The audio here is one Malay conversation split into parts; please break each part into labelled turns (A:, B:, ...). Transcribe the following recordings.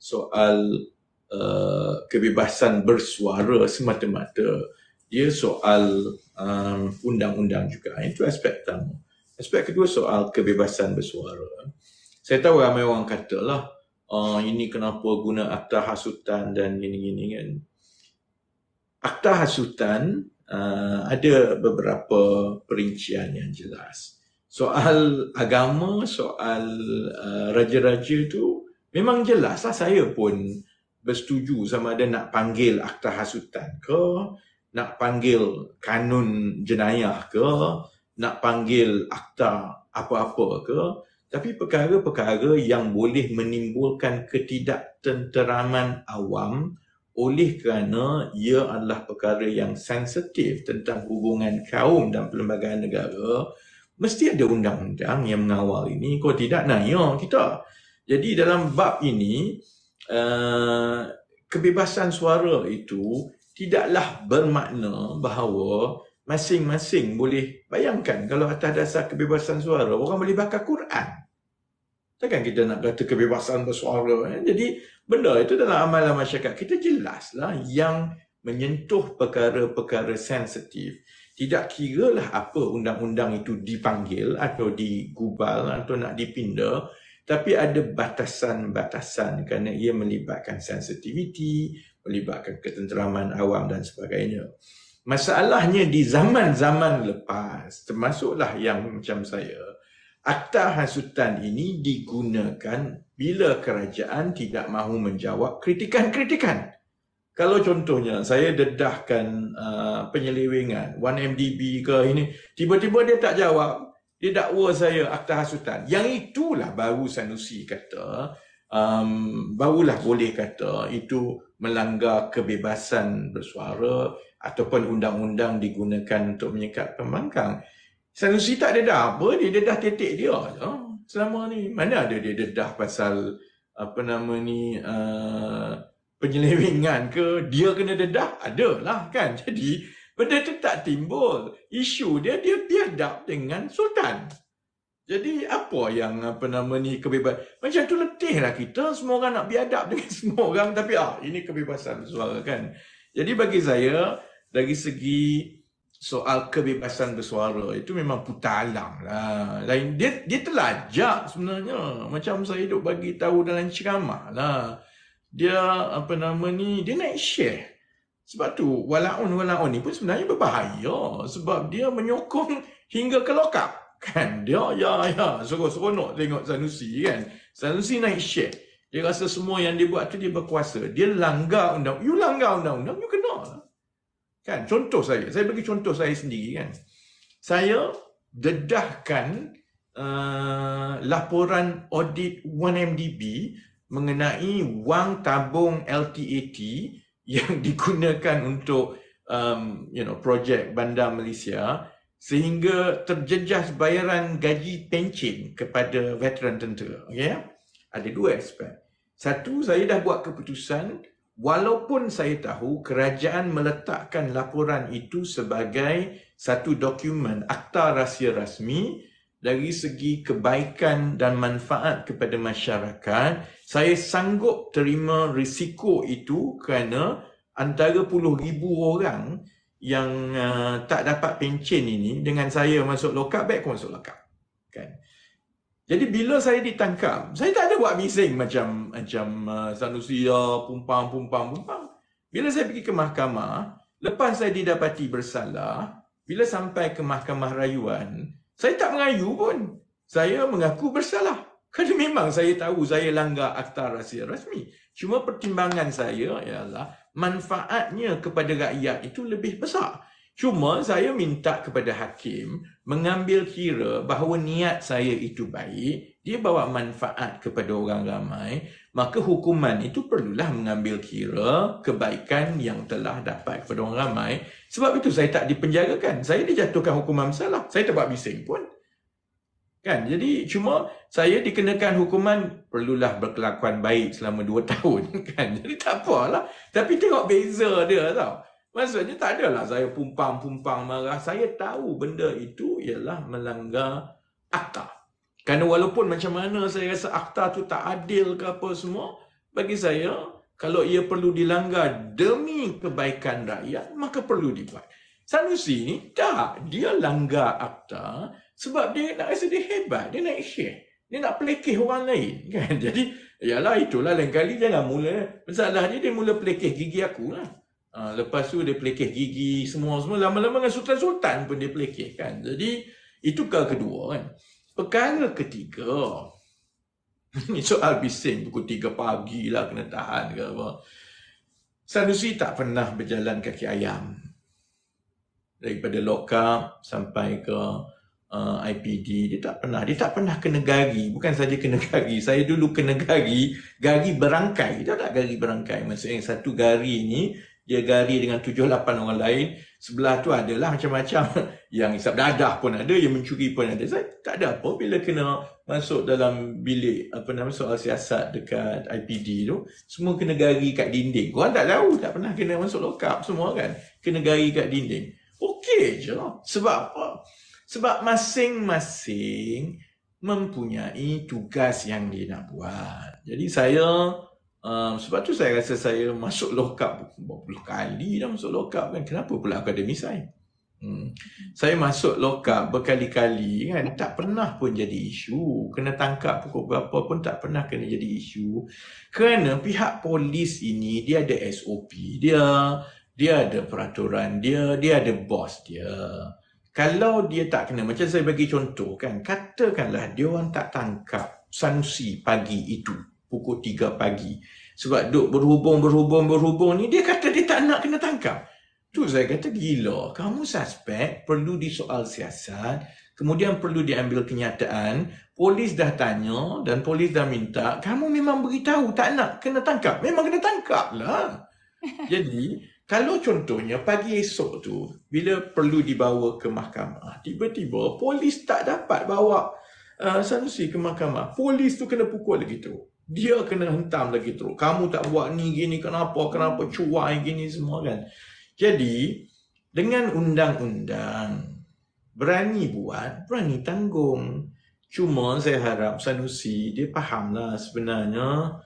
A: soal kebebasan bersuara semata-mata. Dia soal undang-undang juga. Itu aspek pertama. Aspek kedua soal kebebasan bersuara. Saya tahu ramai orang katalah, ini kenapa guna akta hasutan dan gini-gini kan. Akta hasutan ada beberapa perincian yang jelas. Soal agama, soal raja-raja tu memang jelas lah. Saya pun bersetuju sama ada nak panggil akta hasutan ke, nak panggil kanun jenayah ke, nak panggil akta apa-apa ke. Tapi perkara-perkara yang boleh menimbulkan ketidaktenteraman awam oleh kerana ia adalah perkara yang sensitif tentang hubungan kaum dan perlembagaan negara, mesti ada undang-undang yang mengawal ini. Kalau tidak, naya kita. Jadi dalam bab ini, kebebasan suara itu tidaklah bermakna bahawa masing-masing boleh, bayangkan kalau atas dasar kebebasan suara, orang boleh bakar Quran. Takkan kita nak kata kebebasan bersuara. Jadi benda itu dalam amalan masyarakat kita jelaslah yang menyentuh perkara-perkara sensitif. Tidak kiralah apa undang-undang itu dipanggil atau digubal atau nak dipinda, tapi ada batasan-batasan kerana ia melibatkan sensitiviti, melibatkan ketenteraman awam dan sebagainya. Masalahnya di zaman-zaman lepas, termasuklah yang macam saya, akta hasutan ini digunakan bila kerajaan tidak mahu menjawab kritikan-kritikan. Kalau contohnya saya dedahkan penyelewengan 1MDB ke ini, tiba-tiba dia tak jawab, dia dakwa saya akta hasutan. Yang itulah baru Sanusi kata, barulah boleh kata itu melanggar kebebasan bersuara ataupun undang-undang digunakan untuk menyekat pembangkang. Sanusi tak dedah apa, dia dedah titik dia je. Selama ni mana ada dia dedah pasal penyelewengan ke, dia kena dedah, adalah kan. Jadi benda tu tak timbul. Isu dia biadab dengan sultan. Jadi apa yang kebebasan, macam tu letih lah kita, semua orang nak biadab dengan semua orang, tapi ini kebebasan bersuara kan. Jadi bagi saya, dari segi soal kebebasan bersuara itu memang putalang lah. Dia telajak sebenarnya. Macam saya duk bagi tahu dalam ceramah lah. Dia dia naik share. Sebab tu walaun ni pun sebenarnya berbahaya sebab dia menyokong hingga ke lokap kan. Dia seronok tengok Sanusi kan. Sanusi naik share. Dia rasa semua yang dia buat tu dia berkuasa. Dia langgar undang. You langgar undang-undang, you kena lah. Kan, contoh saya bagi contoh saya sendiri kan. Saya dedahkan laporan audit 1MDB mengenai wang tabung LTAT yang digunakan untuk projek Bandar Malaysia sehingga terjejas bayaran gaji pencen kepada veteran tentera. Okay? Ada dua aspek. Satu, saya dah buat keputusan. Walaupun saya tahu kerajaan meletakkan laporan itu sebagai satu dokumen akta rahsia rasmi, dari segi kebaikan dan manfaat kepada masyarakat, saya sanggup terima risiko itu kerana antara puluh ribu orang yang tak dapat pencen ini, dengan saya masuk lokap, baik aku masuk lokap. Kan? Jadi bila saya ditangkap, saya tak ada buat bising macam Sanusi pumpang. Bila saya pergi ke mahkamah, lepas saya didapati bersalah, bila sampai ke mahkamah rayuan, saya tak mengayu pun. Saya mengaku bersalah. Kerana memang saya tahu saya langgar akta rahsia rasmi. Cuma pertimbangan saya ialah manfaatnya kepada rakyat itu lebih besar. Cuma saya minta kepada hakim mengambil kira bahawa niat saya itu baik, dia bawa manfaat kepada orang ramai, maka hukuman itu perlulah mengambil kira kebaikan yang telah dapat kepada orang ramai. Sebab itu saya tak dipenjarakan, saya dijatuhkan hukuman bersalah, saya tak buat bising pun. Kan? Jadi cuma saya dikenakan hukuman perlulah berkelakuan baik selama 2 tahun kan. Jadi tak apalah. Tapi tengok beza dia tau. Maksudnya tak adalah saya pumpang marah. Saya tahu benda itu ialah melanggar akta. Kerana walaupun macam mana saya rasa akta tu tak adil ke apa semua, Bagi saya, kalau ia perlu dilanggar demi kebaikan rakyat, maka perlu dibuat. Sanusi ni tak, dia langgar akta sebab dia nak rasa dia hebat, dia nak share, dia nak pelekeh orang lain kan. Jadi yalah, itulah lain kali jangan mula masalah dia mula pelekeh gigi aku lah. Lepas tu dia pelekeh gigi semua lama-lama dengan sultan-sultan pun dia pelekeh kan. Jadi itu perkara kedua kan. Perkara ketiga, ini soal bising pukul 3 pagi lah kena tahan ke apa. Sanusi tak pernah berjalan kaki ayam. Daripada lock-up sampai ke IPD, dia tak pernah kena gari. Bukan saja kena gari, saya dulu kena gari berangkai. Tahu tak gari berangkai? Maksudnya satu gari ni, dia gari dengan 7-8 orang lain. Sebelah tu adalah macam-macam. Yang isap dadah pun ada, yang mencuri pun ada. Saya tak ada apa bila kena masuk dalam bilik soal siasat dekat IPD tu, semua kena gari kat dinding. Korang tak tahu, tak pernah kena masuk lock-up semua kan. Kena gari kat dinding. Okey je. Sebab apa? Sebab masing-masing mempunyai tugas yang dia nak buat. Jadi saya, sebab tu saya rasa saya masuk lock-up berpuluh kali dah masuk lock-up kan. Kenapa pula akademi saya? Saya masuk lock-up berkali-kali kan. Tak pernah pun jadi isu. Kena tangkap pukul berapa pun tak pernah kena jadi isu. Kerana pihak polis ini dia ada SOP dia ada peraturan dia ada bos dia. Kalau dia tak kena, macam saya bagi contoh kan, katakanlah dia orang tak tangkap Sanusi pagi itu pukul 3 pagi sebab duk berhubung ni, dia kata dia tak nak kena tangkap. Tu saya kata gila, kamu suspek, perlu disoal siasat, kemudian perlu diambil kenyataan, polis dah tanya dan polis dah minta, kamu memang beritahu tak nak kena tangkap, memang kena tangkap lah. Jadi kalau contohnya pagi esok tu, bila perlu dibawa ke mahkamah, tiba-tiba polis tak dapat bawa Sanusi ke mahkamah. Polis tu kena pukul lagi teruk. Dia kena hentam lagi teruk. Kamu tak buat ni gini, kenapa cuai gini semua kan. Jadi, dengan undang-undang, berani buat, berani tanggung. Cuma saya harap Sanusi, dia fahamlah sebenarnya,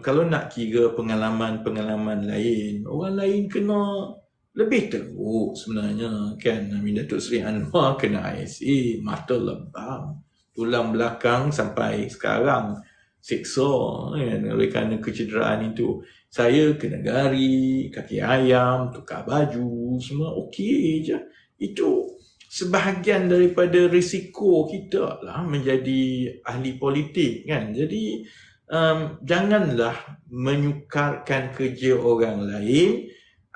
A: kalau nak kira pengalaman-pengalaman lain, orang lain kena lebih teruk sebenarnya kan. Datuk Seri Anwar kena ISA, mata lebam, tulang belakang sampai sekarang seksa kan, oleh kerana kecederaan itu. Saya kena gari, kaki ayam, tukar baju, semua okey je. Itu sebahagian daripada risiko kita lah menjadi ahli politik kan. Jadi janganlah menyukarkan kerja orang lain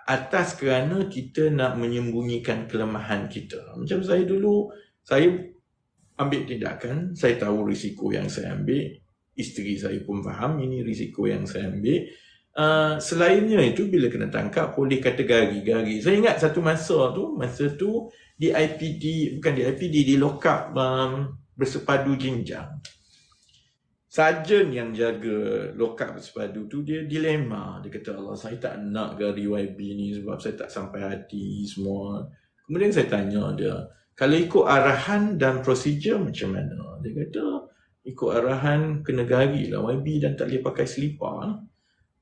A: atas kerana kita nak menyembunyikan kelemahan kita. Macam saya dulu, saya ambil tindakan, saya tahu risiko yang saya ambil, isteri saya pun faham ini risiko yang saya ambil. Selainnya itu, bila kena tangkap, boleh kata gari. Saya ingat satu masa tu di IPD, bukan di IPD, di lock-up Bersepadu Jinjang. Sarjan yang jaga lock-up Bersepadu tu, dia dilema. Dia kata, Allah, saya tak nak gari YB ni sebab saya tak sampai hati semua. Kemudian saya tanya dia, kalau ikut arahan dan prosedur macam mana? Dia kata, ikut arahan kena gari lah YB dan tak boleh pakai selipar.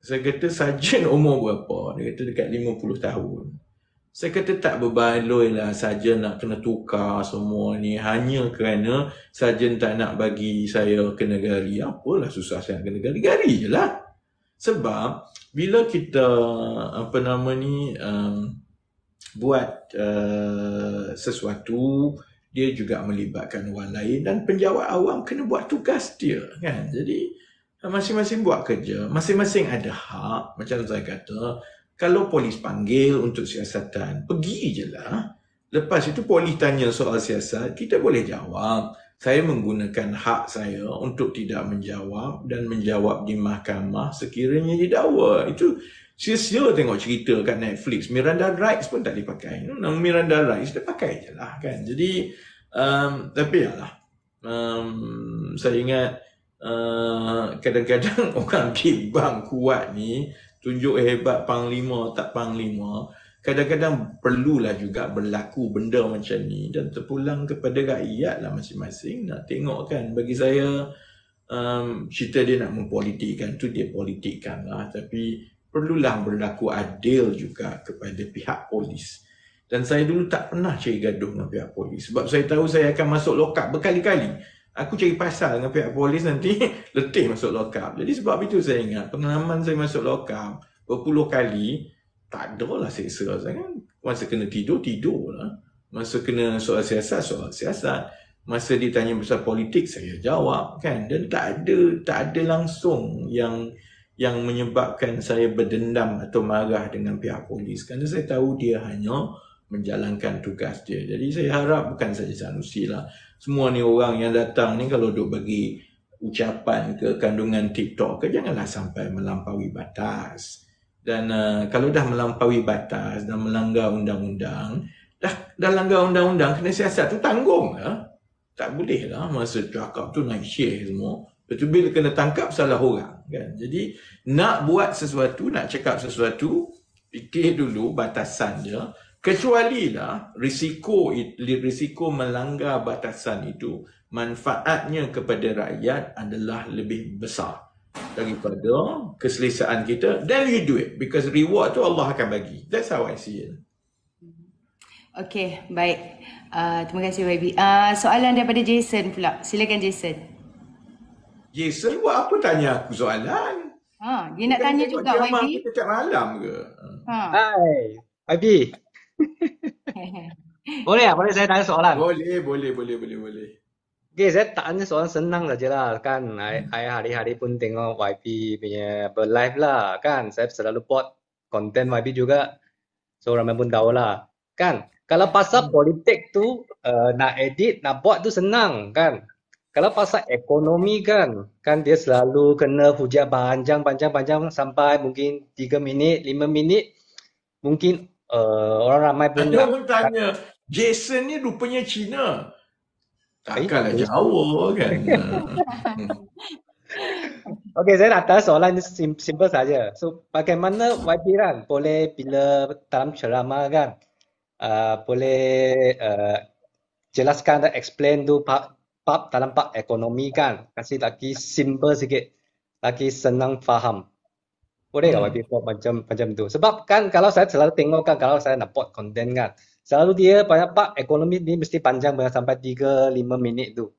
A: Saya kata, sarjan umur berapa? Dia kata dekat 50 tahun. Saya kata tak berbaloi lah sarjan nak kena tukar semua ni hanya kerana sarjan tak nak bagi saya kena gari. Apalah susah saya nak kena gari? Gari je lah. Sebab bila kita buat sesuatu, dia juga melibatkan orang lain dan penjawat awam kena buat tugas dia kan. Jadi masing-masing buat kerja, masing-masing ada hak. Macam saya kata, kalau polis panggil untuk siasatan, pergi je lah. Lepas itu polis tanya soal siasat, kita boleh jawab. Saya menggunakan hak saya untuk tidak menjawab dan menjawab di mahkamah sekiranya didakwa. Itu sia-sia tengok cerita kat Netflix. Miranda Rights pun tak dipakai. Nama Miranda Rights, dia pakai je lah kan. Jadi, tapi yalah. Saya ingat kadang-kadang orang bimbang kuat ni, tunjuk hebat panglima tak panglima, kadang-kadang perlulah juga berlaku benda macam ni dan terpulang kepada rakyat lah masing-masing nak tengok kan. Bagi saya cerita dia nak mempolitikkan tu dia politikkan lah, tapi perlulah berlaku adil juga kepada pihak polis. Dan saya dulu tak pernah cari gaduh dengan pihak polis sebab saya tahu saya akan masuk lock up berkali-kali. Aku cari pasal dengan pihak polis nanti letih masuk lock up. Jadi sebab itu saya ingat pengalaman saya masuk lock up berpuluh kali, tak ada lah seksa saya kan. Masa kena tidur lah. Masa kena soal siasat. Masa ditanya pasal politik saya jawab kan. Dan tak ada langsung yang menyebabkan saya berdendam atau marah dengan pihak polis, kerana saya tahu dia hanya menjalankan tugas dia. Jadi saya harap bukan saja Sanusi lah, semua ni orang yang datang ni kalau duk bagi ucapan ke kandungan TikTok ke, janganlah sampai melampaui batas. Dan kalau dah melampaui batas dan melanggar undang-undang, dah langgar undang-undang, kena siasat tu tanggung lah. Tak boleh lah masa cakap tu naik share semua. Betul, bila kena tangkap salah orang kan. Jadi nak buat sesuatu, nak cakap sesuatu, fikir dulu batasan dia. Kecuali lah risiko melanggar batasan itu manfaatnya kepada rakyat adalah lebih besar daripada keselesaan kita, then you do it because reward tu Allah akan bagi. That's how I see it.
B: Okay, baik. Terima kasih YB. Soalan daripada Jason pula. Silakan Jason.
A: Jason buat apa tanya aku soalan?
B: Dia nak tanya juga YB.
A: Kita malam ke?
C: Hai, YB. Boleh saya tanya soalan?
A: Boleh.
C: Okay, saya tanya soalan senang saja lah kan. Saya hari-hari pun tengok YB punya berlive lah kan. Saya selalu buat konten YB juga. So ramai pun tahu lah kan. Kalau pasal politik tu nak edit, nak buat tu senang kan. Kalau pasal ekonomi kan dia selalu kena hujat panjang sampai mungkin 3 minit, 5 minit. Mungkin orang ramai pun
A: ada orang tanya, Jason ni rupanya Cina. Takkanlah Jawa kan.
C: Okey, saya nak tanya soalan simple saja. So, bagaimana YB kan boleh bila dalam ceramah kan boleh jelaskan dan explain tu bab dalam bab ekonomi kan, kasih lagi simple sikit, lagi senang faham. Boleh tak YB buat macam tu? Sebab kan kalau saya selalu tengok kan, kalau saya nak buat konten kan, selalu dia banyak bab ekonomi ni mesti panjang sampai 3-5 minit tu.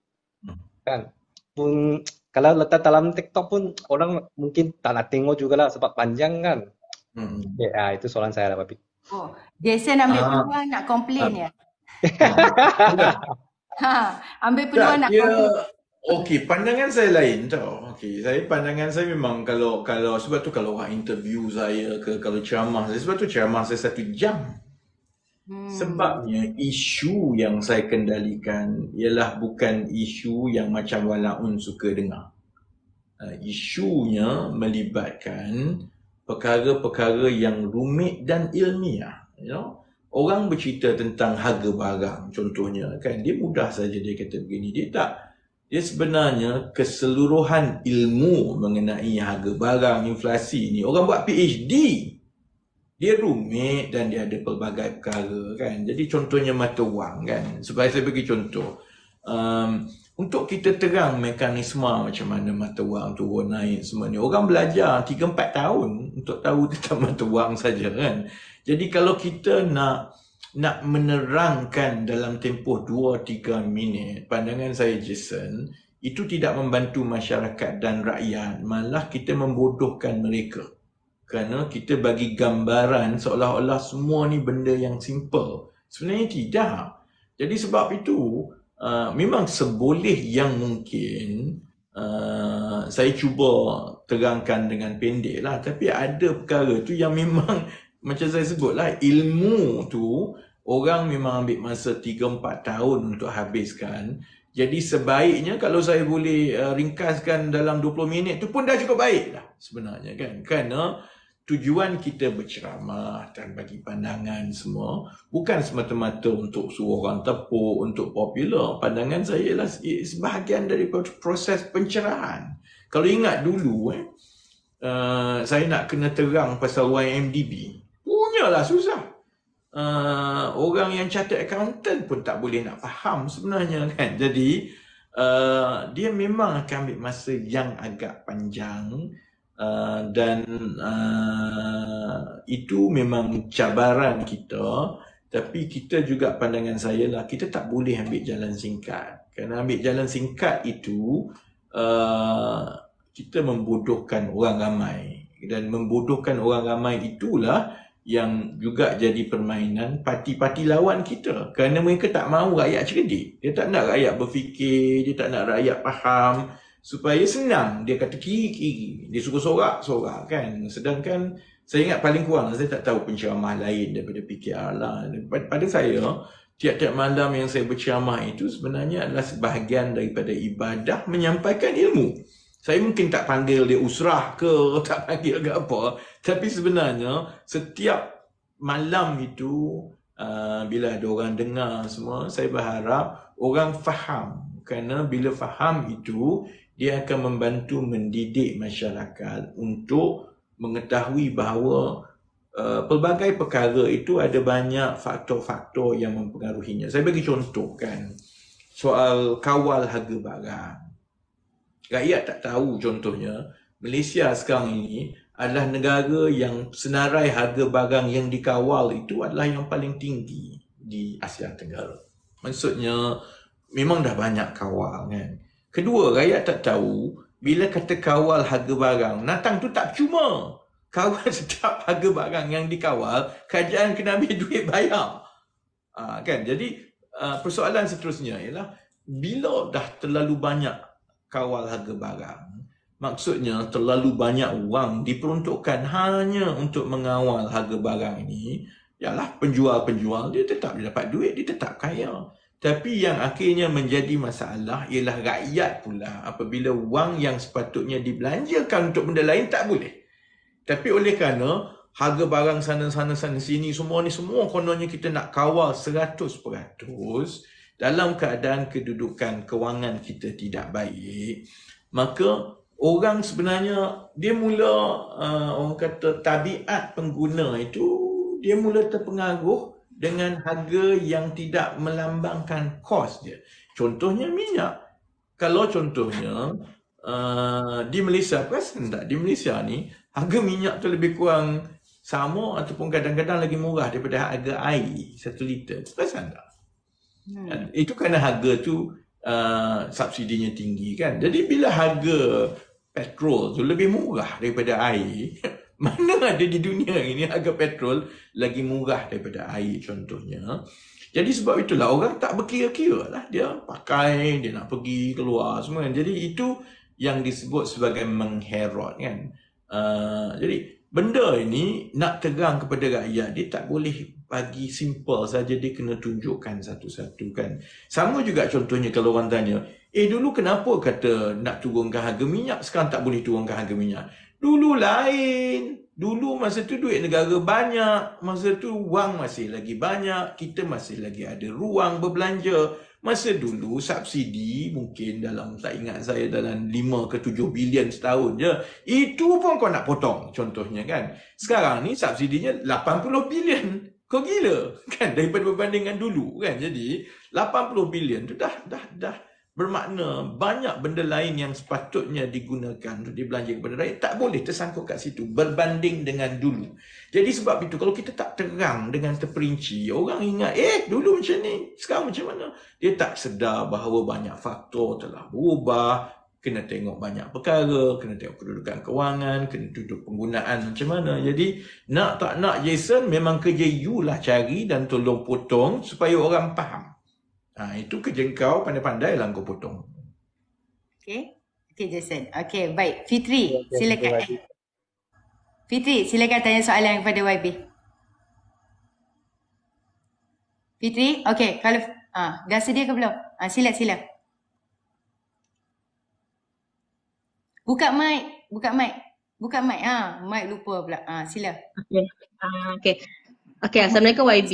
C: Kan? Pun kalau letak dalam TikTok pun orang mungkin tak nak tengok jugalah sebab panjang kan. Ya, itu soalan saya lah YB.
B: Oh, Jason ambil peluang nak komplain ya? Ambil peluang nak komplain.
A: Okey, pandangan saya lain tau. Okey, pandangan saya memang kalau sebab tu kalau orang interview saya ke, kalau ceramah saya, sebab tu ceramah saya 1 jam. Sebabnya isu yang saya kendalikan ialah bukan isu yang macam Walaun suka dengar. Isunya melibatkan perkara-perkara yang rumit dan ilmiah. Orang bercerita tentang harga barang contohnya kan, dia mudah saja dia kata begini, dia sebenarnya keseluruhan ilmu mengenai harga barang, inflasi ni, orang buat PhD. Dia rumit dan dia ada pelbagai perkara kan. Jadi contohnya mata wang kan. Supaya saya bagi contoh. Untuk kita terang mekanisme macam mana mata wang turun naik semua ni, orang belajar 3-4 tahun untuk tahu tentang mata wang saja kan. Jadi kalau kita nak menerangkan dalam tempoh 2-3 minit, pandangan saya Jason, itu tidak membantu masyarakat dan rakyat, malah kita membodohkan mereka. Kerana kita bagi gambaran seolah-olah semua ni benda yang simple. Sebenarnya tidak. Jadi sebab itu, memang seboleh yang mungkin saya cuba terangkan dengan pendek lah. Tapi ada perkara tu yang memang macam saya sebutlah, ilmu tu orang memang ambil masa 3-4 tahun untuk habiskan. Jadi sebaiknya kalau saya boleh ringkaskan dalam 20 minit tu pun dah cukup baik lah sebenarnya kan. Kerana tujuan kita berceramah dan bagi pandangan semua bukan semata-mata untuk suruh orang tepuk, untuk popular. Pandangan saya ialah sebahagian daripada proses pencerahan. Kalau ingat dulu saya nak kena terang pasal YMDB, punyalah susah. Orang yang chartered accountant pun tak boleh nak faham sebenarnya kan. Jadi dia memang akan ambil masa yang agak panjang, dan itu memang cabaran kita. Tapi kita juga, pandangan saya lah, kita tak boleh ambil jalan singkat. Kerana ambil jalan singkat itu kita membodohkan orang ramai, dan membodohkan orang ramai itulah yang juga jadi permainan parti-parti lawan kita, kerana mereka tak mahu rakyat cerdik. Dia tak nak rakyat berfikir, dia tak nak rakyat faham, supaya senang dia kata kiri-kiri, dia suka sorak-sorak kan. Sedangkan saya ingat paling kurang, saya tak tahu penceramah lain daripada PKR lah. Pada saya, tiap-tiap malam yang saya berceramah itu sebenarnya adalah sebahagian daripada ibadah menyampaikan ilmu. Saya mungkin tak panggil dia usrah ke, tak panggil ke apa. Tapi sebenarnya setiap malam itu, bila ada orang dengar semua, saya berharap orang faham. Kerana bila faham itu, dia akan membantu mendidik masyarakat untuk mengetahui bahawa pelbagai perkara itu ada banyak faktor-faktor yang mempengaruhinya. Saya bagi contoh kan, soal kawal harga barang. Rakyat tak tahu, contohnya Malaysia sekarang ini adalah negara yang senarai harga barang yang dikawal itu adalah yang paling tinggi di Asia Tenggara. Maksudnya memang dah banyak kawal kan. Kedua, rakyat tak tahu bila kata kawal harga barang, natang tu tak cuma kawal setiap harga barang yang dikawal, kerajaan kena ambil duit bayar. Kan? Jadi persoalan seterusnya ialah bila dah terlalu banyak kawal harga barang, maksudnya terlalu banyak wang diperuntukkan hanya untuk mengawal harga barang ini, ialah penjual-penjual dia tetap dapat duit, dia tetap kaya. Tapi yang akhirnya menjadi masalah ialah rakyat pula, apabila wang yang sepatutnya dibelanjakan untuk benda lain tak boleh. Tapi oleh kerana harga barang sana sini semua ni semua kononnya kita nak kawal 100%, dalam keadaan kedudukan kewangan kita tidak baik, maka orang sebenarnya dia mula, orang kata tabiat pengguna itu, dia mula terpengaruh dengan harga yang tidak melambangkan kos dia. Contohnya minyak. Kalau contohnya di Malaysia, perasan tak, di Malaysia ni harga minyak tu lebih kurang sama ataupun kadang-kadang lagi murah daripada harga air 1 liter. Perasan tak? Itu kerana harga tu subsidinya tinggi kan. Jadi bila harga petrol tu lebih murah daripada air, mana ada di dunia ini harga petrol lagi murah daripada air contohnya. Jadi sebab itulah orang tak berkira-kira lah. Dia pakai, dia nak pergi keluar semua kan. Jadi itu yang disebut sebagai mengherot kan. Jadi benda ini nak terang kepada rakyat, dia tak boleh bagi simple saja, dia kena tunjukkan satu-satu kan. Sama juga contohnya kalau orang tanya, dulu kenapa kata nak turunkan harga minyak, sekarang tak boleh turunkan harga minyak? Dulu lain. Dulu masa tu duit negara banyak, masa tu wang masih lagi banyak, kita masih lagi ada ruang berbelanja. Masa dulu subsidi mungkin dalam, tak ingat saya, dalam 5 ke 7 bilion setahun je. Itu pun kau nak potong contohnya kan. Sekarang ni subsidinya 80 bilion. Kau gila kan daripada berbandingan dulu kan. Jadi 80 bilion tu dah bermakna banyak benda lain yang sepatutnya digunakan untuk dibelanja kepada rakyat tak boleh tersangkut kat situ berbanding dengan dulu. Jadi sebab itu kalau kita tak terang dengan terperinci, orang ingat dulu macam ni, sekarang macam mana. Dia tak sedar bahawa banyak faktor telah berubah, kena tengok banyak perkara, kena tengok kedudukan kewangan, kena duduk penggunaan macam mana. Jadi nak tak nak Jason, memang kerja you lah cari dan tolong potong supaya orang faham. Itu kerja kau, pandai-pandai lah kau potong.
B: Okay Jason. Okay, baik. Fitri, silakan. Fitri, silakan tanya soalan kepada YB. Fitri, okay. Kalau dah sedia ke belum? Sila. Buka mic. Mic lupa pula. Sila.
D: Okay, Assalamualaikum YB.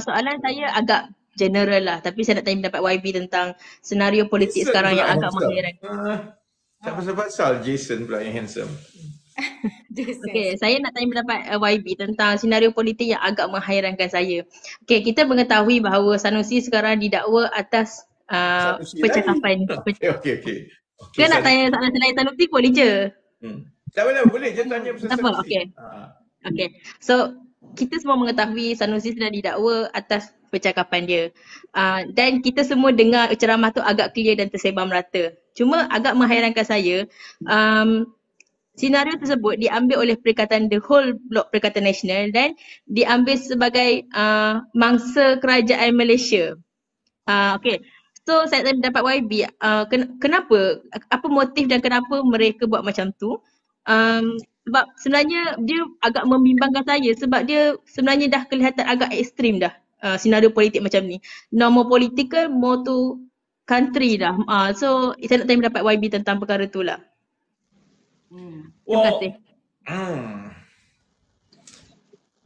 D: Soalan saya agak general lah, tapi saya nak tanya pendapat YB tentang senario politik sekarang yang agak mengherankan.
A: Tak pasal-pasal Jason pula yang handsome.
D: Okay, saya nak tanya pendapat YB tentang senario politik yang agak menghairankan saya. Okay, kita mengetahui bahawa Sanusi sekarang didakwa atas
A: Sanusi
D: percakapan.
A: Okey.
D: Ke nak tanya soalan selain Sanusi boleh je?
A: Tak boleh je tanya pasal
D: Tak apa,
A: Sanusi.
D: okey. Okay, so kita semua mengetahui Sanusi sedang didakwa atas percakapan dia. Dan kita semua dengar ceramah tu agak clear dan tersebar merata. Cuma agak menghairankan saya, senario tersebut diambil oleh Perikatan The Whole Block Perikatan Nasional dan diambil sebagai mangsa kerajaan Malaysia. Okay, so saya dapat YB, kenapa, apa motif dan kenapa mereka buat macam tu? Sebab sebenarnya dia agak membimbangkan saya sebab dia sebenarnya dah kelihatan agak ekstrim dah senario politik macam ni. Normal political, more to country dah. So saya nak tanya pendapat YB tentang perkara tu lah. Terima kasih.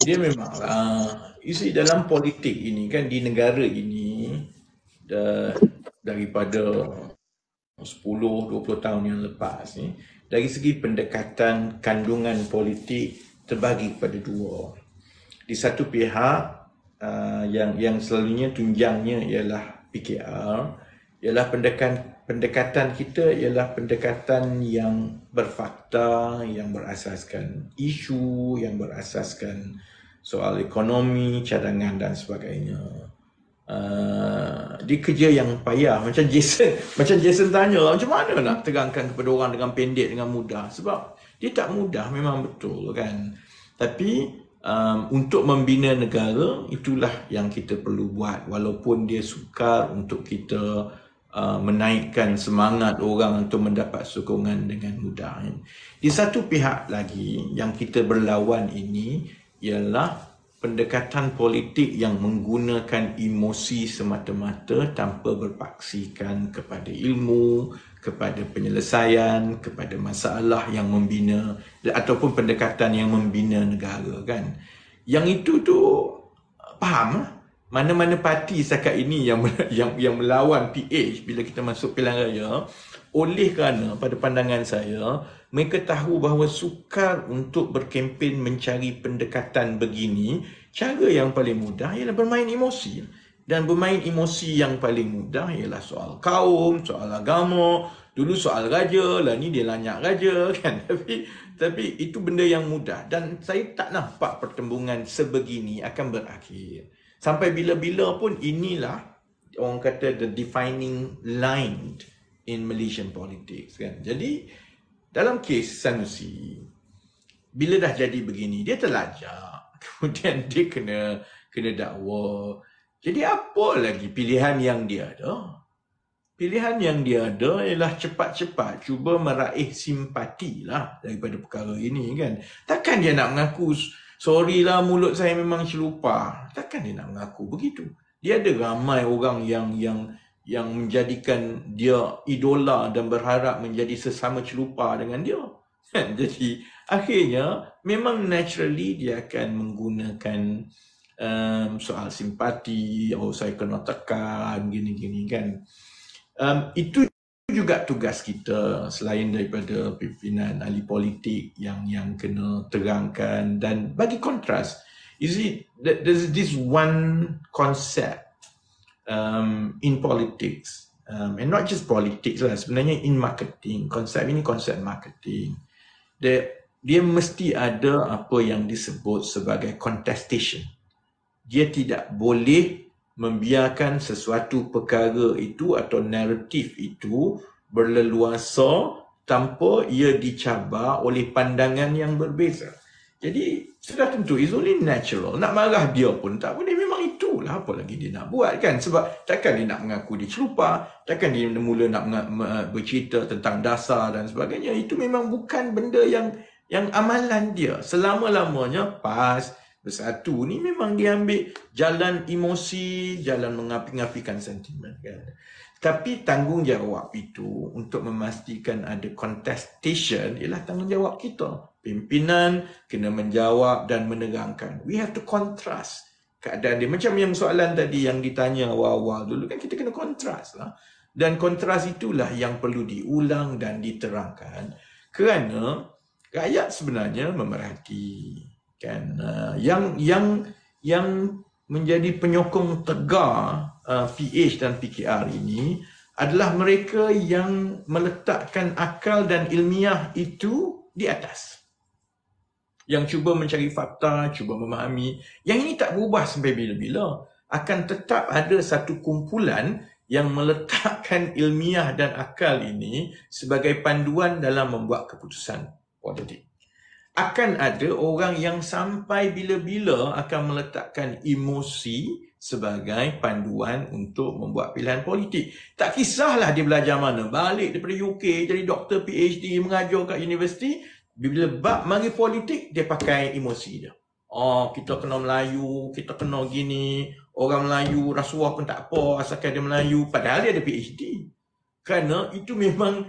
A: Dia memang you see, dalam politik ini kan, di negara ini daripada 10-20 tahun yang lepas ni, dari segi pendekatan kandungan politik terbagi kepada dua. Di satu pihak yang selalunya tunjangnya ialah PKR, ialah pendekatan kita ialah pendekatan yang berfakta, yang berasaskan isu, yang berasaskan soal ekonomi, cadangan dan sebagainya. Dia kerja yang payah. Macam Jason tanya, macam mana nak terangkan kepada orang dengan pendek, dengan mudah? Sebab dia tak mudah, memang betul kan. Tapi untuk membina negara, itulah yang kita perlu buat. Walaupun dia sukar untuk kita menaikkan semangat orang untuk mendapat sokongan dengan mudah. Di satu pihak lagi yang kita berlawan ini ialah pendekatan politik yang menggunakan emosi semata-mata tanpa berpaksikan kepada ilmu, kepada penyelesaian, kepada masalah yang membina ataupun pendekatan yang membina negara kan. Yang itu tu faham lah. Mana-mana parti setakat ini yang melawan PH bila kita masuk pilihan raya, oleh kerana pada pandangan saya mereka tahu bahawa sukar untuk berkempen mencari pendekatan begini, cara yang paling mudah ialah bermain emosi. Dan bermain emosi yang paling mudah ialah soal kaum, soal agama, dulu soal raja, lah ni dia lanyak raja kan. Tapi itu benda yang mudah dan saya tak nampak pertembungan sebegini akan berakhir. Sampai bila-bila pun inilah orang kata the defining line in Malaysian politics kan. Jadi dalam kes Sanusi, bila dah jadi begini, dia terlajak. Kemudian dia kena dakwa. Jadi apa lagi pilihan yang dia ada? Pilihan yang dia ada ialah cepat-cepat cuba meraih simpati lah daripada perkara ini kan. Takkan dia nak mengaku, sorry lah mulut saya memang celupar. Takkan dia nak mengaku begitu. Dia ada ramai orang yang menjadikan dia idola dan berharap menjadi sesama celupar dengan dia. Jadi akhirnya memang naturally dia akan menggunakan soal simpati, saya kena tekan, gini-gini kan. Itu juga tugas kita selain daripada pimpinan ahli politik yang kena terangkan dan bagi kontras. You see, there's this one concept in politics, and not just politics lah, sebenarnya in marketing, konsep ini konsep marketing. Dia mesti ada apa yang disebut sebagai contestation. Dia tidak boleh membiarkan sesuatu perkara itu atau naratif itu berleluasa tanpa ia dicabar oleh pandangan yang berbeza. Jadi sudah tentu it's only natural. Nak marah dia pun tak boleh, memang itulah apa lagi dia nak buat kan. Sebab takkan dia nak mengaku dia celupar, takkan dia mula nak bercerita tentang dasar dan sebagainya. Itu memang bukan benda yang amalan dia. Selama-lamanya PAS Bersatu ni memang dia ambil jalan emosi, jalan mengapi-ngapikan sentimen kan. Tapi tanggungjawab itu untuk memastikan ada contestation ialah tanggungjawab kita. Pimpinan kena menjawab dan menerangkan. We have to contrast keadaan dia. Macam yang soalan tadi yang ditanya awal-awal dulu kan, kita kena kontras lah. Dan kontras itulah yang perlu diulang dan diterangkan. Kerana rakyat sebenarnya memerhati kan, yang menjadi penyokong tegar PH dan PKR ini adalah mereka yang meletakkan akal dan ilmiah itu di atas. Yang cuba mencari fakta, cuba memahami. Yang ini tak berubah sampai bila-bila. Akan tetap ada satu kumpulan yang meletakkan ilmiah dan akal ini sebagai panduan dalam membuat keputusan politik. Akan ada orang yang sampai bila-bila akan meletakkan emosi sebagai panduan untuk membuat pilihan politik. Tak kisahlah dia belajar mana. Balik daripada UK, jadi doktor PhD, mengajar kat universiti. Bila bab mari politik, dia pakai emosi dia. Oh, kita kena Melayu, kita kena gini. Orang Melayu rasuah pun tak apa asalkan dia Melayu. Padahal dia ada PhD. Kerana itu memang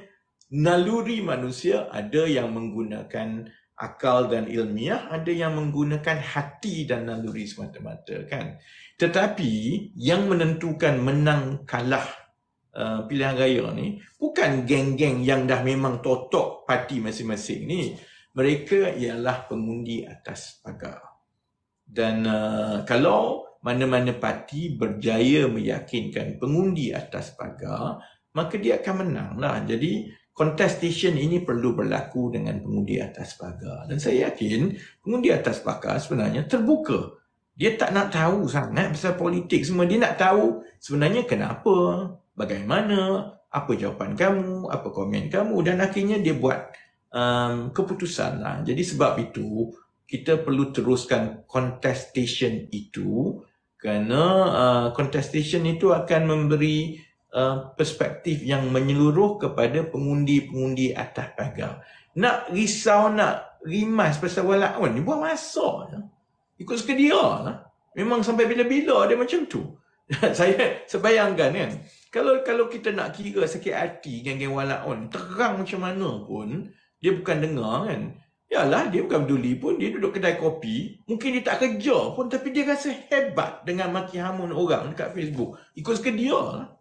A: naluri manusia. Ada yang menggunakan akal dan ilmiah, ada yang menggunakan hati dan naluri semata-mata, kan. Tetapi yang menentukan menang kalah pilihan raya ni bukan geng-geng yang dah memang totok parti masing-masing ni. Mereka ialah pengundi atas pagar. Dan kalau mana-mana parti berjaya meyakinkan pengundi atas pagar, maka dia akan menang lah. Jadi contestation ini perlu berlaku dengan pengundi atas pagar. Dan saya yakin pengundi atas pagar sebenarnya terbuka. Dia tak nak tahu sangat pasal politik semua. Dia nak tahu sebenarnya kenapa, bagaimana, apa jawapan kamu, apa komen kamu, dan akhirnya dia buat keputusan lah. Jadi sebab itu kita perlu teruskan contestation itu, kerana contestation itu akan memberi perspektif yang menyeluruh kepada pengundi-pengundi atas pagar. Nak risau, nak rimas pasal walaun ni buang masa je. Ikut suka dia lah. Memang sampai bila-bila dia macam tu. Saya bayangkan kan, kalau kita nak kira sakit hati geng-geng walaun, terang macam mana pun, dia bukan dengar kan. Yalah, dia bukan peduli pun, dia duduk kedai kopi, mungkin dia tak kerja pun, tapi dia rasa hebat dengan maki hamun orang dekat Facebook. Ikut suka dia lah.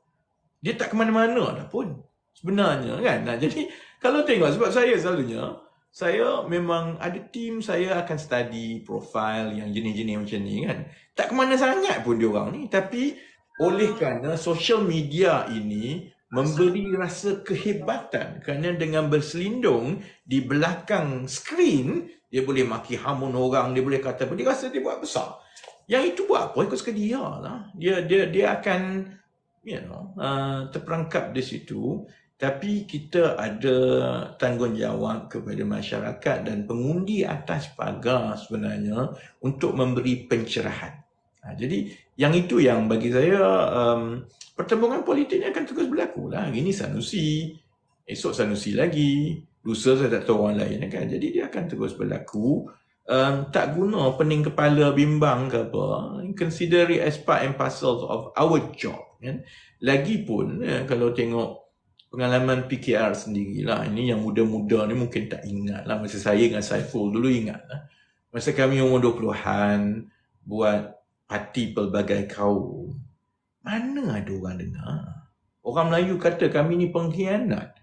A: Dia tak ke mana-mana dah pun sebenarnya kan. Nah, jadi kalau tengok, sebab saya selalunya, saya memang ada tim, saya akan study profile yang jenis-jenis macam ni kan. Tak ke mana sangat pun dia orang ni. Tapi oleh kerana social media ini memberi rasa kehebatan. Kerana dengan berselindung di belakang skrin, dia boleh maki hamun orang, dia boleh kata apa, dia rasa dia buat besar. Yang itu buat apa? Ikut suka dia lah. Dia akan terperangkap di situ. Tapi kita ada tanggungjawab kepada masyarakat dan pengundi atas pagar sebenarnya untuk memberi pencerahan. Jadi yang itu yang bagi saya pertembungan politik ni akan terus berlaku lah. Hari ni Sanusi, esok Sanusi lagi, lusa saya tak tahu orang lain kan. Jadi dia akan terus berlaku. Tak guna pening kepala bimbang ke apa. Consider it as part and parcel of our job. Kan? Lagipun kalau tengok pengalaman PKR sendirilah, ini yang muda-muda ni mungkin tak ingat lah. Masa saya dengan Saiful dulu ingat lah. Masa kami umur 20-an buat parti pelbagai kaum, mana ada orang dengar? Orang Melayu kata kami ni pengkhianat.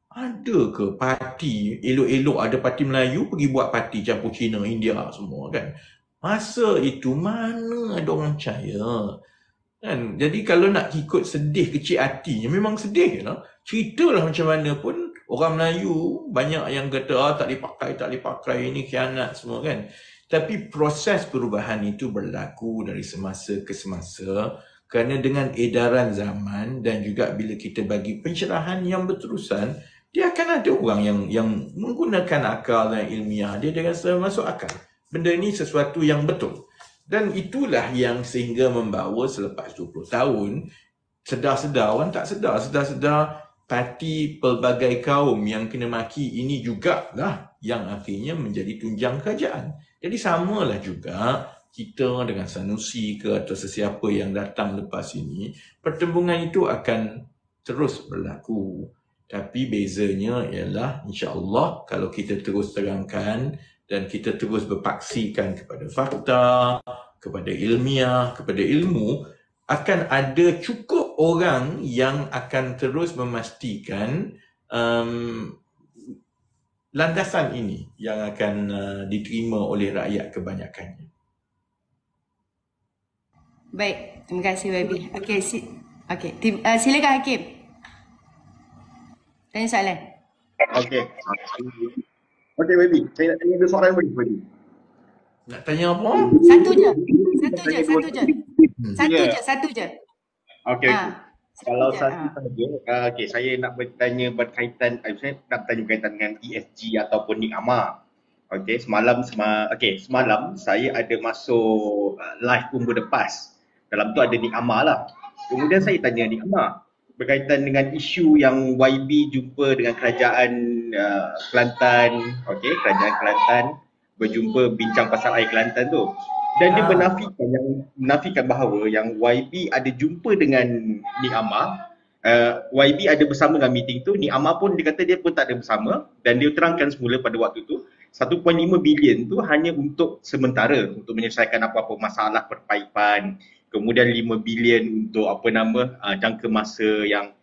A: Ada ke parti, elok-elok ada parti Melayu pergi buat parti campur Cina, India semua kan? Masa itu mana ada orang percaya? Kan? Jadi kalau nak ikut sedih kecil hatinya, memang sedih lah. Ceritalah macam mana pun, orang Melayu banyak yang kata tak boleh pakai, ini khianat semua kan. Tapi proses perubahan itu berlaku dari semasa ke semasa, kerana dengan edaran zaman dan juga bila kita bagi pencerahan yang berterusan, dia akan ada orang yang menggunakan akal dan ilmiah dia dengan masuk akal. Benda ini sesuatu yang betul. Dan itulah yang sehingga membawa selepas 20 tahun, sedar-sedar orang tak sedar parti pelbagai kaum yang kena maki ini jugalah yang akhirnya menjadi tunjang kerajaan. Jadi samalah juga kita dengan Sanusi ke atau sesiapa yang datang lepas ini, pertembungan itu akan terus berlaku. Tapi bezanya ialah insya-Allah kalau kita terus terangkan dan kita terus berpaksikan kepada fakta, kepada ilmiah, kepada ilmu, akan ada cukup orang yang akan terus memastikan landasan ini yang akan diterima oleh rakyat kebanyakannya.
B: Baik, terima kasih YB. Okey, silakan Hakim. Tanya soalan.
E: Okey. Okey, baby. Saya nak tanya dua soalan boleh, baby?
A: Nak tanya apa?
B: Satu je.
E: Okey. Kalau
B: je.
E: satu saja, okey, saya nak bertanya berkaitan, saya nak bertanya berkaitan dengan ESG ataupun Nik Amar. Okey, semalam saya ada masuk live Umbu Depas. Dalam tu ada Nik Amar lah. Kemudian saya tanya Nik Amar berkaitan dengan isu yang YB jumpa dengan kerajaan Kelantan, okey, kerajaan Kelantan berjumpa bincang pasal air Kelantan tu. Dan dia menafikan bahawa yang YB ada jumpa dengan Nik Amar, YB ada bersama dalam meeting tu, Nik Amar pun dia kata dia pun tak ada bersama, dan dia terangkan semula pada waktu tu 1.5 bilion tu hanya untuk sementara, untuk menyelesaikan apa-apa masalah perpaipan, kemudian 5 bilion untuk jangka masa yang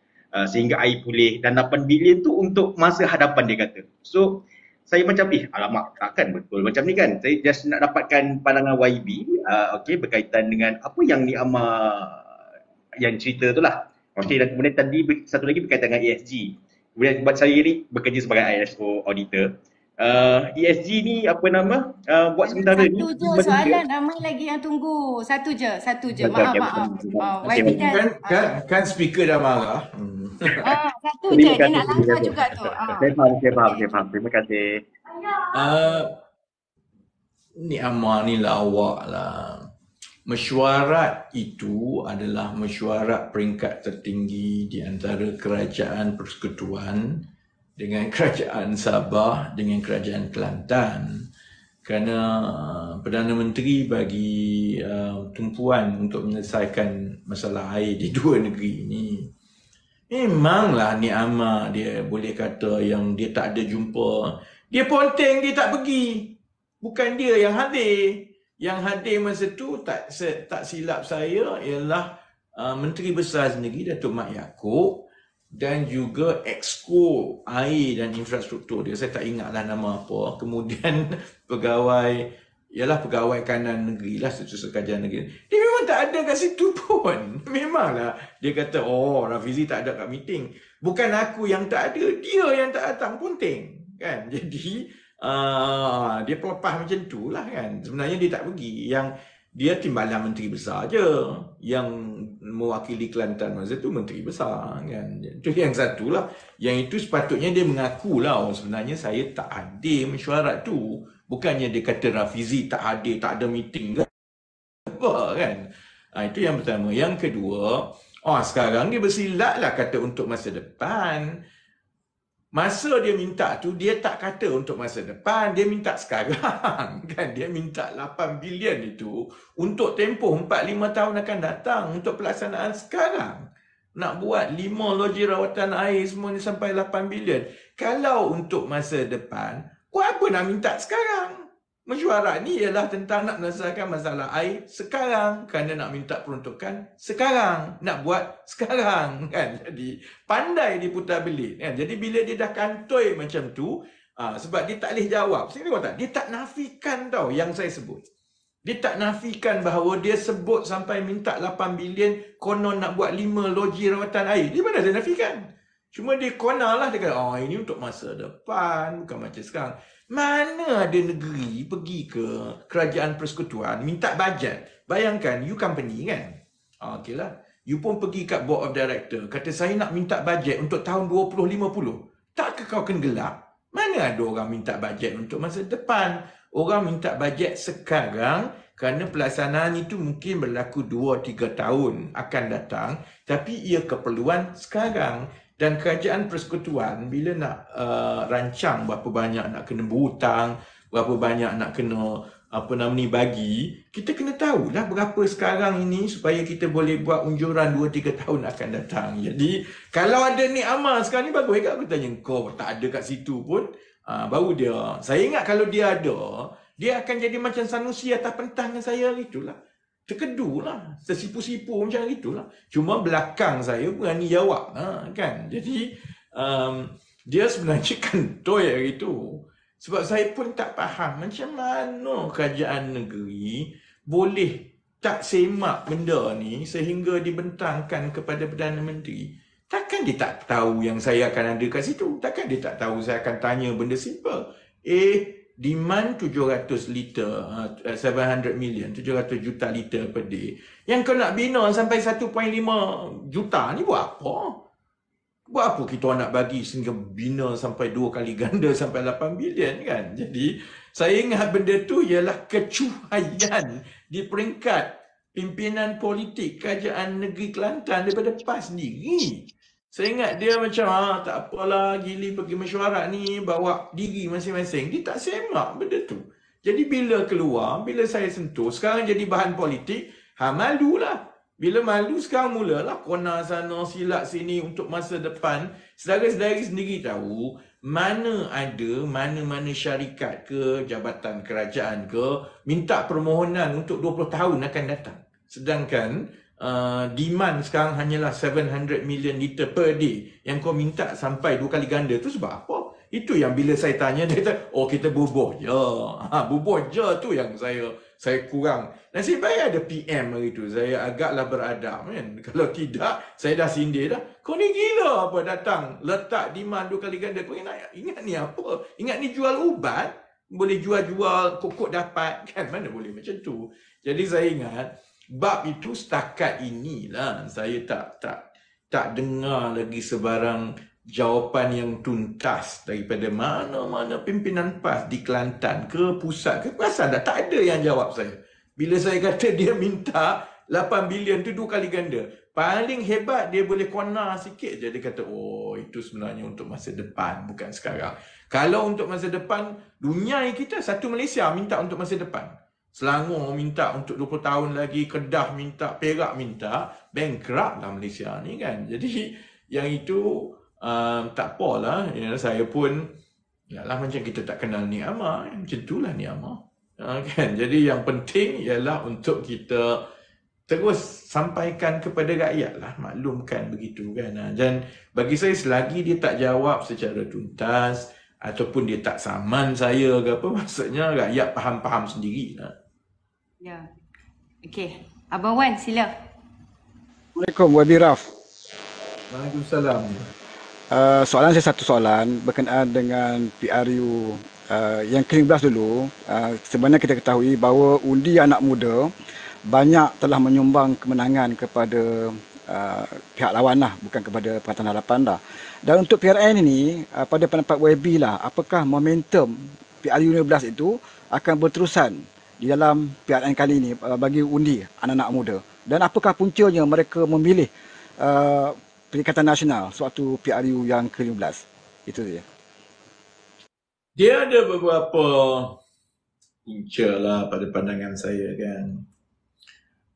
E: sehingga air pulih, dan 8 bilion tu untuk masa hadapan dia kata. So saya macam alamak, takkan betul macam ni kan. Saya just nak dapatkan pandangan YB okey, berkaitan dengan apa yang Nik Amar yang cerita tu lah. Okey, dan kemudian tadi satu lagi berkaitan dengan ESG. Kemudian sebab saya ni bekerja sebagai ISO auditor, ESG ni buat sementara ni
B: satu je soalan, ramai lagi yang tunggu. Satu je. Maaf. YB
A: Kan speaker dah marah.
B: Satu je, dia nak langkah juga tu.
E: Saya faham. Terima kasih.
A: Nik Amar ni lawak lah. Mesyuarat itu adalah mesyuarat peringkat tertinggi di antara kerajaan persekutuan dengan kerajaan Sabah dengan kerajaan Kelantan. Kerana Perdana Menteri bagi tumpuan untuk menyelesaikan masalah air di dua negeri ini. Memanglah Nik Amar dia boleh kata yang dia tak ada jumpa. Dia ponteng dia tak pergi. Bukan dia yang hadir. Yang hadir masa tu tak silap saya ialah Menteri Besar sendiri Datuk Mat Yaakob dan juga Exco Air dan Infrastruktur dia. Saya tak ingatlah nama apa. Kemudian pegawai kanan negeri lah, Setiausaha Kerajaan Negeri. Dia memang tak ada kat situ pun. Memanglah dia kata, Rafizi tak ada kat meeting. Bukan aku yang tak ada, dia yang tak datang ponteng. Kan? Jadi, dia pelepah macam tu lah kan. Sebenarnya dia tak pergi. Yang dia timbalan Menteri Besar je. Yang mewakili Kelantan masa tu Menteri Besar kan. Itu yang satu lah. Yang itu sepatutnya dia mengaku lah, sebenarnya saya tak hadir mesyuarat tu. Bukannya dia kata Rafizi tak hadir, tak ada meeting ke apa kan. Itu yang pertama. Yang kedua, sekarang dia bersilat lah kata untuk masa depan. Masa dia minta tu, dia tak kata untuk masa depan, dia minta sekarang kan. Dia minta 8 bilion itu untuk tempoh 4-5 tahun akan datang untuk pelaksanaan sekarang. Nak buat 5 loji rawatan air semuanya sampai 8 bilion. Kalau untuk masa depan, buat apa nak minta sekarang? Mesyuarat ni ialah tentang nak menyelesaikan masalah air sekarang. Kerana nak minta peruntukan sekarang. Nak buat sekarang kan. Jadi pandai diputar belit kan. Jadi bila dia dah kantoi macam tu, sebab dia tak boleh jawab. Dia tak nafikan tau yang saya sebut. Dia tak nafikan bahawa dia sebut sampai minta 8 bilion konon nak buat 5 loji rawatan air. Di mana dia nafikan? Cuma dia konar lah, dia kata, ini untuk masa depan, bukan macam sekarang. Mana ada negeri pergi ke kerajaan persekutuan, minta bajet. Bayangkan, you company kan? Okey lah. You pun pergi kat board of director, kata saya nak minta bajet untuk tahun 2050. Tak ke kau kena gelap? Mana ada orang minta bajet untuk masa depan? Orang minta bajet sekarang kerana pelaksanaan itu mungkin berlaku 2-3 tahun akan datang. Tapi ia keperluan sekarang. Dan kerajaan persekutuan bila nak rancang berapa banyak nak kena berhutang, berapa banyak nak kena bagi, kita kena tahulah berapa sekarang ini supaya kita boleh buat unjuran 2-3 tahun akan datang. Jadi kalau ada Nik Amar sekarang ni bagus aku tanya kau tak ada kat situ pun, baru dia. Saya ingat kalau dia ada, dia akan jadi macam Sanusi atas pentang dengan saya itulah. Terkedu lah, tersipu-sipu macam itulah. Cuma belakang saya berani jawab kan. Jadi dia sebenarnya kentoi hari itu. Sebab saya pun tak faham macam mana kerajaan negeri boleh tak semak benda ni sehingga dibentangkan kepada Perdana Menteri, takkan dia tak tahu yang saya akan ada kat situ? Takkan dia tak tahu saya akan tanya benda simple? Demand 700 liter, 700 million, 700 juta liter per day. Yang kau nak bina sampai 1.5 juta ni buat apa? Buat apa kita nak bagi sehingga bina sampai 2 kali ganda sampai 8 bilion kan? Jadi saya ingat benda tu ialah kecuaian di peringkat pimpinan politik kerajaan negeri Kelantan daripada PAS sendiri. Saya ingat dia macam, tak apalah, Gili pergi mesyuarat ni, bawa diri masing-masing. Dia tak semak benda tu. Jadi bila keluar, bila saya sentuh, sekarang jadi bahan politik, malulah. Bila malu, sekarang mulalah kona sana, silap sini untuk masa depan. Saudara-saudari sendiri tahu, mana-mana syarikat ke, jabatan kerajaan ke, minta permohonan untuk 20 tahun akan datang. Sedangkan demand sekarang hanyalah 700 million liter per day. Yang kau minta sampai 2 kali ganda tu sebab apa? Itu yang bila saya tanya, dia kata, kita bubuh je. Bubuh je tu yang saya kurang. Nasib baik ada PM hari tu. Saya agaklah beradab kan. Kalau tidak, saya dah sindir dah. Kau ni gila apa datang, letak demand 2 kali ganda. Kau ingat ni apa? Ingat ni jual ubat? Boleh jual-jual, kokok dapat kan? Mana boleh macam tu? Jadi saya ingat, bab itu setakat inilah saya tak dengar lagi sebarang jawapan yang tuntas daripada mana-mana pimpinan PAS di Kelantan ke pusat ke. Perasan tak ada yang jawab saya. Bila saya kata dia minta 8 bilion tu 2 kali ganda. Paling hebat dia boleh kona sikit je. Dia kata, itu sebenarnya untuk masa depan, bukan sekarang. Kalau untuk masa depan, dunia kita satu Malaysia minta untuk masa depan. Selangor minta untuk 20 tahun lagi, Kedah minta, Perak minta, bankrupt lah Malaysia ni kan. Jadi yang itu tak apalah, saya pun macam kita tak kenal Nik Amar, macam itulah Nik Amar. Kan? Jadi yang penting ialah untuk kita terus sampaikan kepada rakyat lah, maklumkan begitu kan. Dan bagi saya selagi dia tak jawab secara tuntas, ataupun dia tak saman saya ke apa, maksudnya rakyat faham-faham sendiri lah.
B: Ya. Okey. Abang Wan, sila.
F: Assalamualaikum, Wabi Raf.
A: Waalaikumsalam.
F: Soalan saya satu soalan berkenaan dengan PRU yang ke-15 dulu. Sebenarnya kita ketahui bahawa undi anak muda banyak telah menyumbang kemenangan kepada pihak lawan lah, bukan kepada Pakatan Harapan dah. Dan untuk PRN ini, pada pendapat YB lah, apakah momentum PRU 15 itu akan berterusan di dalam PRN kali ini bagi undi anak-anak muda? Dan apakah puncanya mereka memilih Perikatan Nasional sewaktu PRU yang ke-15? Itu dia.
A: Dia ada beberapa punca lah pada pandangan saya kan.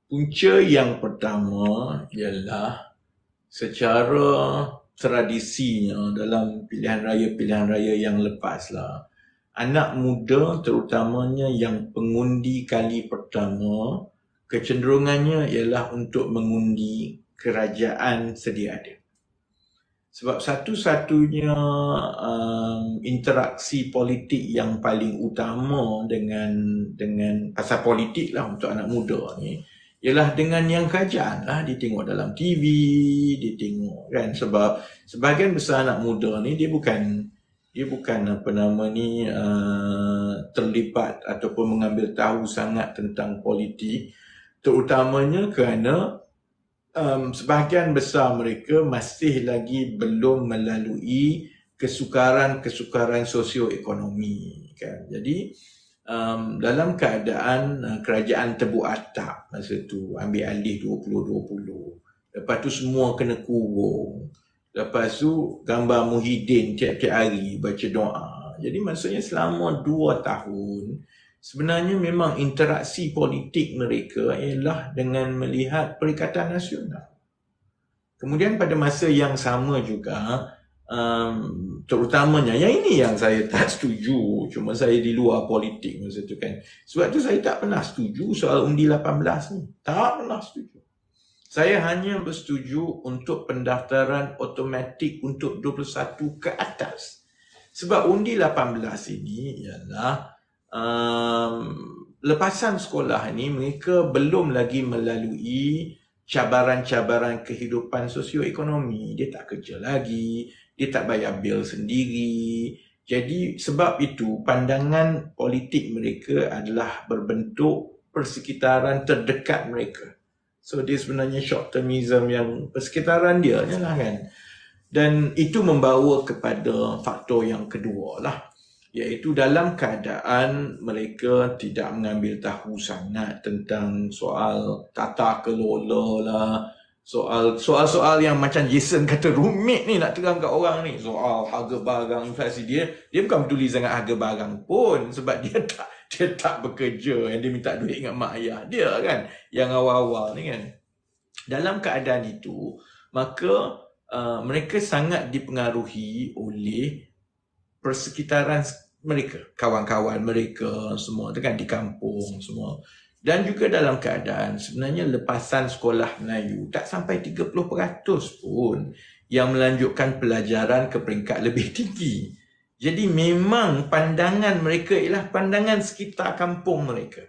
A: Punca yang pertama ialah secara tradisinya dalam pilihan raya yang lepas lah, anak muda terutamanya yang pengundi kali pertama kecenderungannya ialah untuk mengundi kerajaan sedia ada. Sebab satu-satunya interaksi politik yang paling utama dengan pasal politik lah untuk anak muda ni ialah dengan yang kerajaan lah. Dia tengok dalam TV, dia tengok kan, sebab sebahagian besar anak muda ni dia bukan apa nama ni terlibat ataupun mengambil tahu sangat tentang politik, terutamanya kerana sebahagian besar mereka masih lagi belum melalui kesukaran sosioekonomi kan. Jadi dalam keadaan kerajaan tebuk atap masa tu, ambil alih 2020, lepas tu semua kena kurung, lepas tu gambar Muhyiddin tiap-tiap hari baca doa. Jadi maksudnya selama 2 tahun sebenarnya memang interaksi politik mereka ialah dengan melihat Perikatan Nasional. Kemudian pada masa yang sama juga, terutamanya, yang ini yang saya tak setuju, cuma saya di luar politik masa tu kan. Sebab tu saya tak pernah setuju soal undi 18 ni. Tak pernah setuju. Saya hanya bersetuju untuk pendaftaran automatik untuk 21 ke atas. Sebab undi 18 ini ialah lepasan sekolah ni mereka belum lagi melalui cabaran-cabaran kehidupan sosioekonomi. Dia tak kerja lagi, dia tak bayar bil sendiri. Jadi sebab itu pandangan politik mereka adalah berbentuk persekitaran terdekat mereka. So dia sebenarnya short termism yang persekitaran dia je lah kan. Dan itu membawa kepada faktor yang kedua lah, iaitu dalam keadaan mereka tidak mengambil tahu sangat tentang soal tata kelola lah, soal-soal yang macam Jason kata rumit ni nak terang kat orang ni, soal harga barang, inflasi. Dia bukan peduli sangat harga barang pun sebab dia tak bekerja, yang dia minta duit dengan mak ayah dia kan, yang awal-awal ni kan. Dalam keadaan itu, maka mereka sangat dipengaruhi oleh persekitaran mereka, kawan-kawan mereka semua tu kan di kampung semua. Dan juga dalam keadaan sebenarnya lepasan sekolah Melayu tak sampai 30% pun yang melanjutkan pelajaran ke peringkat lebih tinggi. Jadi memang pandangan mereka ialah pandangan sekitar kampung mereka.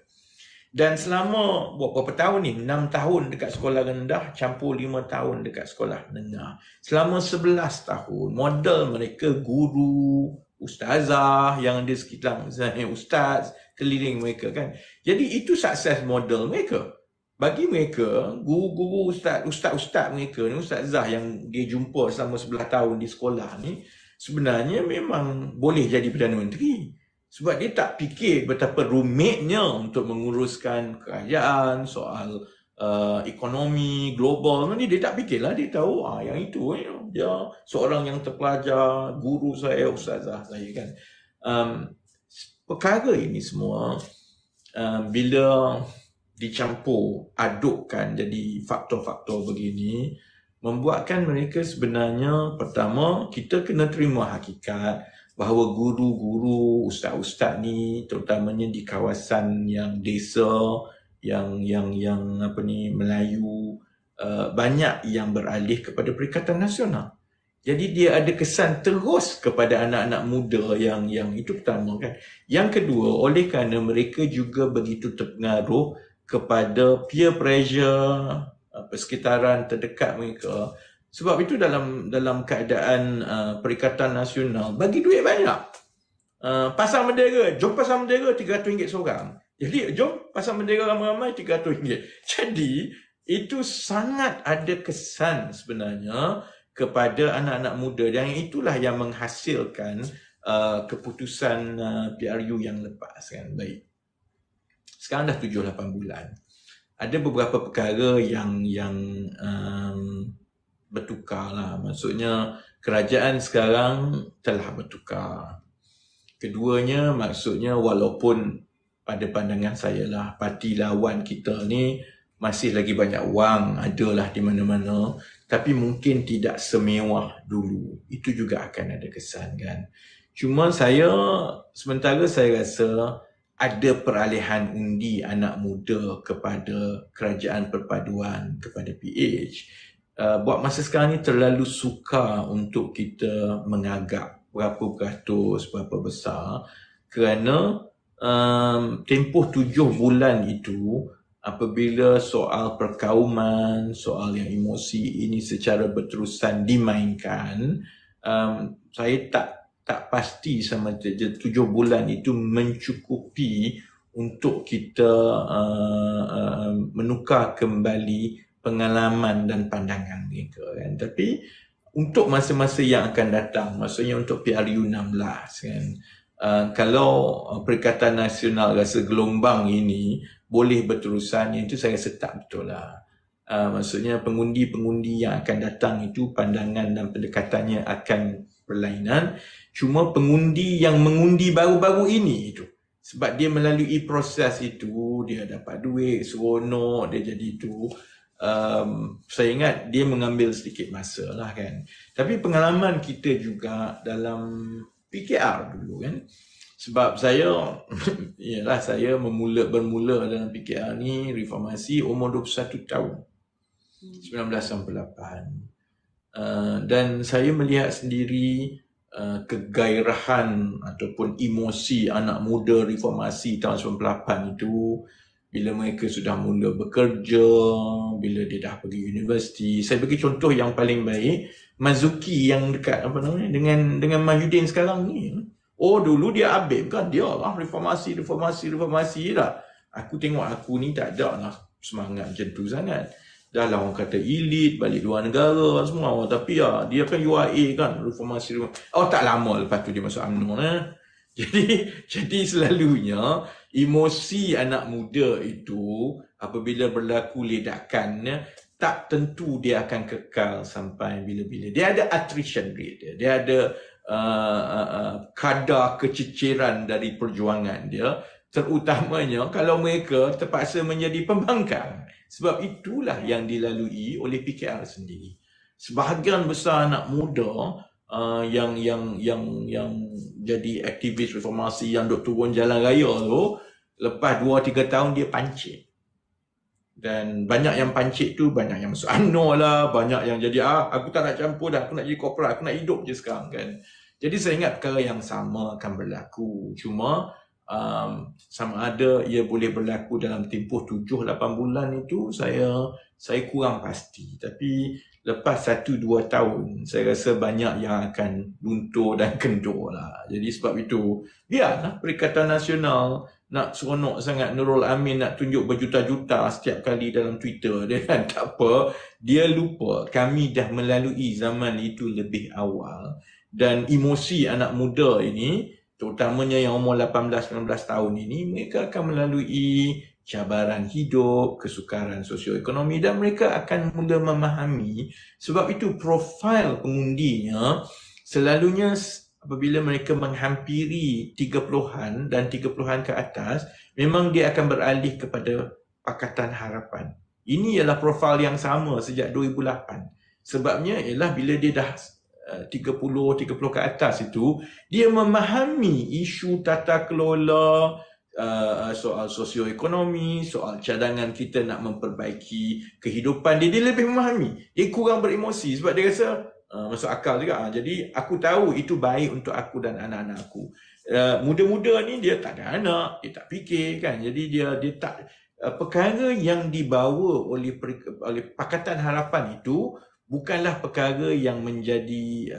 A: Dan selama berapa tahun ni, 6 tahun dekat sekolah rendah, campur 5 tahun dekat sekolah menengah. Selama 11 tahun, model mereka guru, ustazah yang ada sekitar misalnya ustaz keliling mereka kan. Jadi itu sukses model mereka. Bagi mereka, guru-guru, ustaz-ustaz mereka ni, ustazah yang dia jumpa selama 11 tahun di sekolah ni, sebenarnya memang boleh jadi Perdana Menteri. Sebab dia tak fikir betapa rumitnya untuk menguruskan kerajaan, soal ekonomi global. Dia tak fikirlah, dia tahu yang itu dia seorang yang terpelajar, guru saya, ustazah saya kan. Perkara ini semua bila dicampur adukkan jadi faktor-faktor begini, membuatkan mereka sebenarnya, pertama kita kena terima hakikat bahawa guru-guru, ustaz-ustaz ni terutamanya di kawasan yang desa, yang Melayu, banyak yang beralih kepada Perikatan Nasional. Jadi dia ada kesan terus kepada anak-anak muda yang itu pertama kan. Yang kedua, oleh kerana mereka juga begitu terpengaruh kepada peer pressure, persekitaran terdekat mereka. Sebab itu dalam keadaan Perikatan Nasional bagi duit banyak. Pasang bendera, jom pasang bendera RM300 seorang. Jadi jom pasang bendera ramai-ramai RM300. Jadi itu sangat ada kesan sebenarnya kepada anak-anak muda, dan itulah yang menghasilkan keputusan PRU yang lepas kan. Baik. Sekarang dah 7-8 bulan. Ada beberapa perkara yang bertukar lah. Maksudnya kerajaan sekarang telah bertukar. Keduanya maksudnya walaupun pada pandangan saya lah, parti lawan kita ni masih lagi banyak wang, adalah di mana-mana, tapi mungkin tidak semewah dulu. Itu juga akan ada kesan kan. Cuma sementara saya rasa ada peralihan undi anak muda kepada kerajaan perpaduan, kepada PH. Buat masa sekarang ni terlalu sukar untuk kita mengagap berapa beratus, berapa besar, kerana tempoh 7 bulan itu apabila soal perkauman, soal yang emosi ini secara berterusan dimainkan, saya tak pasti sama 7 bulan itu mencukupi untuk kita menukar kembali pengalaman dan pandangan mereka kan. Tapi untuk masa-masa yang akan datang, maksudnya untuk PRU 16 kan, kalau Perikatan Nasional rasa gelombang ini boleh berterusan, itu saya rasa tak betul lah. Maksudnya pengundi-pengundi yang akan datang itu pandangan dan pendekatannya akan berlainan. Cuma pengundi yang mengundi baru-baru ini itu, sebab dia melalui proses itu, dia dapat duit, seronok, dia jadi itu. Saya ingat dia mengambil sedikit masa lah kan. Tapi pengalaman kita juga dalam PKR dulu kan. Sebab saya bermula dalam PKR ni, reformasi umur 21 tahun. 1998. Dan saya melihat sendiri kegairahan ataupun emosi anak muda reformasi tahun 98 itu bila mereka sudah mula bekerja, bila dia dah pergi universiti. Saya bagi contoh yang paling baik, Mazuki yang dekat dengan Mahyudin sekarang ni. Oh, dulu dia Habib kan, dia lah reformasi dah. Aku tengok aku ni tak ada lah semangat macam tu sangat. Dah lah orang kata elit, balik luar negara semua. Tapi ya, dia kan UIA kan, reformasi. Oh, tak lama lepas tu dia masuk UMNO . Jadi selalunya emosi anak muda itu apabila berlaku ledakan, tak tentu dia akan kekal sampai bila-bila. Dia ada attrition rate dia ada kadar keciciran dari perjuangan dia, terutamanya kalau mereka terpaksa menjadi pembangkang. Sebab itulah yang dilalui oleh PKR sendiri. Sebahagian besar anak muda yang jadi aktivis reformasi yang duk turun jalan raya tu, lepas 2-3 tahun dia pancit. Dan banyak yang pancit tu, banyak yang masuk UMNO lah, banyak yang jadi aku tak nak campur dah, aku nak jadi korporat, aku nak hidup je sekarang kan. Jadi saya ingat perkara yang sama akan berlaku. Cuma sama ada ia boleh berlaku dalam tempoh 7-8 bulan itu saya kurang pasti. Tapi lepas 1-2 tahun saya rasa banyak yang akan luntur dan kendur lah. Jadi sebab itu biarlah Perikatan Nasional nak seronok sangat Nurul Amin nak tunjuk berjuta-juta setiap kali dalam Twitter dia kan, tak apa. Dia lupa kami dah melalui zaman itu lebih awal. Dan emosi anak muda ini, terutamanya yang umur 18-19 tahun ini, mereka akan melalui cabaran hidup, kesukaran sosioekonomi dan mereka akan mula memahami. Sebab itu profil pengundinya selalunya apabila mereka menghampiri 30-an dan 30-an ke atas, memang dia akan beralih kepada Pakatan Harapan. Ini ialah profil yang sama sejak 2008. Sebabnya ialah bila dia dah 30 ke atas itu, dia memahami isu tata kelola, soal sosioekonomi, soal cadangan kita nak memperbaiki kehidupan dia lebih memahami. Dia kurang beremosi sebab dia rasa masuk akal juga. Jadi aku tahu itu baik untuk aku dan anak-anak aku. Muda-muda ni dia tak ada anak, dia tak fikir kan. Jadi dia tak perkara yang dibawa oleh Pakatan Harapan itu bukanlah perkara yang menjadi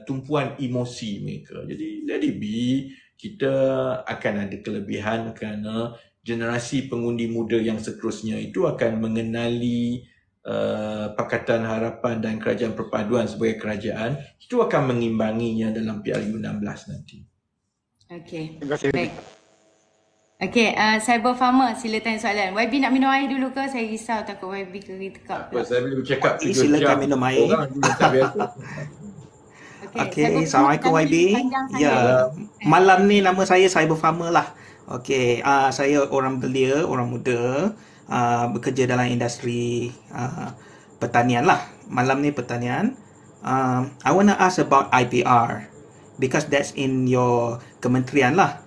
A: tumpuan emosi mereka. Jadi let it be, kita akan ada kelebihan kerana generasi pengundi muda yang seterusnya itu akan mengenali Pakatan Harapan dan Kerajaan Perpaduan sebagai kerajaan. Itu akan mengimbanginya dalam PRU 16 nanti.
B: Okey.
F: Terima kasih.
B: Baik. Okey, Cyber Farmer sila tanya soalan. YB nak minum air dulu ke? Saya risau takut YB tekak.
A: Saya boleh bercakap 3 jam.
G: Silakan minum air. Okey, Assalamualaikum YB. Ya, malam ni nama saya Cyber Farmer lah. Okey, saya orang belia, orang muda, bekerja dalam industri pertanian lah. Malam ni pertanian. I want to ask about IPR because that's in your kementerian lah.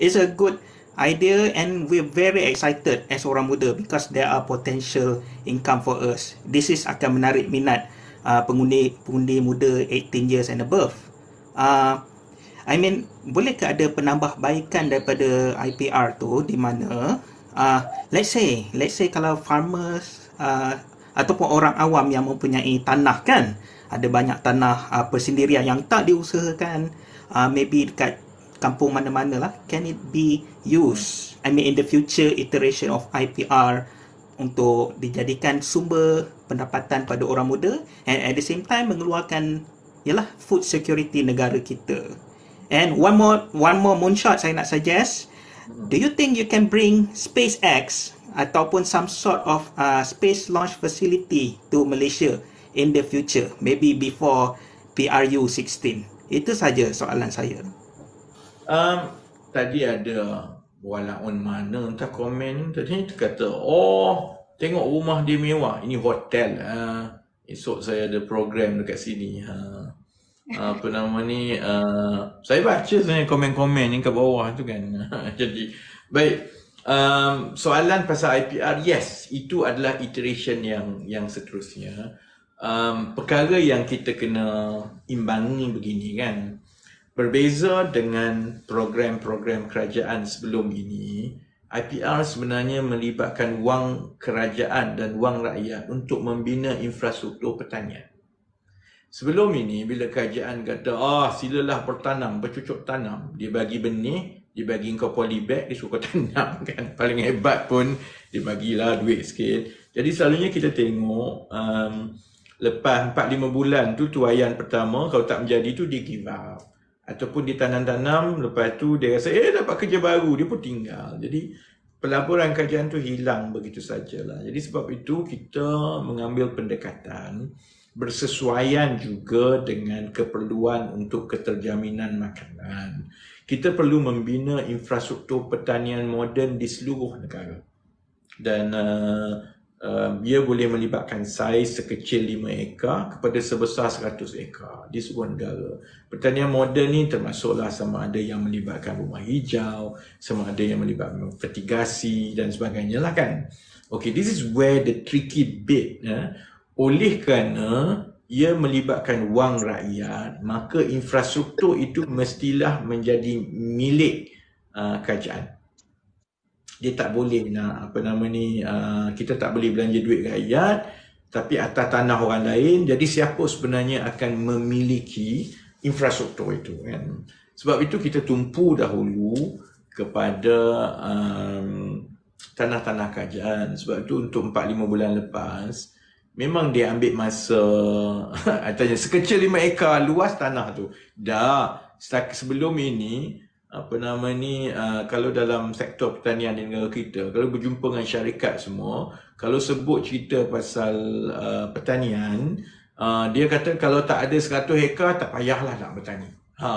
G: It's a good idea and we're very excited as orang muda because there are potential income for us. This is akan menarik minat pengundi muda 18 years and above. I mean, boleh ke ada penambahbaikan daripada IPR tu di mana let's say kalau farmers ataupun orang awam yang mempunyai tanah kan, ada banyak tanah persendirian yang tak diusahakan, maybe dekat kampung mana-mana lah, can it be used, I mean in the future iteration of IPR untuk dijadikan sumber pendapatan pada orang muda and at the same time mengeluarkan ialah food security negara kita. And one more moonshot saya nak suggest, do you think you can bring SpaceX ataupun some sort of space launch facility to Malaysia in the future, maybe before PRU 16? Itu saja soalan saya.
A: Tadi ada walaun mana entah komen tadi kata, tengok rumah dia mewah, ini hotel. Esok saya ada program dekat sini. Apa nama ni, saya baca sebenarnya komen-komen ni kat bawah tu kan. Jadi baik, soalan pasal IPR, yes, itu adalah iteration yang seterusnya. perkara yang kita kena imbangi begini kan. Berbeza dengan program-program kerajaan sebelum ini, IPR sebenarnya melibatkan wang kerajaan dan wang rakyat untuk membina infrastruktur pertanian. Sebelum ini, bila kerajaan kata, silalah bertanam, bercucuk tanam, dia bagi benih, dia bagi kau polybag, dia suruh kau tanam kan. Paling hebat pun, dia bagilah duit sikit. Jadi selalunya kita tengok, lepas 4-5 bulan tu tuaian pertama, kalau tak menjadi tu dia give up. Ataupun dia tanam-tanam, lepas tu dia rasa dapat kerja baru, dia pun tinggal. Jadi pelaburan kerajaan tu hilang begitu sajalah. Jadi sebab itu kita mengambil pendekatan bersesuaian juga dengan keperluan untuk keterjaminan makanan. Kita perlu membina infrastruktur pertanian moden di seluruh negara. Dan dia boleh melibatkan saiz sekecil 5 ekar kepada sebesar 100 ekar di seluruh negara. Pertanian moden ni termasuklah sama ada yang melibatkan rumah hijau, sama ada yang melibatkan fertigasi dan sebagainya lah kan. Okay, this is where the tricky bit. Oleh kerana ia melibatkan wang rakyat, maka infrastruktur itu mestilah menjadi milik kerajaan. Dia tak boleh nak kita tak boleh belanja duit rakyat tapi atas tanah orang lain. Jadi siapa sebenarnya akan memiliki infrastruktur itu kan? Sebab itu kita tumpu dahulu kepada tanah-tanah kerajaan. Sebab itu untuk 4-5 bulan lepas memang dia ambil masa tanya sekecil 5 ekar luas tanah tu. Dah sebelum ini kalau dalam sektor pertanian di negara kita, kalau berjumpa dengan syarikat semua, kalau sebut cerita pasal pertanian, dia kata kalau tak ada 100 hektar tak payahlah nak bertani.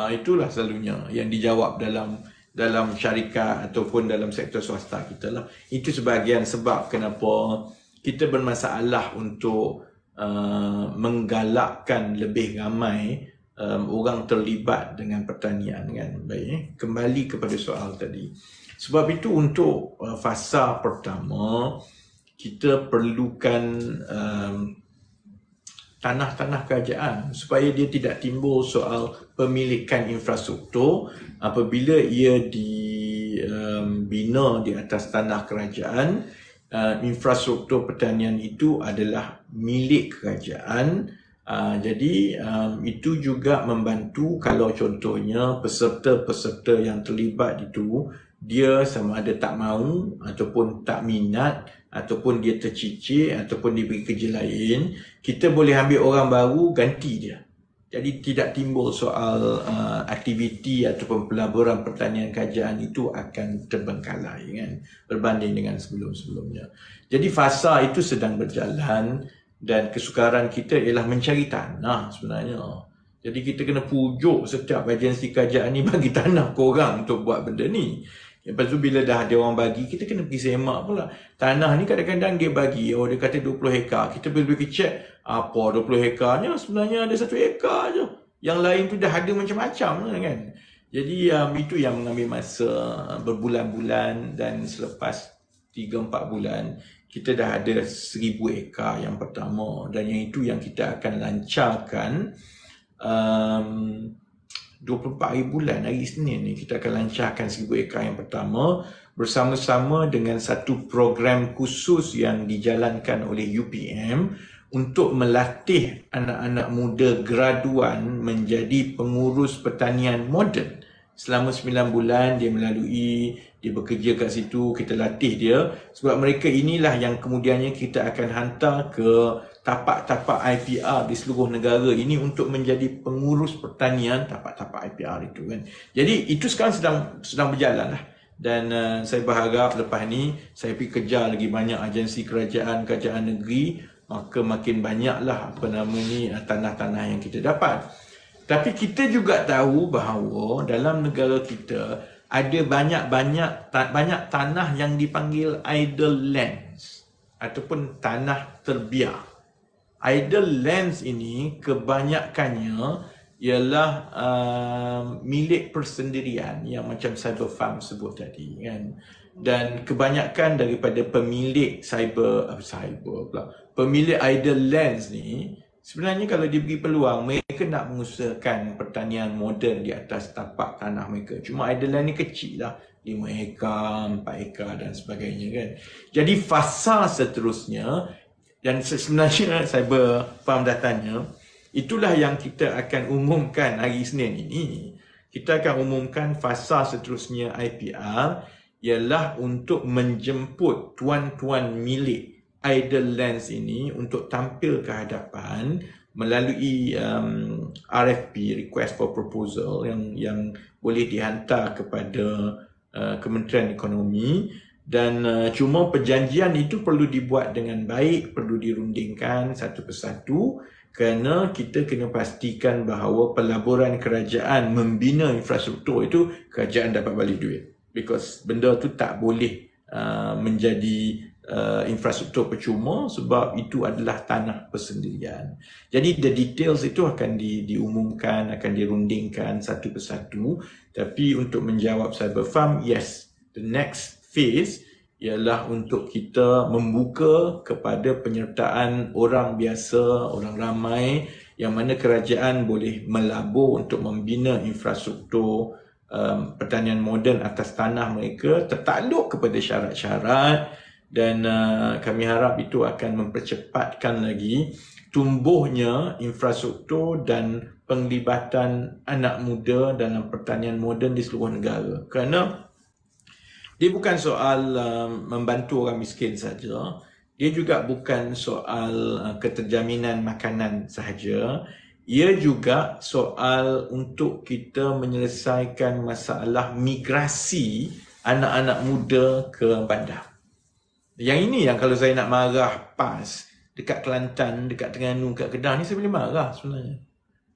A: Itulah selalunya yang dijawab dalam syarikat ataupun dalam sektor swasta kita lah. Itu sebahagian sebab kenapa kita bermasalah untuk menggalakkan lebih ramai orang terlibat dengan pertanian kan. Baik, kembali kepada soal tadi. Sebab itu untuk fasa pertama kita perlukan tanah-tanah kerajaan supaya dia tidak timbul soal pemilikan infrastruktur. Apabila ia dibina di atas tanah kerajaan, infrastruktur pertanian itu adalah milik kerajaan. Jadi itu juga membantu kalau contohnya peserta-peserta yang terlibat itu dia sama ada tak mahu ataupun tak minat ataupun dia tercicir ataupun dia pergi kerja lain, kita boleh ambil orang baru ganti dia. Jadi tidak timbul soal aktiviti ataupun pelaburan pertanian kerajaan itu akan terbengkalai kan, berbanding dengan sebelum-sebelumnya. Jadi fasa itu sedang berjalan. Dan kesukaran kita ialah mencari tanah sebenarnya. Jadi kita kena pujuk setiap agensi kerajaan ni bagi tanah korang untuk buat benda ni. Lepas tu bila dah ada orang bagi, kita kena pergi semak pula. Tanah ni kadang-kadang dia bagi, dia kata 20 hektar. Kita pergi check, apa 20 hekarnya? Sebenarnya ada 1 hektar je. Yang lain tu dah ada macam-macam kan. Jadi itu yang mengambil masa berbulan-bulan dan selepas 3-4 bulan, kita dah ada 1000 ekar yang pertama dan yang itu yang kita akan lancarkan 24 hari bulan hari Isnin ni kita akan lancarkan 1000 ekar yang pertama bersama-sama dengan satu program khusus yang dijalankan oleh UPM untuk melatih anak-anak muda graduan menjadi pengurus pertanian moden. Selama 9 bulan dia dia bekerja kat situ, kita latih dia. Sebab mereka inilah yang kemudiannya kita akan hantar ke tapak-tapak IPR di seluruh negara ini untuk menjadi pengurus pertanian tapak-tapak IPR itu kan. Jadi itu sekarang sedang berjalan lah. Dan saya berharap lepas ni saya pergi kejar lagi banyak agensi kerajaan negeri, maka makin banyaklah tanah-tanah yang kita dapat. Tapi kita juga tahu bahawa dalam negara kita ada banyak tanah yang dipanggil idle lands ataupun tanah terbiar. Idle lands ini kebanyakannya ialah milik persendirian yang macam cyber farm sebut tadi kan. Dan kebanyakan daripada pemilik pemilik idle lands ni Sebenarnya kalau diberi peluang, mereka nak mengusahakan pertanian moden di atas tapak tanah mereka. Cuma idle land ni kecil lah. 5 hektar, 4 hektar dan sebagainya kan. Jadi fasa seterusnya, dan sebenarnya Cyber Farm dah tanya, itulah yang kita akan umumkan hari Isnin ini. Kita akan umumkan fasa seterusnya IPR ialah untuk menjemput tuan-tuan milik idle lands ini untuk tampil ke hadapan melalui RFP, request for proposal yang boleh dihantar kepada Kementerian Ekonomi, dan cuma perjanjian itu perlu dibuat dengan baik, perlu dirundingkan satu persatu, kerana kita kena pastikan bahawa pelaburan kerajaan membina infrastruktur itu kerajaan dapat balik duit, because benda tu tak boleh menjadi infrastruktur percuma sebab itu adalah tanah persendirian. Jadi the details itu akan diumumkan, akan dirundingkan satu persatu. Tapi untuk menjawab Cyber Farm, yes, the next phase ialah untuk kita membuka kepada penyertaan orang biasa, orang ramai, yang mana kerajaan boleh melabur untuk membina infrastruktur pertanian moden atas tanah mereka tertakluk kepada syarat-syarat. Dan kami harap itu akan mempercepatkan lagi tumbuhnya infrastruktur dan penglibatan anak muda dalam pertanian moden di seluruh negara. Kerana dia bukan soal membantu orang miskin saja, dia juga bukan soal keterjaminan makanan sahaja, ia juga soal untuk kita menyelesaikan masalah migrasi anak-anak muda ke bandar. Yang ini yang kalau saya nak marah PAS dekat Kelantan, dekat Terengganu, dekat Kedah ni, saya boleh marah sebenarnya.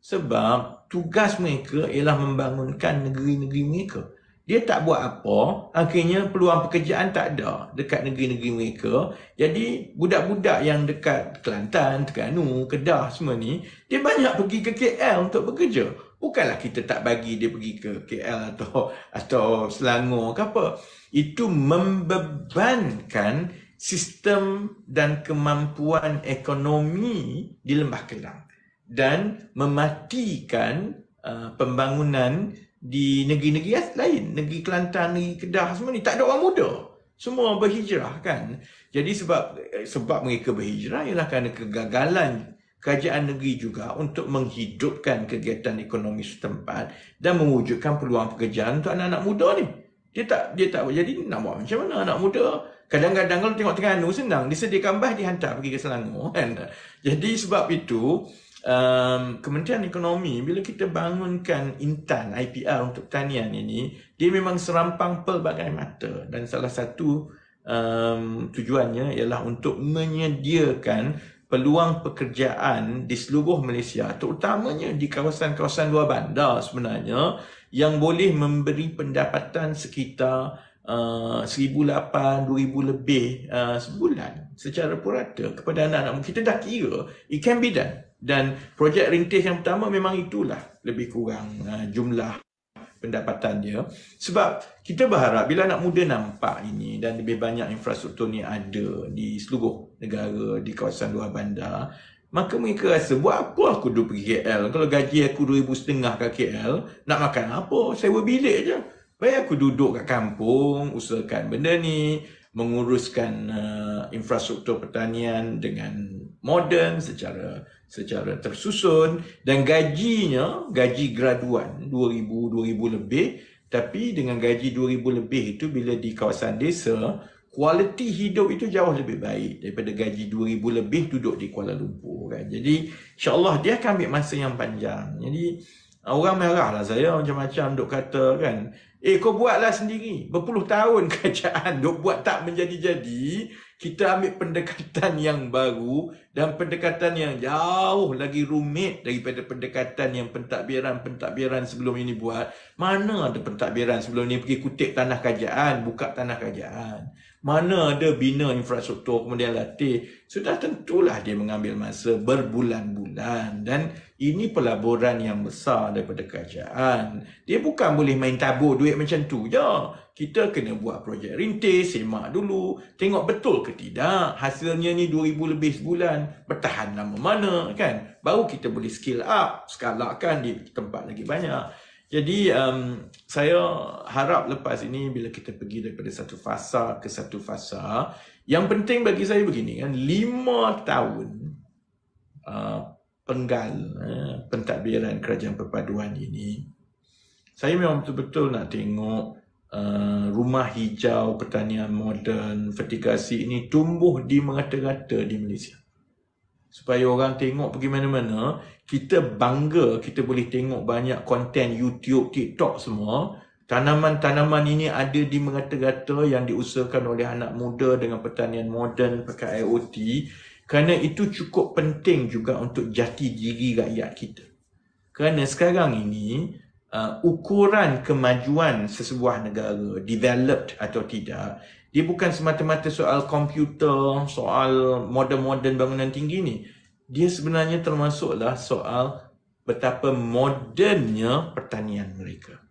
A: Sebab tugas mereka ialah membangunkan negeri-negeri mereka. Dia tak buat apa, akhirnya peluang pekerjaan tak ada dekat negeri-negeri mereka. Jadi budak-budak yang dekat Kelantan, Terengganu, Kedah semua ni, dia banyak pergi ke KL untuk bekerja. Bukanlah kita tak bagi dia pergi ke KL atau Selangor ke apa. Itu membebankan sistem dan kemampuan ekonomi di Lembah Kelang dan mematikan pembangunan di negeri-negeri lain. Negeri Kelantan, negeri Kedah semua ni tak ada orang muda. Semua berhijrah kan. Jadi sebab mereka berhijrah ialah kerana kegagalan kerajaan negeri juga untuk menghidupkan kegiatan ekonomi setempat dan mewujudkan peluang pekerjaan untuk anak-anak muda ni. Dia tak jadi nak buat macam mana anak muda. Kadang-kadang kalau tengok Terengganu senang, disediakan bas dihantar pergi ke Selangor kan. Jadi sebab itu Kementerian Ekonomi bila kita bangunkan Intan IPR untuk pertanian ini, dia memang serampang pelbagai mata, dan salah satu tujuannya ialah untuk menyediakan peluang pekerjaan di seluruh Malaysia, terutamanya di kawasan-kawasan luar bandar sebenarnya, yang boleh memberi pendapatan sekitar 1,800, 2,000 lebih sebulan secara purata kepada anak-anak. Kita dah kira, it can be done. Dan projek rintis yang pertama memang itulah lebih kurang jumlah pendapatan dia. Sebab kita berharap bila anak muda nampak ini dan lebih banyak infrastruktur ni ada di seluruh negara, di kawasan luar bandar, maka mereka rasa, buat apa aku duduk pergi KL? Kalau gaji aku 2,500 kat KL, nak makan apa? Sewa bilik je. Baik aku duduk kat kampung, usahakan benda ni, menguruskan infrastruktur pertanian dengan moden secara tersusun, dan gajinya gaji graduan 2,000 lebih. Tapi dengan gaji 2,000 lebih itu, bila di kawasan desa, kualiti hidup itu jauh lebih baik daripada gaji 2,000 lebih duduk di Kuala Lumpur kan. Jadi insyaAllah dia akan ambil masa yang panjang. Jadi orang marah lah saya macam-macam duk kata kan, kau buatlah sendiri. Berpuluh tahun kerajaan duk buat tak menjadi-jadi. Kita ambil pendekatan yang baru dan pendekatan yang jauh lagi rumit daripada pendekatan yang pentadbiran sebelum ini buat. Mana ada pentadbiran sebelum ini pergi kutip tanah kerajaan, buka tanah kerajaan. Mana ada bina infrastruktur kemudian latih. Sudah tentulah dia mengambil masa berbulan-bulan, dan ini pelaburan yang besar daripada kerajaan. Dia bukan boleh main tabur duit macam tu je. kita kena buat projek rintis, semak dulu, tengok betul ke tidak hasilnya ni 2,000 lebih sebulan, bertahan lama mana kan, baru kita boleh scale up, skalakan di tempat lagi banyak. Jadi saya harap lepas ini bila kita pergi daripada satu fasa ke satu fasa, yang penting bagi saya begini kan, 5 tahun penggal pentadbiran kerajaan perpaduan ini, saya memang betul-betul nak tengok rumah hijau, pertanian moden, vertikasi ini tumbuh di merata-rata di Malaysia. Supaya orang tengok pergi mana-mana, kita bangga kita boleh tengok banyak konten YouTube, TikTok semua. Tanaman-tanaman ini ada di merata-rata yang diusahakan oleh anak muda dengan pertanian moden pakai IoT. Kerana itu cukup penting juga untuk jati diri rakyat kita. Kerana sekarang ini, ukuran kemajuan sesebuah negara, developed atau tidak, dia bukan semata-mata soal komputer, soal moden-moden bangunan tinggi ni. Dia sebenarnya termasuklah soal betapa modernnya pertanian mereka.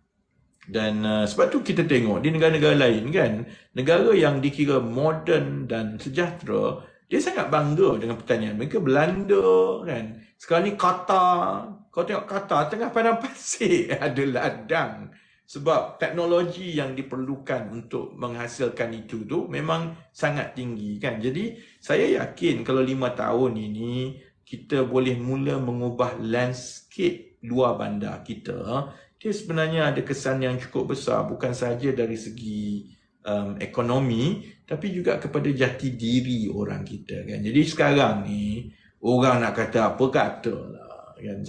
A: Dan sebab tu kita tengok di negara-negara lain kan, negara yang dikira moden dan sejahtera, dia sangat bangga dengan pertanian mereka. Belanda kan, sekarang ni Qatar, kau tengok Qatar tengah padang pasir ada ladang. Sebab teknologi yang diperlukan untuk menghasilkan itu tu memang sangat tinggi kan. Jadi saya yakin kalau 5 tahun ini kita boleh mula mengubah landscape luar bandar kita, dia sebenarnya ada kesan yang cukup besar, bukan sahaja dari segi ekonomi, tapi juga kepada jati diri orang kita kan. Jadi sekarang ni orang nak kata apa katalah kan.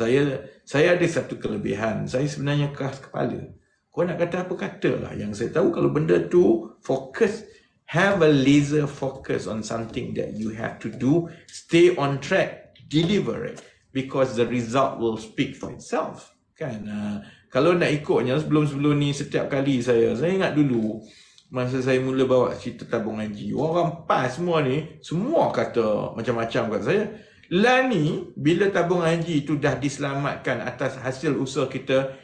A: Saya ada satu kelebihan, saya sebenarnya keras kepala. Kau nak kata apa katalah. Yang saya tahu kalau benda tu fokus, have a laser focus on something that you have to do, stay on track, deliver it, because the result will speak for itself kan. Kalau nak ikutnya sebelum ni setiap kali saya ingat dulu masa saya mula bawa cerita tabung haji, orang PAS semua ni semua kata macam-macam kat saya. Lah ni bila tabung haji itu dah diselamatkan atas hasil usaha kita,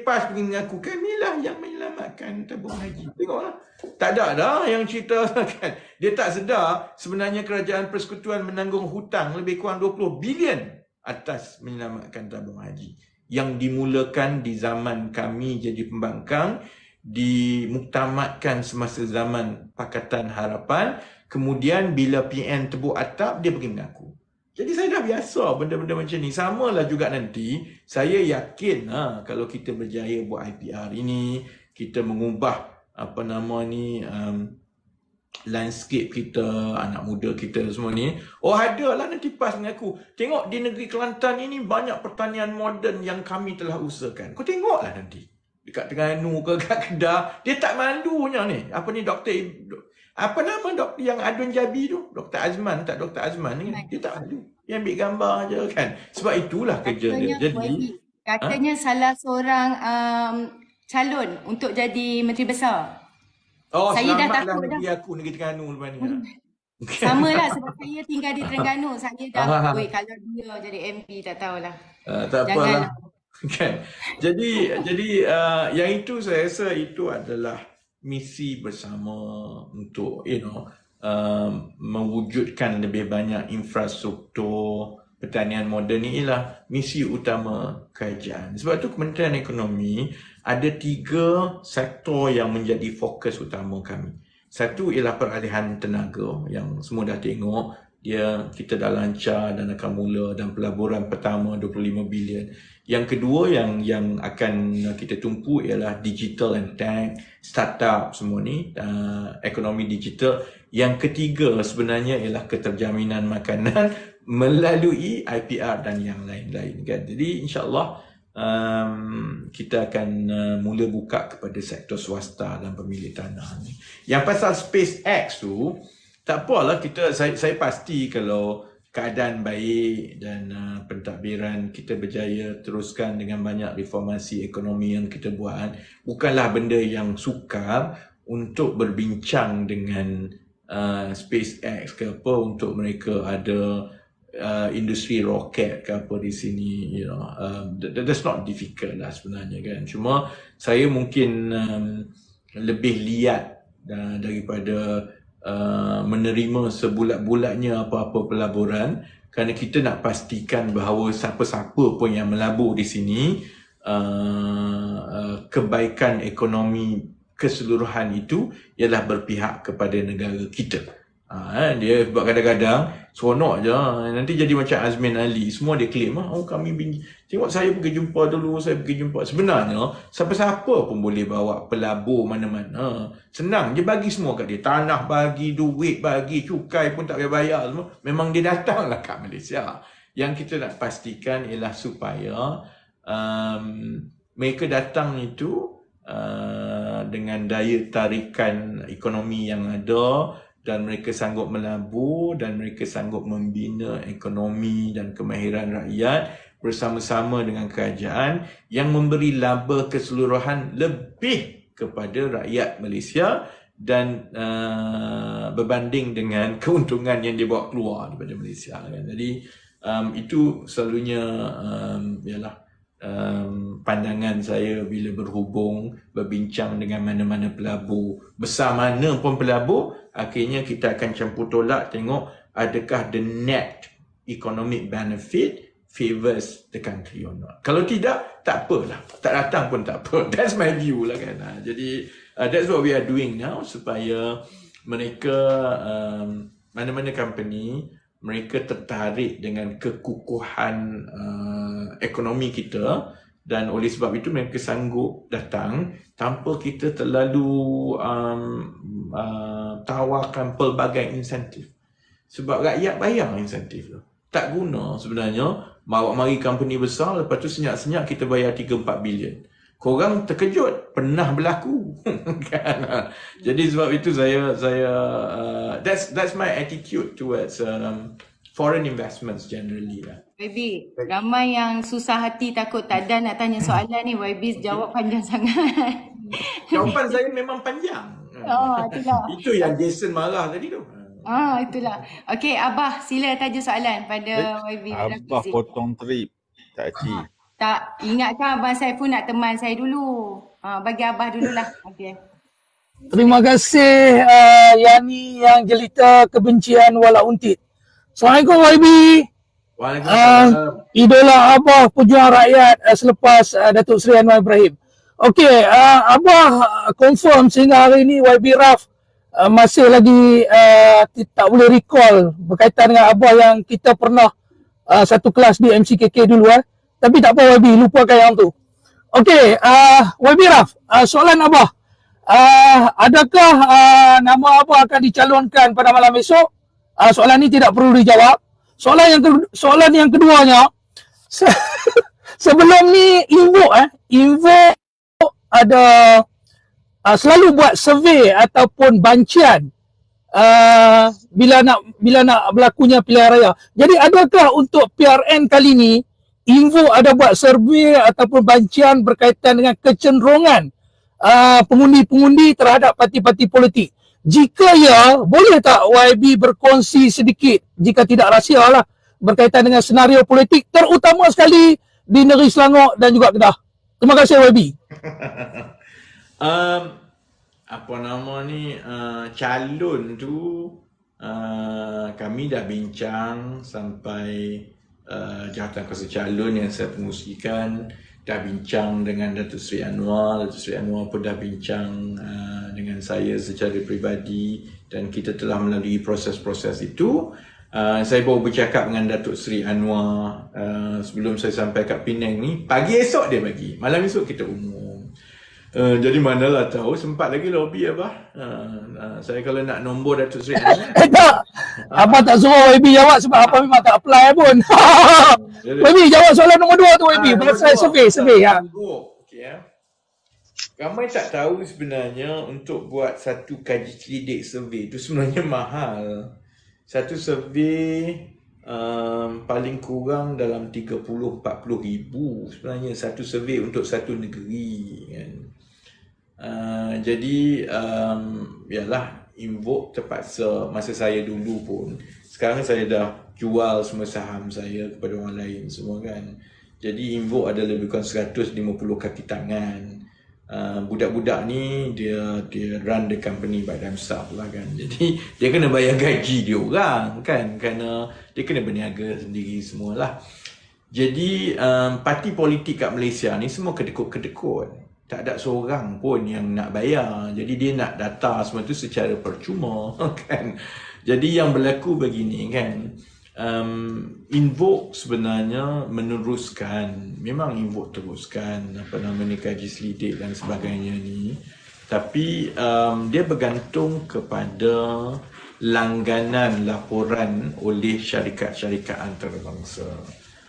A: PAS pergi mengaku kamilah yang menyelamatkan tabung haji. Tengoklah, tak ada dah yang cerita kan. Dia tak sedar sebenarnya kerajaan persekutuan menanggung hutang lebih kurang 20 bilion atas menyelamatkan tabung haji, yang dimulakan di zaman kami jadi pembangkang, dimuktamadkan semasa zaman Pakatan Harapan, kemudian bila PN tebuk atap dia pergi mengaku. Jadi saya dah biasa benda-benda macam ni. Samalah juga nanti, saya yakin kalau kita berjaya buat IPR ini, kita mengubah landscape kita, anak muda kita semua ni. Oh ada lah nanti PAS mengaku, tengok di negeri Kelantan ini banyak pertanian moden yang kami telah usahakan. Kau tengoklah nanti dekat Terengganu ke kat Kedah, dia tak malunya ni. Apa nama doktor yang adun Jabi tu? Dr. Azman, tak Dr. Azman ni. Dia tak malu. Dia ambil gambar je kan. Sebab itulah kerja dia. Jadi
B: katanya salah seorang calon untuk jadi Menteri Besar.
A: Oh,
B: saya dah
A: selamatlah
B: takut
A: negeri aku, negeri Terengganu lepas ni.
B: Sama lah sebab saya tinggal di Terengganu. Saya dah, kalau dia jadi MP tak tahulah.
A: Tak apalah. Kan. Jadi yang itu saya rasa itu adalah misi bersama untuk mewujudkan lebih banyak infrastruktur pertanian moden ni. Ialah misi utama kerajaan. Sebab tu Kementerian Ekonomi ada 3 sektor yang menjadi fokus utama kami. Satu ialah peralihan tenaga yang semua dah tengok. Kita dah lancar dan akan mula, dan pelaburan pertama 25 bilion. Yang kedua yang akan kita tumpu ialah digital and tech, startup semua ni, ekonomi digital. Yang ketiga sebenarnya ialah keterjaminan makanan melalui IPR dan yang lain-lain kan. Jadi insya-Allah kita akan mula buka kepada sektor swasta dan pemilik tanah ni. Yang pasal SpaceX tu, tak apalah, saya pasti kalau keadaan baik dan pentadbiran kita berjaya teruskan dengan banyak reformasi ekonomi yang kita buat, bukanlah benda yang sukar untuk berbincang dengan SpaceX ke apa untuk mereka ada industri roket ke apa di sini, that's not difficult lah sebenarnya kan. Cuma saya mungkin lebih liat daripada menerima sebulat-bulatnya apa-apa pelaburan, kerana kita nak pastikan bahawa siapa-siapa pun yang melabur di sini, kebaikan ekonomi keseluruhan itu ialah berpihak kepada negara kita. Dia sebab kadang-kadang seronok je, nanti jadi macam Azmin Ali, semua dia claim, kami tengok saya pergi jumpa dulu, saya pergi jumpa. Sebenarnya siapa-siapa pun boleh bawa pelabur mana-mana, senang je bagi semua kat dia, tanah bagi, duit bagi, cukai pun tak payah bayar semua, memang dia datanglah kat Malaysia. Yang kita nak pastikan ialah supaya mereka datang itu dengan daya tarikan ekonomi yang ada, dan mereka sanggup melabur, dan mereka sanggup membina ekonomi dan kemahiran rakyat bersama-sama dengan kerajaan yang memberi laba keseluruhan lebih kepada rakyat Malaysia, dan berbanding dengan keuntungan yang dia bawa keluar daripada Malaysia kan. Jadi itu selalunya pandangan saya bila berhubung, berbincang dengan mana-mana pelabur, besar mana pun pelabur, akhirnya kita akan campur tolak tengok adakah the net economic benefit favors the country or not. Kalau tidak, tak apalah, tak datang pun tak apa. That's my view lah kan. Jadi that's what we are doing now, supaya mereka mana-mana company, mereka tertarik dengan kekukuhan ekonomi kita, dan oleh sebab itu mereka sanggup datang tanpa kita terlalu tawarkan pelbagai insentif. Sebab rakyat bayar insentif tu. Tak guna sebenarnya bawa mari company besar, lepas tu senyap-senyap kita bayar 3-4 bilion. Korang terkejut, pernah berlaku. Kan? Jadi sebab itu saya that's my attitude towards foreign investments generally lah.
B: YB, ramai yang susah hati takut tak ada nak tanya soalan ni. YB jawab panjang sangat.
A: Jawapan saya memang panjang.
B: Itulah.
A: Itu yang Jason marah tadi tu.
B: Itulah. Okey, Abah sila tanya soalan pada YB.
H: Abah potong trip, tak cik.
B: Tak, ingatkan Abang Saiful nak teman saya dulu. Bagi Abah dululah. Okey.
I: Terima kasih Yani yang jelita kebencian wala untit. Assalamualaikum YB.
A: Waalaikumsalam.
I: Idola Abah pejuang rakyat selepas Datuk Seri Anwar Ibrahim. Okey, Abah confirm sehingga hari ini YB Raf masih lagi tak boleh recall berkaitan dengan Abah yang kita pernah satu kelas di MCKK dulu Tapi tak apa YB, lupakan yang tu. Okey, YB Raf, soalan Abah. Adakah nama Abah akan dicalonkan pada malam esok? Soalan ni tidak perlu dijawab. Soalan yang keduanya, sebelum ni Invo ada selalu buat survey ataupun bancian bila nak berlakunya pilihan raya. Jadi adakah untuk PRN kali ni Invo ada buat survey ataupun bancian berkaitan dengan kecenderungan pengundi-pengundi terhadap parti-parti politik? Jika ya, boleh tak YB berkongsi sedikit, jika tidak rahsia lah, berkaitan dengan senario politik terutama sekali di negeri Selangor dan juga Kedah? Terima kasih YB.
A: Calon tu kami dah bincang sampai jawatan kuasa calon yang saya pengusikan, dah bincang dengan Datuk Seri Anwar. Datuk Seri Anwar pun dah bincang dengan saya secara peribadi, dan kita telah melalui proses-proses itu. Saya baru bercakap dengan Datuk Seri Anwar sebelum saya sampai kat Penang ni. Pagi esok dia bagi, malam esok kita umum. Jadi manalah tahu, sempat lagi lobby Abah. Saya kalau nak nombor Datuk Seri Anwar.
I: Tak, Abah tak suruh YB jawab sebab Abah memang tak apply pun. YB jawab soalan nombor 2 tu YB. Pasal survey.
A: Okay, ramai tak tahu sebenarnya untuk buat satu kaji selidik survey tu sebenarnya mahal. Satu survey paling kurang dalam 30-40 ribu sebenarnya satu survey untuk satu negeri kan. Jadi yalah, Invoke terpaksa, masa saya dulu pun, sekarang saya dah jual semua saham saya kepada orang lain semua kan. Jadi Invoke ada lebih kurang 150 kaki tangan. budak-budak ni dia run the company by themselves lah kan. Jadi dia kena bayar gaji dia orang kan, kerana dia kena berniaga sendiri semualah. Jadi parti politik kat Malaysia ni semua kedekut-kedekut. Tak ada seorang pun yang nak bayar. Jadi dia nak data semua tu secara percuma kan. Jadi yang berlaku begini kan, Invoke sebenarnya meneruskan, memang Invoke teruskan kaji selidik dan sebagainya ni, tapi dia bergantung kepada langganan laporan oleh syarikat-syarikat antarabangsa.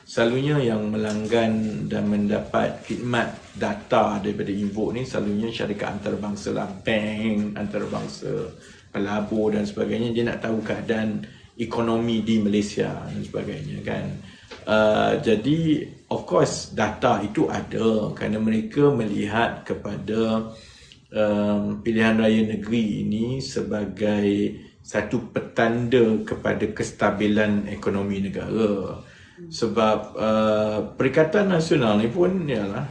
A: Selalunya yang melanggan dan mendapat khidmat data daripada Invoke ni selalunya syarikat antarabangsa lah, bank antarabangsa, pelabur dan sebagainya. Dia nak tahu keadaan ekonomi di Malaysia dan sebagainya kan. Jadi of course data itu ada kerana mereka melihat kepada pilihan raya negeri ini sebagai satu petanda kepada kestabilan ekonomi negara. Sebab Perikatan Nasional ni pun ialah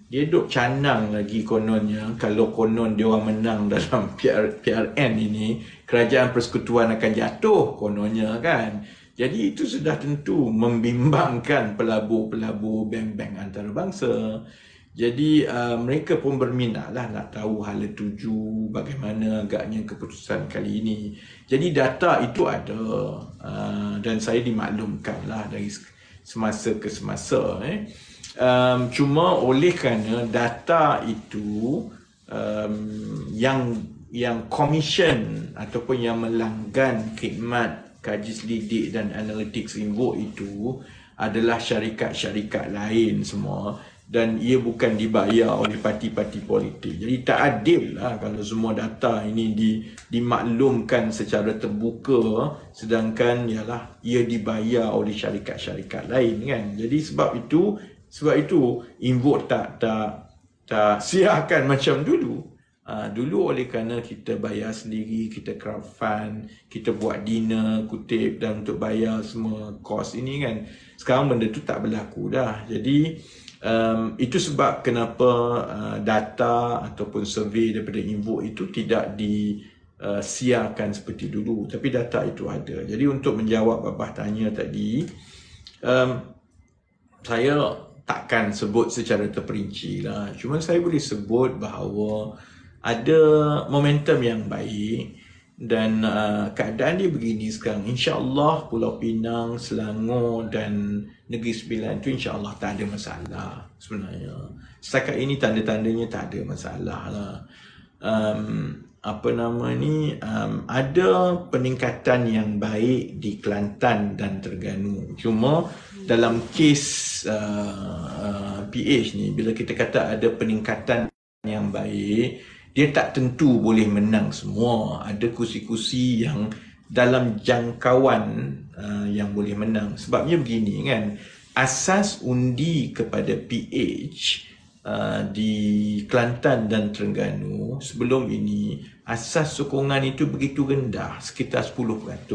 A: dia duk canang lagi kononnya, kalau konon dia orang menang dalam PRN ini, kerajaan persekutuan akan jatuh kononnya kan. Jadi itu sudah tentu membimbangkan pelabur-pelabur bank-bank antarabangsa. Jadi mereka pun berminat lah nak tahu hala tuju bagaimana agaknya keputusan kali ini. Jadi data itu ada dan saya dimaklumkan lah dari semasa ke semasa. Cuma oleh kerana data itu yang commission ataupun yang melanggan khidmat kaji selidik dan analytics Invoke itu adalah syarikat-syarikat lain semua, dan ia bukan dibayar oleh parti-parti politik. Jadi tak adil lah kalau semua data ini dimaklumkan secara terbuka sedangkan ialah ia dibayar oleh syarikat-syarikat lain kan. Jadi sebab itu Invoke tak siarkan macam dulu. Dulu oleh kerana kita bayar sendiri, kita crowdfund, kita buat dinner, kutip dan untuk bayar semua kos ini kan. Sekarang benda tu tak berlaku dah. Jadi itu sebab kenapa data ataupun survey daripada Invoke itu tidak disiarkan seperti dulu. Tapi data itu ada. Jadi untuk menjawab Abah tanya tadi, saya takkan sebut secara terperinci lah. Cuma saya boleh sebut bahawa ada momentum yang baik dan keadaan dia begini sekarang. InsyaAllah Pulau Pinang, Selangor dan Negeri Sembilan itu insyaAllah tak ada masalah sebenarnya. Setakat ini tanda-tandanya tak ada masalah lah. Ada peningkatan yang baik di Kelantan dan Terengganu. Cuma dalam kes PH ni, bila kita kata ada peningkatan yang baik, dia tak tentu boleh menang semua. Ada kursi-kursi yang dalam jangkauan yang boleh menang. Sebabnya begini kan, asas undi kepada PH di Kelantan dan Terengganu sebelum ini, asas sokongan itu begitu rendah, sekitar 10%.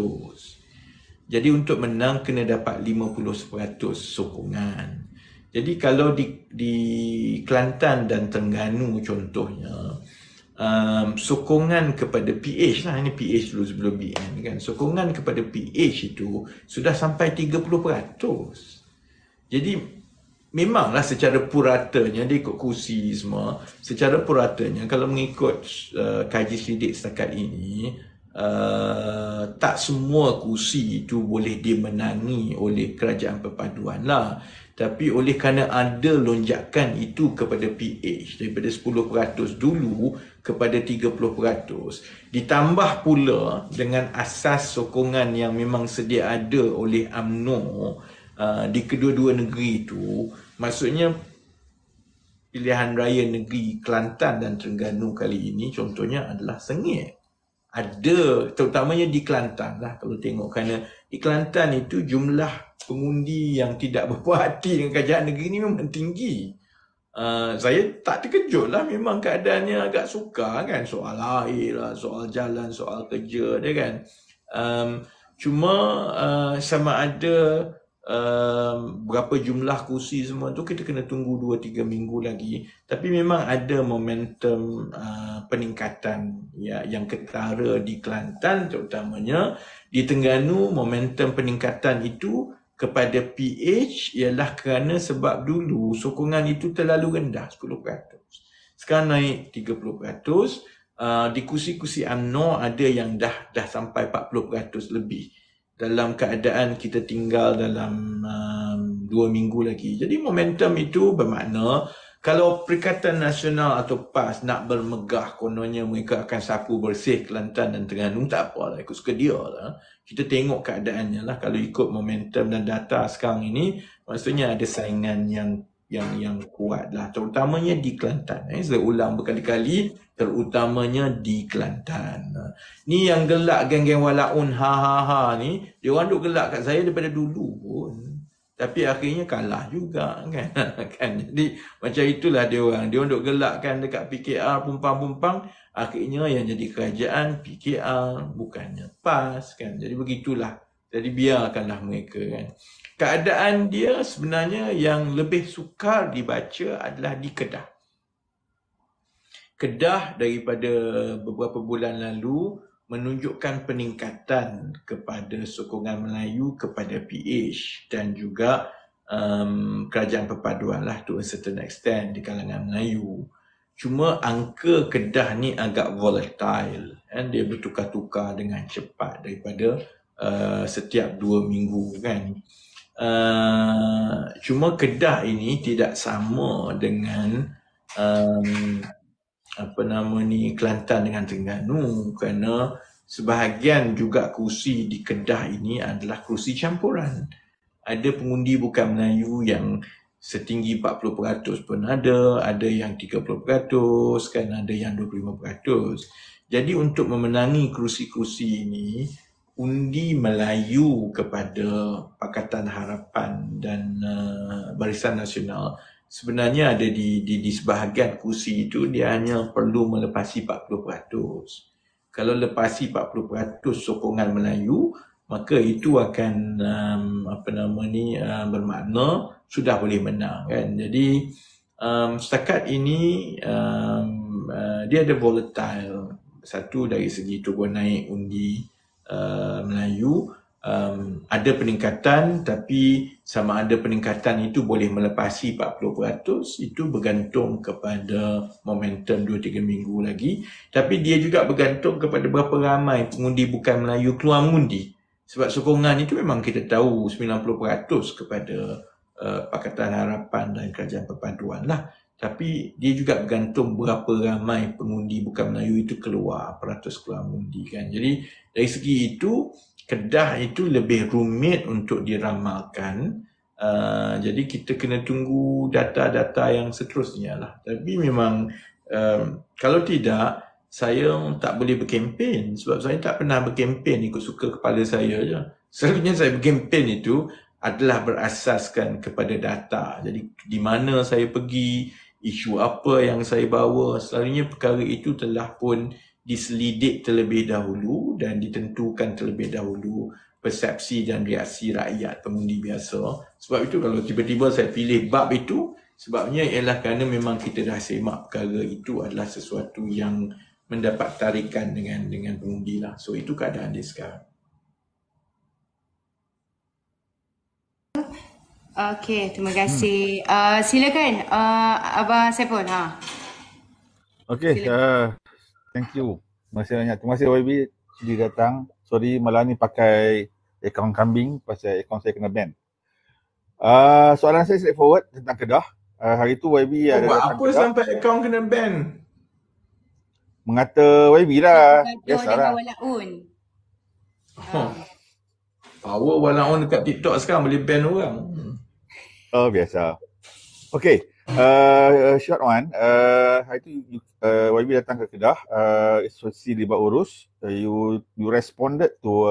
A: Jadi untuk menang kena dapat 50% sokongan. Jadi kalau di Kelantan dan Terengganu contohnya, sokongan kepada PH lah, ini PH dulu sebelum BN kan, sokongan kepada PH itu sudah sampai 30%. Jadi memanglah secara puratanya dia ikut kursi semua, secara puratanya kalau mengikut kaji selidik setakat ini, tak semua kursi itu boleh dimenangi oleh kerajaan perpaduan lah. Tapi oleh kerana ada lonjakan itu kepada PH daripada 10% dulu kepada 30%, ditambah pula dengan asas sokongan yang memang sedia ada oleh UMNO di kedua-dua negeri itu, maksudnya pilihan raya negeri Kelantan dan Terengganu kali ini contohnya adalah sengit. Ada, terutamanya di Kelantan lah kalau tengok, kerana di Kelantan itu jumlah pengundi yang tidak berpuas hati dengan kerajaan negeri ini memang tinggi. Saya tak terkejut lah, memang keadaannya agak sukar kan, soal air lah, soal jalan, soal kerja dia kan. Cuma sama ada berapa jumlah kursi semua tu kita kena tunggu 2-3 minggu lagi. Tapi memang ada momentum peningkatan yang ketara di Kelantan terutamanya. Di Terengganu momentum peningkatan itu kepada PH ialah kerana sebab dulu sokongan itu terlalu rendah 10%. Sekarang naik 30%. Di kursi-kursi UMNO ada yang dah sampai 40% lebih. Dalam keadaan kita tinggal dalam 2 minggu lagi. Jadi momentum itu bermakna kalau Perikatan Nasional atau PAS nak bermegah kononnya mereka akan sapu bersih Kelantan dan Terengganu, tak apalah, ikut suka dia lah. Kita tengok keadaannya lah. Kalau ikut momentum dan data sekarang ini, maksudnya ada saingan yang kuat lah, terutamanya di Kelantan. Saya ulang berkali-kali, terutamanya di Kelantan. Ni yang gelak geng-geng walaun ha ni, dia orang duk gelak kat saya daripada dulu pun. Tapi akhirnya kalah juga kan. Jadi macam itulah dia orang duk gelakkan dekat PKR pumpang-pumpang, akhirnya yang jadi kerajaan PKR bukannya PAS kan. Jadi begitulah. Jadi biarkanlah mereka kan. Keadaan dia sebenarnya yang lebih sukar dibaca adalah di Kedah. Kedah daripada beberapa bulan lalu menunjukkan peningkatan kepada sokongan Melayu kepada PH dan juga kerajaan perpaduan lah to a certain extent di kalangan Melayu. Cuma angka Kedah ni agak volatile dan dia bertukar-tukar dengan cepat daripada setiap 2 minggu kan. Cuma Kedah ini tidak sama dengan Kelantan dengan Terengganu kerana sebahagian juga kursi di Kedah ini adalah kursi campuran. Ada pengundi bukan Melayu yang setinggi 40% pun ada yang 30% kan, ada yang 25%. Jadi untuk memenangi kursi-kursi ini, undi Melayu kepada Pakatan Harapan dan Barisan Nasional sebenarnya ada di sebahagian kursi itu dia hanya perlu melepasi 40%. Kalau lepasi 40% sokongan Melayu, maka itu akan bermakna sudah boleh menang kan. Jadi setakat ini dia ada volatile. Satu dari segi turun naik undi Melayu, ada peningkatan, tapi sama ada peningkatan itu boleh melepasi 40%, itu bergantung kepada momentum 2-3 minggu lagi. Tapi dia juga bergantung kepada berapa ramai pengundi bukan Melayu keluar mengundi. Sebab sokongan itu memang kita tahu 90% kepada Pakatan Harapan dan Kerajaan Perpaduan lah. Tapi dia juga bergantung berapa ramai pengundi bukan Melayu itu keluar, peratus keluar mengundi kan. Jadi dari segi itu, Kedah itu lebih rumit untuk diramalkan. Jadi kita kena tunggu data-data yang seterusnya lah. Tapi memang kalau tidak, saya tak boleh berkempen sebab saya tak pernah berkempen ikut suka kepala saya je. Selalunya saya berkempen itu adalah berasaskan kepada data. Jadi di mana saya pergi, isu apa yang saya bawa, selalunya perkara itu telah pun diselidik terlebih dahulu dan ditentukan terlebih dahulu persepsi dan reaksi rakyat pengundi biasa. Sebab itu kalau tiba-tiba saya pilih bab itu, sebabnya ialah kerana memang kita dah semak perkara itu adalah sesuatu yang mendapat tarikan dengan pengundi lah. So itu keadaan dia sekarang.
B: Okey, terima kasih. Silakan Abang Saiful.
H: Okey, thank you. Terima kasih banyak. Terima kasih YB sudi datang. Sorry malam ni pakai akaun kambing pasal akaun saya kena ban. Soalan saya straightforward tentang Kedah. Hari tu YB ada datang
A: apa Kedah. Sampai akaun kena ban?
H: Mengata YB lah. Biasalah.
A: Power walaun dekat TikTok sekarang boleh ban orang.
H: Oh, biasa. Okay. Short one. Hari tu YB datang ke Kedah. Institusi Libat Urus. You responded to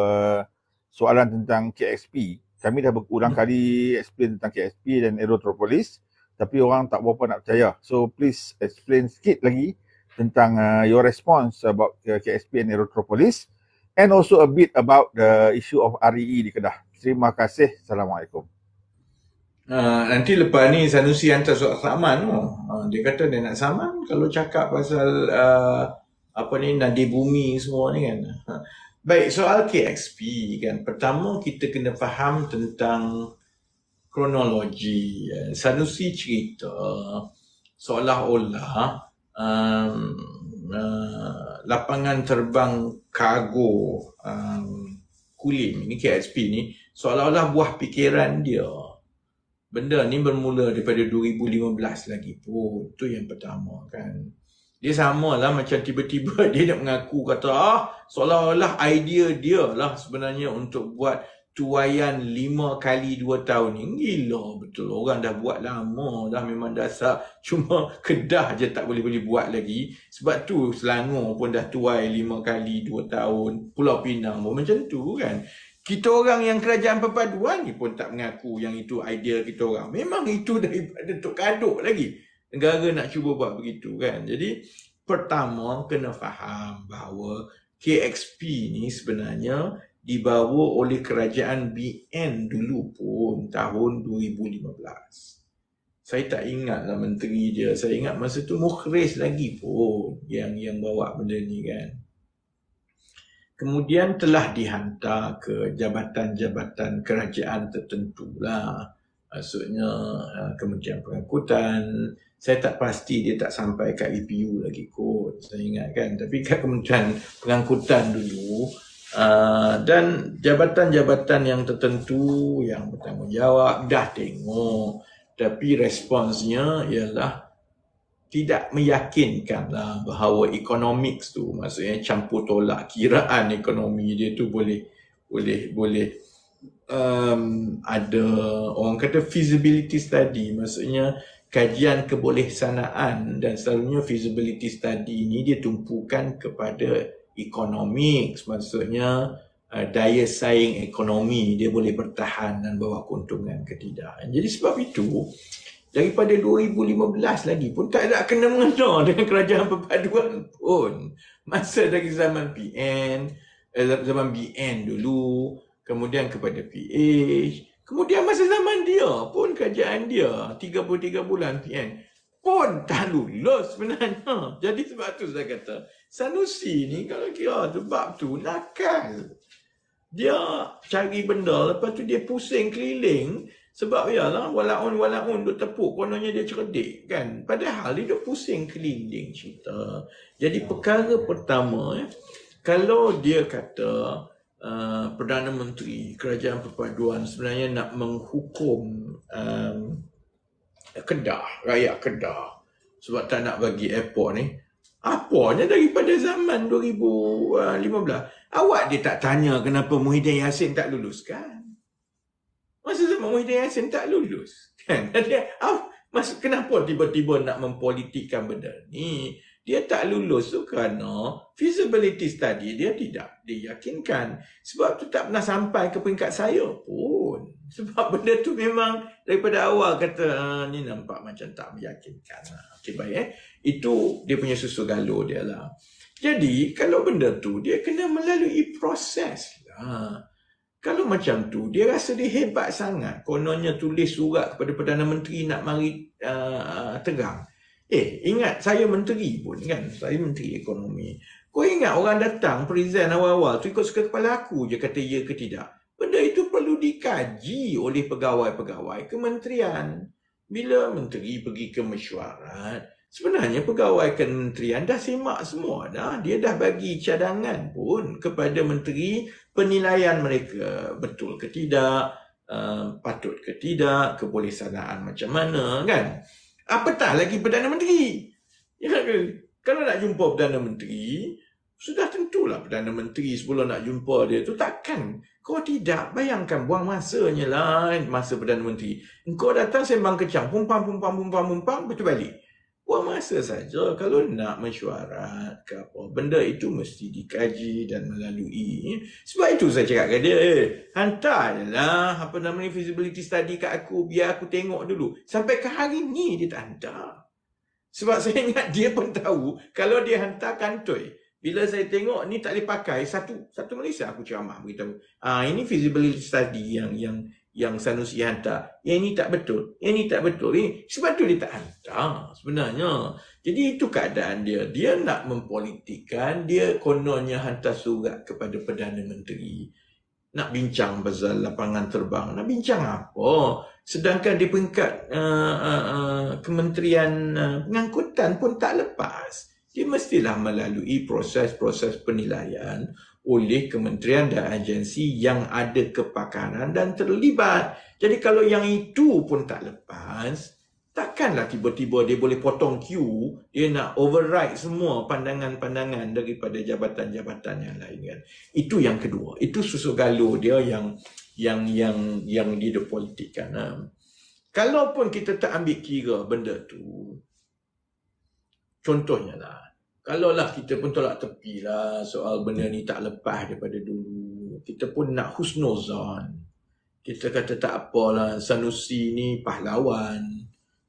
H: soalan tentang KXP. Kami dah berulang kali explain tentang KXP dan Aerotropolis. Tapi orang tak berapa nak percaya. So please explain sikit lagi tentang your response about KXP and Aerotropolis. And also a bit about the issue of REE di Kedah. Terima kasih. Assalamualaikum.
A: Nanti lepas ni Sanusi hantar surat saman. Dia kata dia nak saman kalau cakap pasal nadi bumi semua ni kan. Baik, soal KXP kan. Pertama kita kena faham tentang kronologi. Sanusi cerita seolah-olah lapangan terbang kargo Kulim ni, KXP ni, seolah-olah buah fikiran dia. Benda ni bermula daripada 2015 lagi pun. Itu yang pertama kan. Dia sama lah macam tiba-tiba dia nak mengaku kata seolah-olah idea dia lah sebenarnya untuk buat tuaian 5 kali 2 tahun ni. Gila betul. Orang dah buat lama dah, memang dasar. Cuma Kedah je tak boleh buat lagi. Sebab tu Selangor pun dah tuai 5 kali 2 tahun. Pulau Pinang pun macam tu kan. Kita orang yang kerajaan perpaduan ni pun tak mengaku yang itu idea kita orang. Memang itu daripada Tok Kadok lagi. Negara nak cuba buat begitu kan. Jadi pertama kena faham bahawa KXP ni sebenarnya dibawa oleh kerajaan BN dulu pun tahun 2015. Saya tak ingat lah menteri dia. Saya ingat masa tu Mukhris lagi pun yang bawa benda ni kan. Kemudian telah dihantar ke jabatan-jabatan kerajaan tertentu lah. Maksudnya Kementerian Pengangkutan. Saya tak pasti dia tak sampai kat EPU lagi kot. Saya ingat kan. Tapi kat Kementerian Pengangkutan dulu. Dan jabatan-jabatan yang tertentu yang bertanggungjawab dah tengok. Tapi responsnya ialah tidak meyakinkan lah bahawa economics tu, maksudnya campur tolak kiraan ekonomi dia tu boleh ada orang kata feasibility study, maksudnya kajian kebolehsanaan, dan selalunya feasibility study ni dia tumpukan kepada economics, maksudnya daya saing ekonomi dia boleh bertahan dan bawa keuntungan ke tidak. Jadi sebab itu daripada 2015 lagi pun tak ada kena-mengena dengan kerajaan perpaduan pun. Masa dari zaman zaman BN dulu, kemudian kepada PH, kemudian masa zaman dia pun kerajaan dia 33 bulan PN pun tak lulus sebenarnya. Jadi sebab tu saya kata Sanusi ni kalau kira tu bab tu nakal. Dia cari benda, lepas tu dia pusing keliling. Sebab yalah walaun duk tepuk kononnya dia cerdik kan. Padahal dia duk pusing keliling cerita. Jadi perkara pertama kalau dia kata Perdana Menteri Kerajaan Perpaduan sebenarnya nak menghukum Kedah, rakyat Kedah sebab tak nak bagi airport ni. Apanya daripada zaman 2015. Awak dia tak tanya kenapa Muhyiddin Yassin tak lulus kan? Masa zaman Muhyiddin Yassin tak lulus kan? Kenapa tiba-tiba nak mempolitikkan benda ni? Dia tak lulus tu kerana feasibility study dia tidak diyakinkan. Sebab tu tak pernah sampai ke peringkat saya pun. Sebab benda tu memang daripada awal kata ni nampak macam tak meyakinkan. Okey baik Itu dia punya susu galuh dia lah. Jadi kalau benda tu dia kena melalui proses lah. Kalau macam tu, dia rasa dia hebat sangat. Kononnya tulis surat kepada Perdana Menteri nak mari tegang. Ingat saya menteri pun kan. Saya menteri ekonomi. Kau ingat orang datang present awal-awal tu ikut suka kepala aku je kata ya ke tidak. Benda itu perlu dikaji oleh pegawai-pegawai kementerian. Bila menteri pergi ke mesyuarat, sebenarnya pegawai kementerian dah semak semua dah. Dia dah bagi cadangan pun kepada menteri penilaian mereka betul ke tidak, patut ke tidak, kebolehsanaan macam mana kan. Apatah lagi Perdana Menteri. Ya, kalau nak jumpa Perdana Menteri, sudah tentulah Perdana Menteri sebelum nak jumpa dia tu takkan. Kau tidak, bayangkan buang masanya lah masa Perdana Menteri. Kau datang sembang kecang, pumpang, betul balik. Buang masa saja. Kalau nak mesyuarat ke apa, benda itu mesti dikaji dan melalui. Sebab itu saya cakap ke dia, hantar je lah feasibility study kat aku, biar aku tengok dulu. Sampai ke hari ni dia tak hantar. Sebab saya ingat dia pun tahu, kalau dia hantar kantoi. Bila saya tengok ni tak boleh pakai, satu Malaysia aku ceramah beritahu. Ini feasibility study yang Sanusi hantar. Yang ini tak betul. Yang ini tak betul. Sebab tu dia tak hantar sebenarnya. Jadi itu keadaan dia. Dia nak mempolitikkan. Dia kononnya hantar surat kepada Perdana Menteri. Nak bincang pasal lapangan terbang. Nak bincang apa? Sedangkan di peringkat Kementerian Pengangkutan pun tak lepas. Dia mestilah melalui proses-proses penilaian oleh kementerian dan agensi yang ada kepakaran dan terlibat. Jadi kalau yang itu pun tak lepas, takkanlah tiba-tiba dia boleh potong queue, dia nak override semua pandangan-pandangan daripada jabatan-jabatan yang lain kan. Itu yang kedua. Itu susu galuh dia yang dipolitikkan. Kalaupun kita tak ambil kira benda tu, contohnya lah, kalaulah kita pun tolak tepi lah soal benda ni tak lepas daripada dulu. Kita pun nak husnuzan. Kita kata tak apalah, Sanusi ni pahlawan.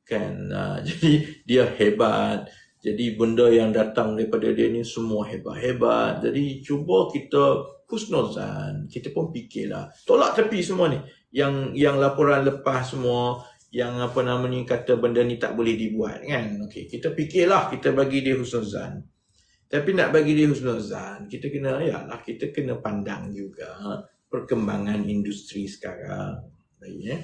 A: Kan? Jadi dia hebat. Jadi benda yang datang daripada dia ni semua hebat-hebat. Jadi cuba kita husnuzan. Kita pun fikirlah. Tolak tepi semua ni. Yang laporan lepas semua, yang apa nama ni kata benda ni tak boleh dibuat kan. Okey, kita fikirlah kita bagi dia husnuzan. Tapi nak bagi dia husnuzan, kita kena kita kena pandang juga perkembangan industri sekarang. Baik ya.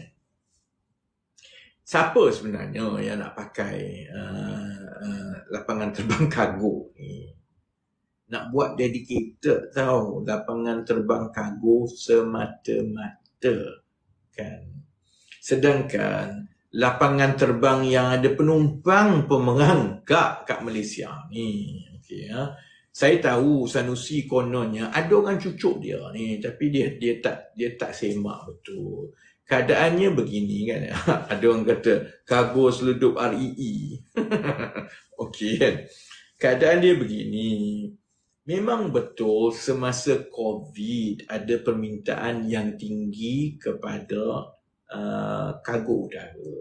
A: Siapa sebenarnya yang nak pakai lapangan terbang kargo ni? Nak buat dedicated tau, lapangan terbang kargo semata-mata kan. Sedangkan lapangan terbang yang ada penumpang pemerangkap kat Malaysia ni, okey ya. Saya tahu Sanusi kononnya ada orang cucuk dia ni, tapi dia tak semak betul. Keadaannya begini kan. Ada orang kata kargo seledup REE. Okey kan. Keadaan dia begini. Memang betul semasa COVID ada permintaan yang tinggi kepada kargo udara.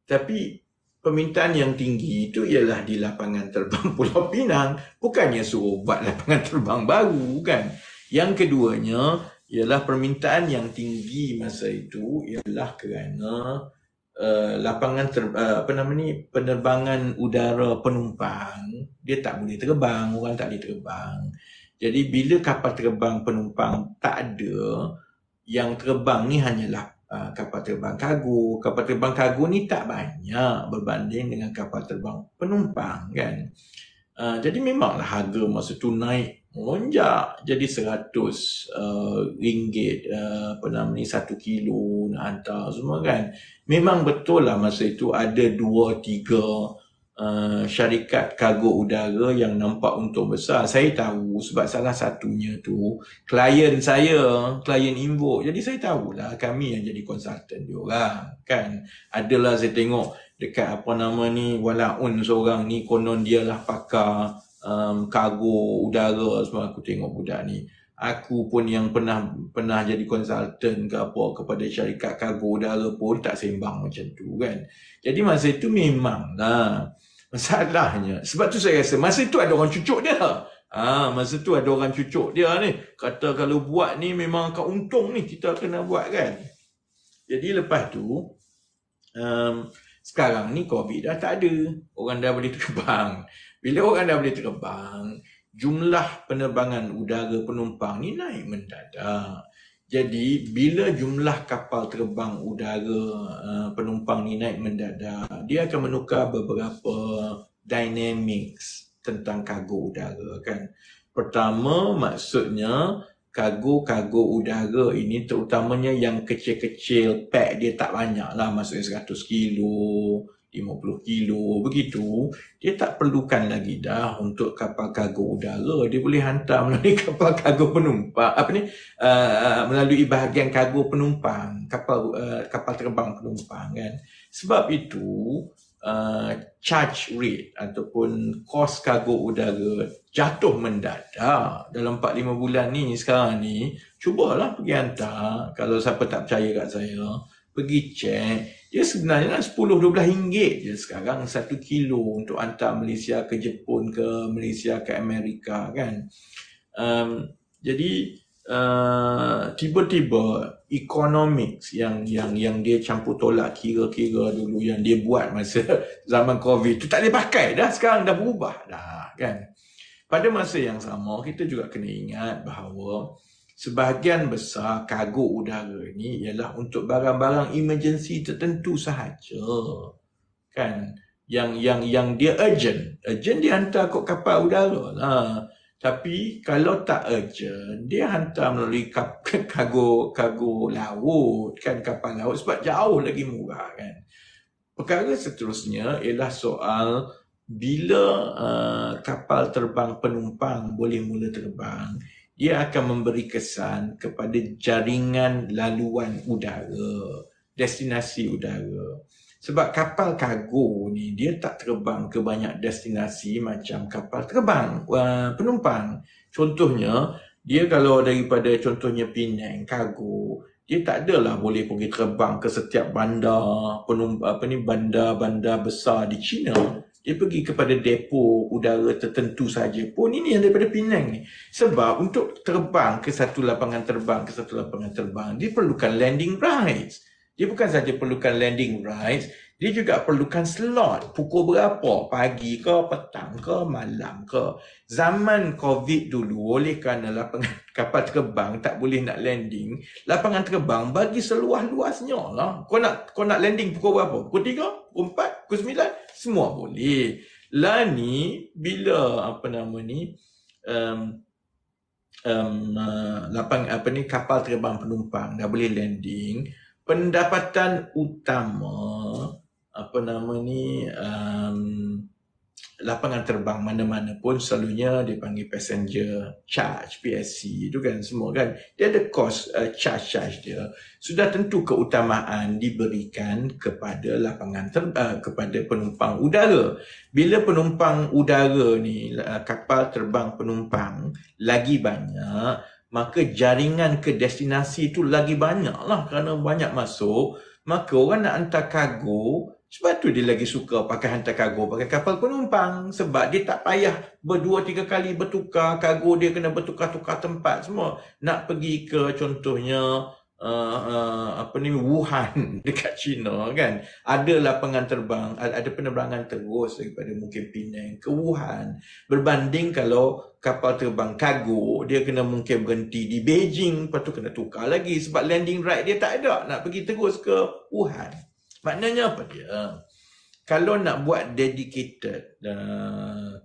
A: Tapi permintaan yang tinggi itu ialah di lapangan terbang Pulau Pinang. Bukannya suruh buat lapangan terbang baru kan. Yang keduanya ialah permintaan yang tinggi masa itu ialah kerana lapangan penerbangan udara penumpang dia tak boleh terbang, orang tak boleh terbang. Jadi bila kapal terbang penumpang tak ada, yang terbang ni hanyalah kapal terbang kargo. Kapal terbang kargo ni tak banyak berbanding dengan kapal terbang penumpang kan. Jadi memanglah harga masa tu naik melonjak jadi 100 ringgit 1 kilo nak hantar semua kan. Memang betul lah masa itu ada 2-3 syarikat kargo udara yang nampak untung besar. Saya tahu sebab salah satunya tu klien saya, klien Invoke. Jadi saya tahulah, kami yang jadi konsultan dia orang kan. Adalah saya tengok dekat Walaun seorang ni konon dia lah pakar kargo udara semua. Aku tengok budak ni. Aku pun yang pernah jadi konsultan ke apa kepada syarikat kargo udara pun tak sembang macam tu kan. Jadi masa itu memanglah masalahnya. Sebab tu saya rasa masa itu ada orang cucuk dia. Masa tu ada orang cucuk dia ni. Kata kalau buat ni memang akan untung ni, kita kena buat kan. Jadi lepas tu sekarang ni COVID dah tak ada. Orang dah boleh terbang. Bila orang dah boleh terbang, jumlah penerbangan udara penumpang ni naik mendadak. Jadi bila jumlah kapal terbang udara penumpang ni naik mendadak, dia akan menukar beberapa dynamics tentang kargo udara kan. Pertama, maksudnya kargo udara ini terutamanya yang kecil-kecil, pack dia tak banyak lah, maksudnya 100 kilo, 50 kilo begitu, dia tak perlukan lagi dah untuk kapal kargo udara. Dia boleh hantar melalui kapal kargo penumpang, melalui bahagian kargo penumpang, kapal terbang penumpang kan. Sebab itu charge rate ataupun kos kargo udara jatuh mendadak dalam 4-5 bulan ni. Sekarang ni cubalah pergi hantar, kalau siapa tak percaya kat saya, pergi cek, dia sebenarnya 10-12 ringgit je sekarang 1 kilo untuk hantar Malaysia ke Jepun, ke Malaysia ke Amerika kan. Jadi tiba-tiba economics yang dia campur tolak kira-kira dulu yang dia buat masa zaman COVID tu tak boleh pakai dah, sekarang dah berubah dah kan. Pada masa yang sama kita juga kena ingat bahawa sebahagian besar kargo udara ni ialah untuk barang-barang emergency tertentu sahaja kan, yang dia urgent dia hantar kot kapal udara lah. Tapi kalau tak urgent, dia hantar melalui kargo laut kan, kapal laut, sebab jauh lagi murah kan. Perkara seterusnya ialah soal bila kapal terbang penumpang boleh mula terbang, dia akan memberi kesan kepada jaringan laluan udara, destinasi udara. Sebab kapal kargo ni dia tak terbang ke banyak destinasi macam kapal terbang penumpang. Contohnya, dia kalau daripada contohnya Penang kargo, dia tak adalah boleh pergi terbang ke setiap bandar bandar besar di China. Dia pergi kepada depo udara tertentu saja pun. Ini yang daripada Penang ni. Sebab untuk terbang ke satu lapangan terbang dia perlukan landing rights. Dia bukan saja perlukan landing rights, dia juga perlukan slot. Pukul berapa? Pagi ke, petang ke, malam ke. Zaman COVID dulu, oleh kerana lapangan kapal terbang tak boleh nak landing, lapangan terbang bagi seluas-luasnya lah. Kau nak landing pukul berapa? Pukul 3? Pukul 4? Pukul 9? Semua boleh. Lah ni, bila kapal terbang penumpang dah boleh landing, pendapatan utama lapangan terbang mana-mana pun selalunya dipanggil passenger charge, PSC itu kan semua kan. Dia ada cost charge dia. Sudah tentu keutamaan diberikan kepada kepada penumpang udara. Bila penumpang udara ni, kapal terbang penumpang lagi banyak, maka jaringan ke destinasi itu lagi banyak lah, kerana banyak masuk. Maka orang nak hantar kargo, sebab tu dia lagi suka pakai hantar kargo pakai kapal penumpang, sebab dia tak payah 2-3 kali bertukar kargo, dia kena bertukar-tukar tempat semua. Nak pergi ke contohnya Wuhan dekat China kan, ada lapangan terbang, ada penerbangan terus daripada mungkin Penang ke Wuhan, berbanding kalau kapal terbang kargo dia kena mungkin berhenti di Beijing, lepas tu kena tukar lagi sebab landing right dia tak ada, nak pergi terus ke Wuhan. Maknanya apa dia? Kalau nak buat dedicated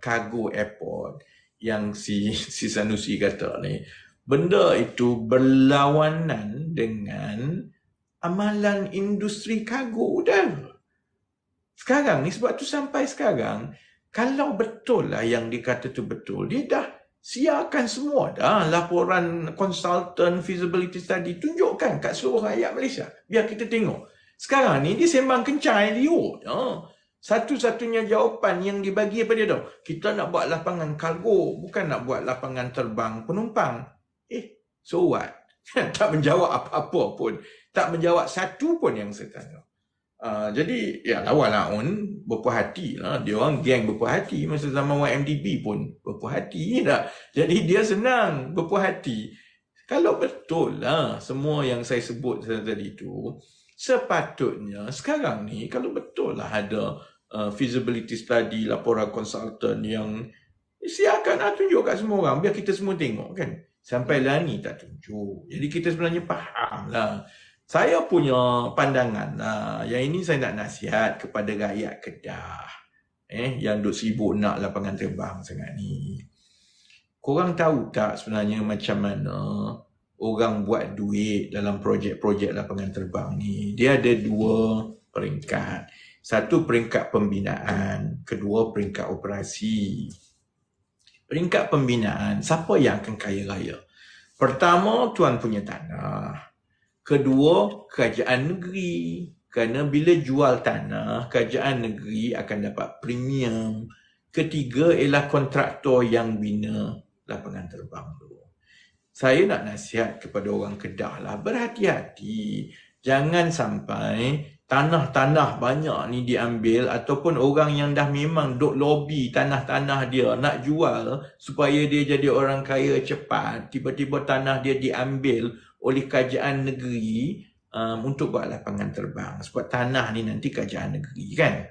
A: cargo airport yang si Sanusi kata ni, benda itu berlawanan dengan amalan industri kargo udara. Sekarang ni, sebab tu sampai sekarang, kalau betul lah yang dikata tu betul, dia dah siarkan semua dah laporan konsultan feasibility study, tunjukkan kat seluruh rakyat Malaysia, biar kita tengok. Sekarang ni dia sembang kencang liur. Satu-satunya jawapan yang dibagi apa dia tahu? Kita nak buat lapangan kargo, bukan nak buat lapangan terbang penumpang. So what? Tak menjawab apa-apa pun. Tak menjawab satu pun yang saya tanya. Jadi, ya lawan berpuas hati lah. Dia orang geng berpuas hati. Masa zaman YMDB pun berpuas hati tak? Jadi dia senang berpuas hati. Kalau betul lah semua yang saya sebut tadi itu, sepatutnya sekarang ni kalau betul lah ada feasibility study, laporan konsultan yang siarkan tunjuk kat semua orang, biar kita semua tengok kan. Sampai lah ni tak tunjuk. Jadi kita sebenarnya faham lah. Saya punya pandangan lah. Yang ini saya nak nasihat kepada rakyat Kedah. Yang duk sibuk nak lapangan terbang sangat ni. Korang tahu tak sebenarnya macam mana orang buat duit dalam projek-projek lapangan terbang ni? Dia ada 2 peringkat. Satu peringkat pembinaan, kedua peringkat operasi. Peringkat pembinaan, siapa yang akan kaya raya? Pertama, tuan punya tanah. Kedua, kerajaan negeri. Kerana bila jual tanah, kerajaan negeri akan dapat premium. Ketiga ialah kontraktor yang bina lapangan terbang tu. Saya nak nasihat kepada orang Kedah lah, berhati-hati. Jangan sampai tanah-tanah banyak ni diambil ataupun orang yang dah memang duk lobby tanah-tanah dia nak jual supaya dia jadi orang kaya cepat, tiba-tiba tanah dia diambil oleh kerajaan negeri untuk buat lapangan terbang. Sebab tanah ni nanti kerajaan negeri kan.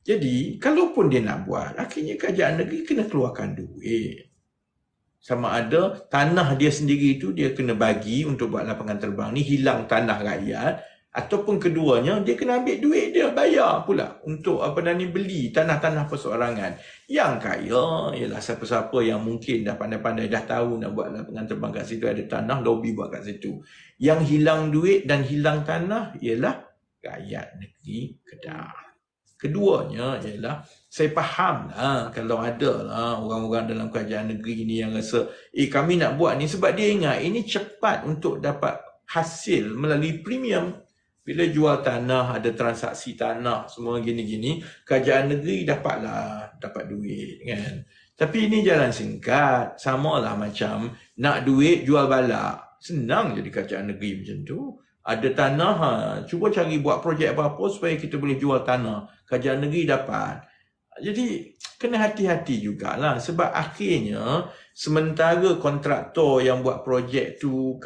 A: Jadi kalaupun dia nak buat, akhirnya kerajaan negeri kena keluarkan duit. Sama ada tanah dia sendiri tu dia kena bagi untuk buat lapangan terbang ni, hilang tanah rakyat. Ataupun keduanya, dia kena ambil duit dia, bayar pula untuk beli tanah-tanah perseorangan. Yang kaya ialah siapa-siapa yang mungkin dah pandai-pandai, dah tahu nak buat lapangan terbang kat situ, ada tanah, lobby buat kat situ. Yang hilang duit dan hilang tanah ialah rakyat negeri Kedah. Keduanya ialah, saya faham lah kalau ada lah orang-orang dalam kerajaan negeri ni yang rasa, kami nak buat ni sebab dia ingat ini cepat untuk dapat hasil melalui premium. Bila jual tanah, ada transaksi tanah, semua gini-gini, kerajaan negeri dapat duit kan. Tapi ini jalan singkat, samalah macam nak duit jual balak. Senang jadi kerajaan negeri macam tu. Ada tanah, cuba cari buat projek apa-apa supaya kita boleh jual tanah. Kerajaan negeri dapat. Jadi kena hati-hati jugalah sebab akhirnya sementara kontraktor yang buat projek tu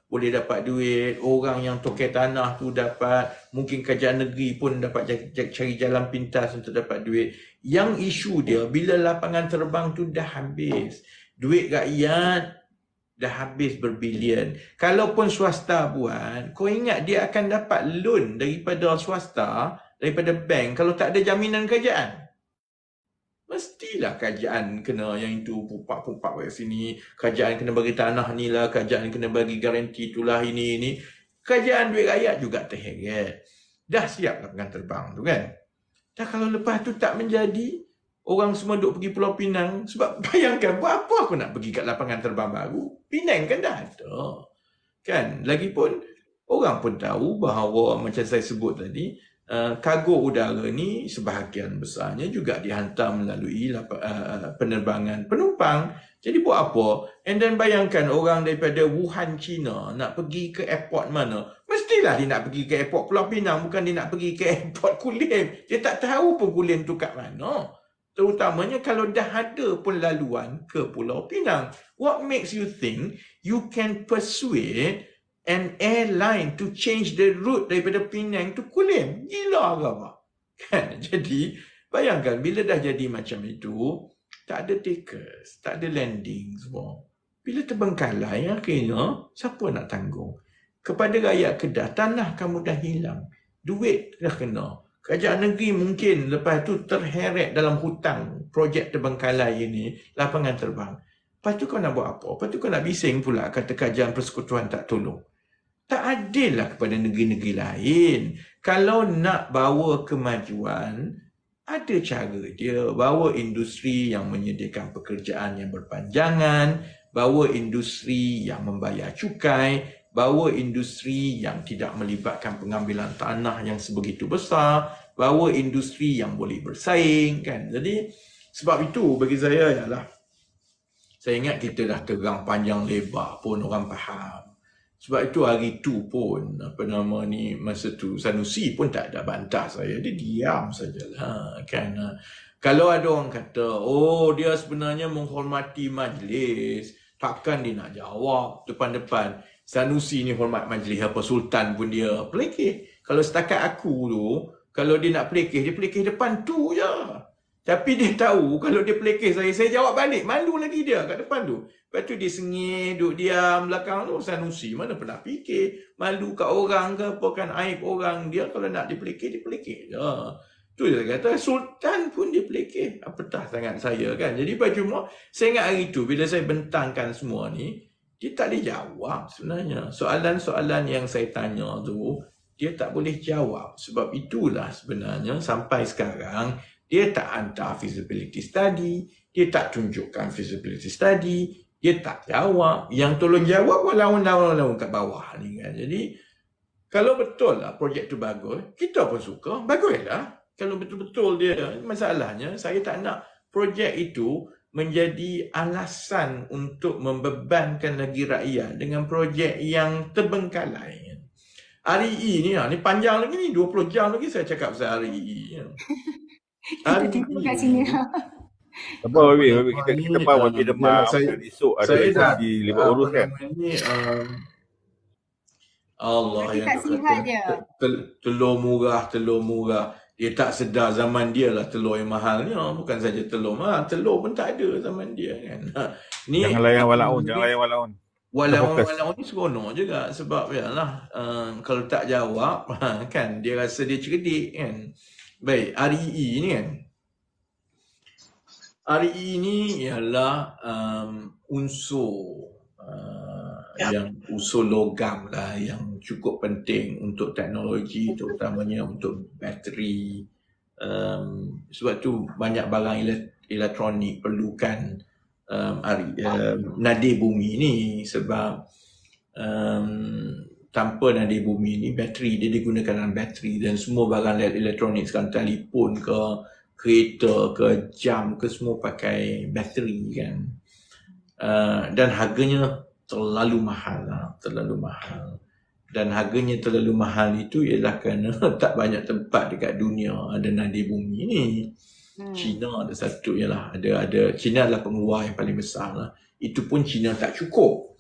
A: boleh dapat duit, orang yang token tanah tu dapat, mungkin kerajaan negeri pun dapat cari jalan pintas untuk dapat duit. Yang isu dia bila lapangan terbang tu dah habis, duit rakyat dah habis berbilion. Kalaupun swasta buat, kau ingat dia akan dapat loan daripada swasta, daripada bank kalau tak ada jaminan kerajaan? Mestilah kerajaan kena yang itu pupak-pupak kat sini, kerajaan kena bagi tanah ni lah, kerajaan kena bagi garanti itulah ini. Kerajaan duit rakyat juga terheret. Dah siap lapangan terbang tu kan. Dah kalau lepas tu tak menjadi, orang semua duk pergi Pulau Pinang. Sebab bayangkan, buat apa aku nak pergi kat lapangan terbang baru? Penang kan dah ada. Kan? Lagipun, orang pun tahu bahawa macam saya sebut tadi, kargo udara ni sebahagian besarnya juga dihantar melalui penerbangan penumpang. Jadi buat apa? And then bayangkan orang daripada Wuhan, China nak pergi ke airport mana? Mestilah dia nak pergi ke airport Pulau Pinang, bukan dia nak pergi ke airport Kulim. Dia tak tahu pun Kulim tu kat mana. Terutamanya kalau dah ada pun laluan ke Pulau Pinang. What makes you think you can persuade an airline to change the route daripada Penang to Kulim? Gila ke apa? Kan? Jadi, bayangkan bila dah jadi macam itu, tak ada takers, tak ada landing semua. Bila terbengkalai, akhirnya, siapa nak tanggung? Kepada rakyat Kedah, tanah kamu dah hilang. Duit dah kena. Kerajaan negeri mungkin lepas tu terheret dalam hutang projek terbengkalai ini, lapangan terbang. Lepas tu kau nak buat apa? Lepas tu kau nak bising pula kata kerajaan persekutuan tak tolong. Tak adil lah kepada negeri-negeri lain. Kalau nak bawa kemajuan, ada cara dia. Bawa industri yang menyediakan pekerjaan yang berpanjangan, bawa industri yang membayar cukai, bawa industri yang tidak melibatkan pengambilan tanah yang sebegitu besar, bawa industri yang boleh bersaing kan. Jadi sebab itu bagi saya ialah, saya ingat kita dah terang panjang lebar pun orang faham. Sebab itu hari tu pun, masa tu Sanusi pun tak ada bantah saya. Dia diam sajalah kan. Kalau ada orang kata, dia sebenarnya menghormati majlis, takkan dia nak jawab depan-depan. Sanusi ni hormat majlis apa, Sultan pun dia pelekeh. Kalau setakat aku tu, kalau dia nak pelekeh, dia pelekeh depan tu je. Tapi dia tahu kalau dia pelekeh saya jawab balik. Malu lagi dia kat depan tu. Lepas tu dia sengih, duduk diam belakang tu. Sanusi mana pernah fikir. Malu kat orang ke apa kan, aib orang dia. Kalau nak dia pelekeh je. Tu dia kata, Sultan pun dia pelekeh. Apatah sangat saya kan. Jadi cuma saya ingat hari tu bila saya bentangkan semua ni, dia tak boleh jawab sebenarnya. Soalan-soalan yang saya tanya tu, dia tak boleh jawab. Sebab itulah sebenarnya sampai sekarang, dia tak hantar feasibility study, dia tak tunjukkan feasibility study, dia tak jawab. Yang tolong jawab lawan-lawan kat bawah ni kan. Jadi, kalau betul lah projek tu bagus, kita pun suka, baguslah. Kalau betul-betul dia, masalahnya saya tak nak projek itu menjadi alasan untuk membebankan lagi rakyat dengan projek yang terbengkalai. REE ni panjang lagi ni, 20 jam lagi saya cakap pasal REE.
B: Kita tiba kat sini lah.
H: Apa Wabi? Kita faham Wabi demam dan esok ada
A: saya dah
H: lagi libat urus kan?
A: Allah
B: Mati
A: yang
B: tak sihat dia.
A: telur murah. Dia tak sedar zaman dia lah telur yang mahal ni. Bukan saja telur mahal, telur pun tak ada zaman dia kan. Ni
H: Jangan layan walaun.
A: Walaupun ni seronok juga sebab yalah kalau tak jawab kan dia rasa dia cerdik kan. Baik, REE ni kan. REE ni ialah unsur yang unsur logam lah yang cukup penting untuk teknologi, terutamanya untuk bateri. Sebab tu banyak barang elektronik perlukan nadir bumi ni sebab tanpa nadir bumi ni bateri dia digunakan dalam bateri dan semua barang elektronik sekarang telefon ke kereta ke jam ke semua pakai bateri kan. Dan harganya terlalu mahal. Dan harganya terlalu mahal itu ialah kerana tak banyak tempat dekat dunia ada nadir bumi ni. China ada satu ialah ada China adalah pengeluar yang paling besar lah. Itu pun China tak cukup.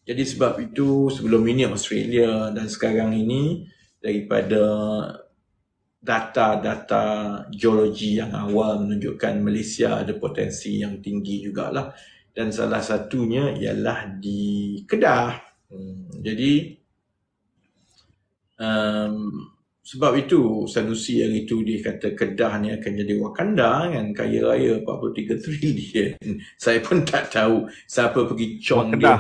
A: Jadi sebab itu sebelum ini Australia dan sekarang ini daripada data geologi yang awal menunjukkan Malaysia ada potensi yang tinggi jugalah. Dan salah satunya ialah di Kedah. Jadi sebab itu Sanusi hari itu dia kata Kedah ni akan jadi Wakanda kan, kaya raya 43 trilion. Saya pun tak tahu siapa pergi cong dia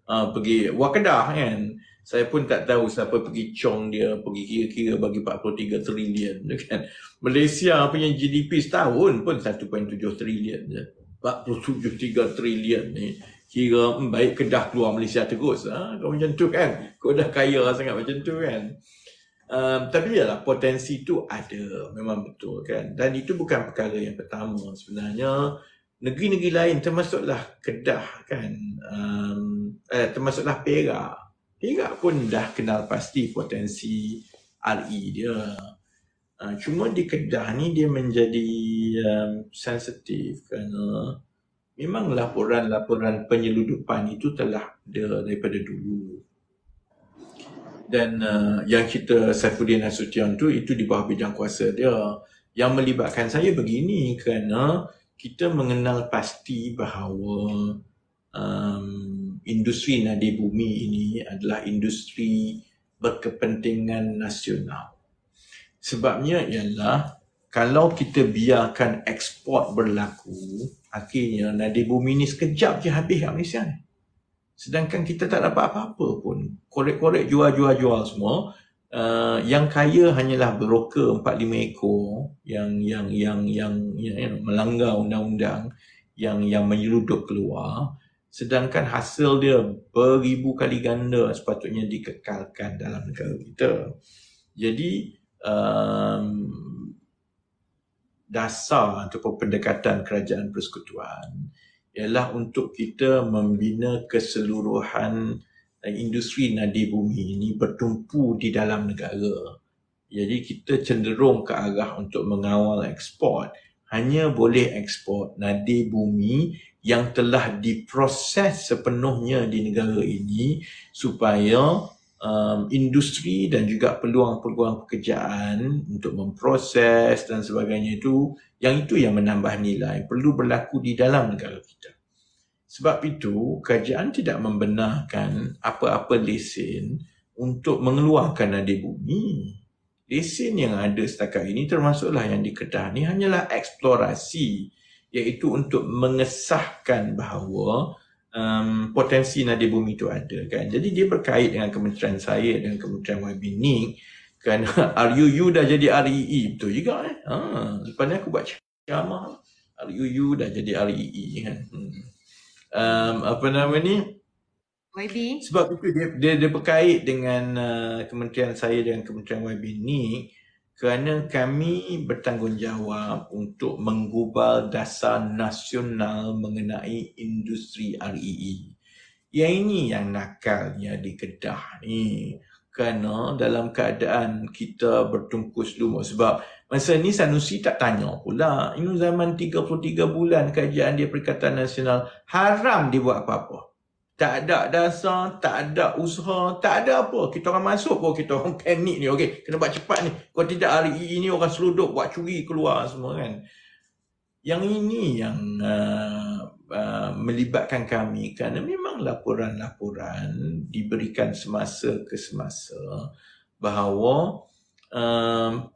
A: pergi Wakanda kan. Saya pun tak tahu siapa pergi cong dia pergi kira-kira bagi 43 trilion kan. Malaysia punya GDP setahun pun 1.7 trilion je. 47.3 trilion ni kira baik Kedah keluar Malaysia terus kalau macam tu kan, kau dah kaya sangat macam tu kan. Tapi yalah potensi tu ada, memang betul kan. Dan itu bukan perkara yang pertama sebenarnya. Negeri-negeri lain termasuklah Kedah kan, termasuklah Perak pun dah kenal pasti potensi RE dia. Cuma di Kedah ni dia menjadi sensitif kerana memang laporan-laporan penyeludupan itu telah ada daripada dulu. Dan yang cerita Saifuddin Nasution tu itu di bawah bidang kuasa dia. Yang melibatkan saya begini kerana kita mengenal pasti bahawa industri nadir bumi ini adalah industri berkepentingan nasional. Sebabnya ialah kalau kita biarkan ekspor berlaku, akhirnya nadir bumi ni sekejap je habis kat Malaysia ni. Sedangkan kita tak dapat apa-apa pun. Korek-korek jual semua. Yang kaya hanyalah broker 4-5 ekor yang melanggar undang-undang, yang menyeludup keluar. Sedangkan hasil dia beribu kali ganda sepatutnya dikekalkan dalam negara kita. Jadi dasar ataupun pendekatan kerajaan persekutuan ialah untuk kita membina keseluruhan industri nadir bumi ini bertumpu di dalam negara. Jadi kita cenderung ke arah untuk mengawal ekspor. Hanya boleh ekspor nadir bumi yang telah diproses sepenuhnya di negara ini supaya industri dan juga peluang-peluang pekerjaan untuk memproses dan sebagainya itu yang menambah nilai perlu berlaku di dalam negara kita. Sebab itu kerajaan tidak membenarkan apa-apa lesen untuk mengeluarkan nadir bumi. Lesen yang ada setakat ini termasuklah yang di Kedah ni hanyalah eksplorasi, iaitu untuk mengesahkan bahawa potensi nadir bumi itu ada kan. Jadi dia berkait dengan kementerian saya dan kementerian YB ni kerana RUU dah jadi REE, betul juga lepas ni aku buat ceramah RUU dah jadi REE kan.
B: YB,
A: sebab itu dia berkait dengan kementerian saya dan kementerian YB ni kerana kami bertanggungjawab untuk menggubal dasar nasional mengenai industri REE. Yang ini yang nakalnya di Kedah ni. kerana dalam keadaan kita bertungkus lumus. Sebab masa ni Sanusi tak tanya pula. Ini zaman 33 bulan kajian dia Perikatan Nasional, haram dia buat apa-apa. Tak ada dasar, tak ada usaha, tak ada apa. Kita orang masuk pun kita orang panik ni. Okey, kena buat cepat ni. Kalau tidak hari ini orang seluduk buat curi keluar semua kan. Yang ini yang melibatkan kami kerana memang laporan-laporan diberikan semasa ke semasa bahawa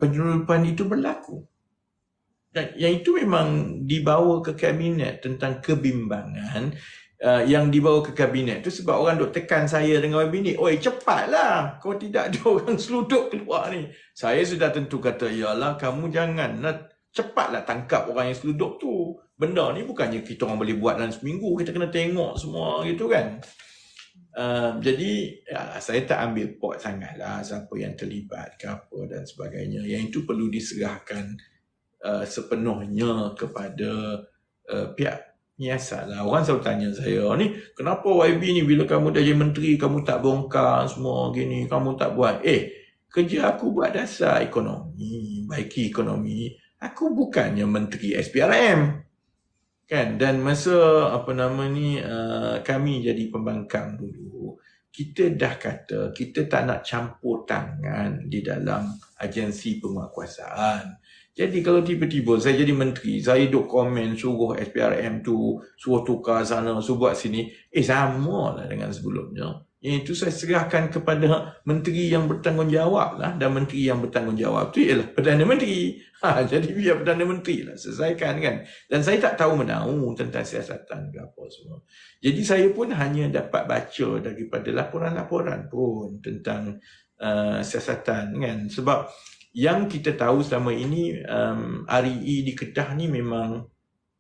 A: penyeludupan itu berlaku. Dan yang itu memang dibawa ke kabinet tentang kebimbangan. Yang dibawa ke kabinet tu sebab orang duk tekan saya dengan YB ni, oi cepatlah, kalau tidak ada orang seluduk keluar ni. Saya sudah tentu kata, yalah kamu janganlah, cepatlah tangkap orang yang seluduk tu. Benda ni bukannya kita orang boleh buat dalam seminggu, kita kena tengok semua gitu kan. Jadi ya, saya tak ambil pot sangatlah siapa yang terlibat ke apa dan sebagainya. Yang itu perlu diserahkan sepenuhnya kepada pihak biasalah. Orang selalu tanya saya, ni kenapa YB ni bila kamu dah jadi menteri kamu tak bongkar semua gini, kamu tak buat. Kerja aku buat dasar ekonomi, baiki ekonomi. Aku bukannya menteri SPRM kan. Dan masa kami jadi pembangkang dulu, kita dah kata kita tak nak campur tangan di dalam agensi penguatkuasaan. Jadi kalau tiba-tiba saya jadi menteri, saya duk komen suruh SPRM tu, suruh tukar sana, suruh buat sini, sama lah dengan sebelumnya. Yang itu saya serahkan kepada menteri yang bertanggungjawab lah. Dan menteri yang bertanggungjawab tu ialah Perdana Menteri. Jadi biar Perdana Menteri lah selesaikan kan. Dan saya tak tahu menahu tentang siasatan ke apa semua. Jadi saya pun hanya dapat baca daripada laporan-laporan pun tentang siasatan kan. Sebab yang kita tahu selama ini REE di Kedah ni memang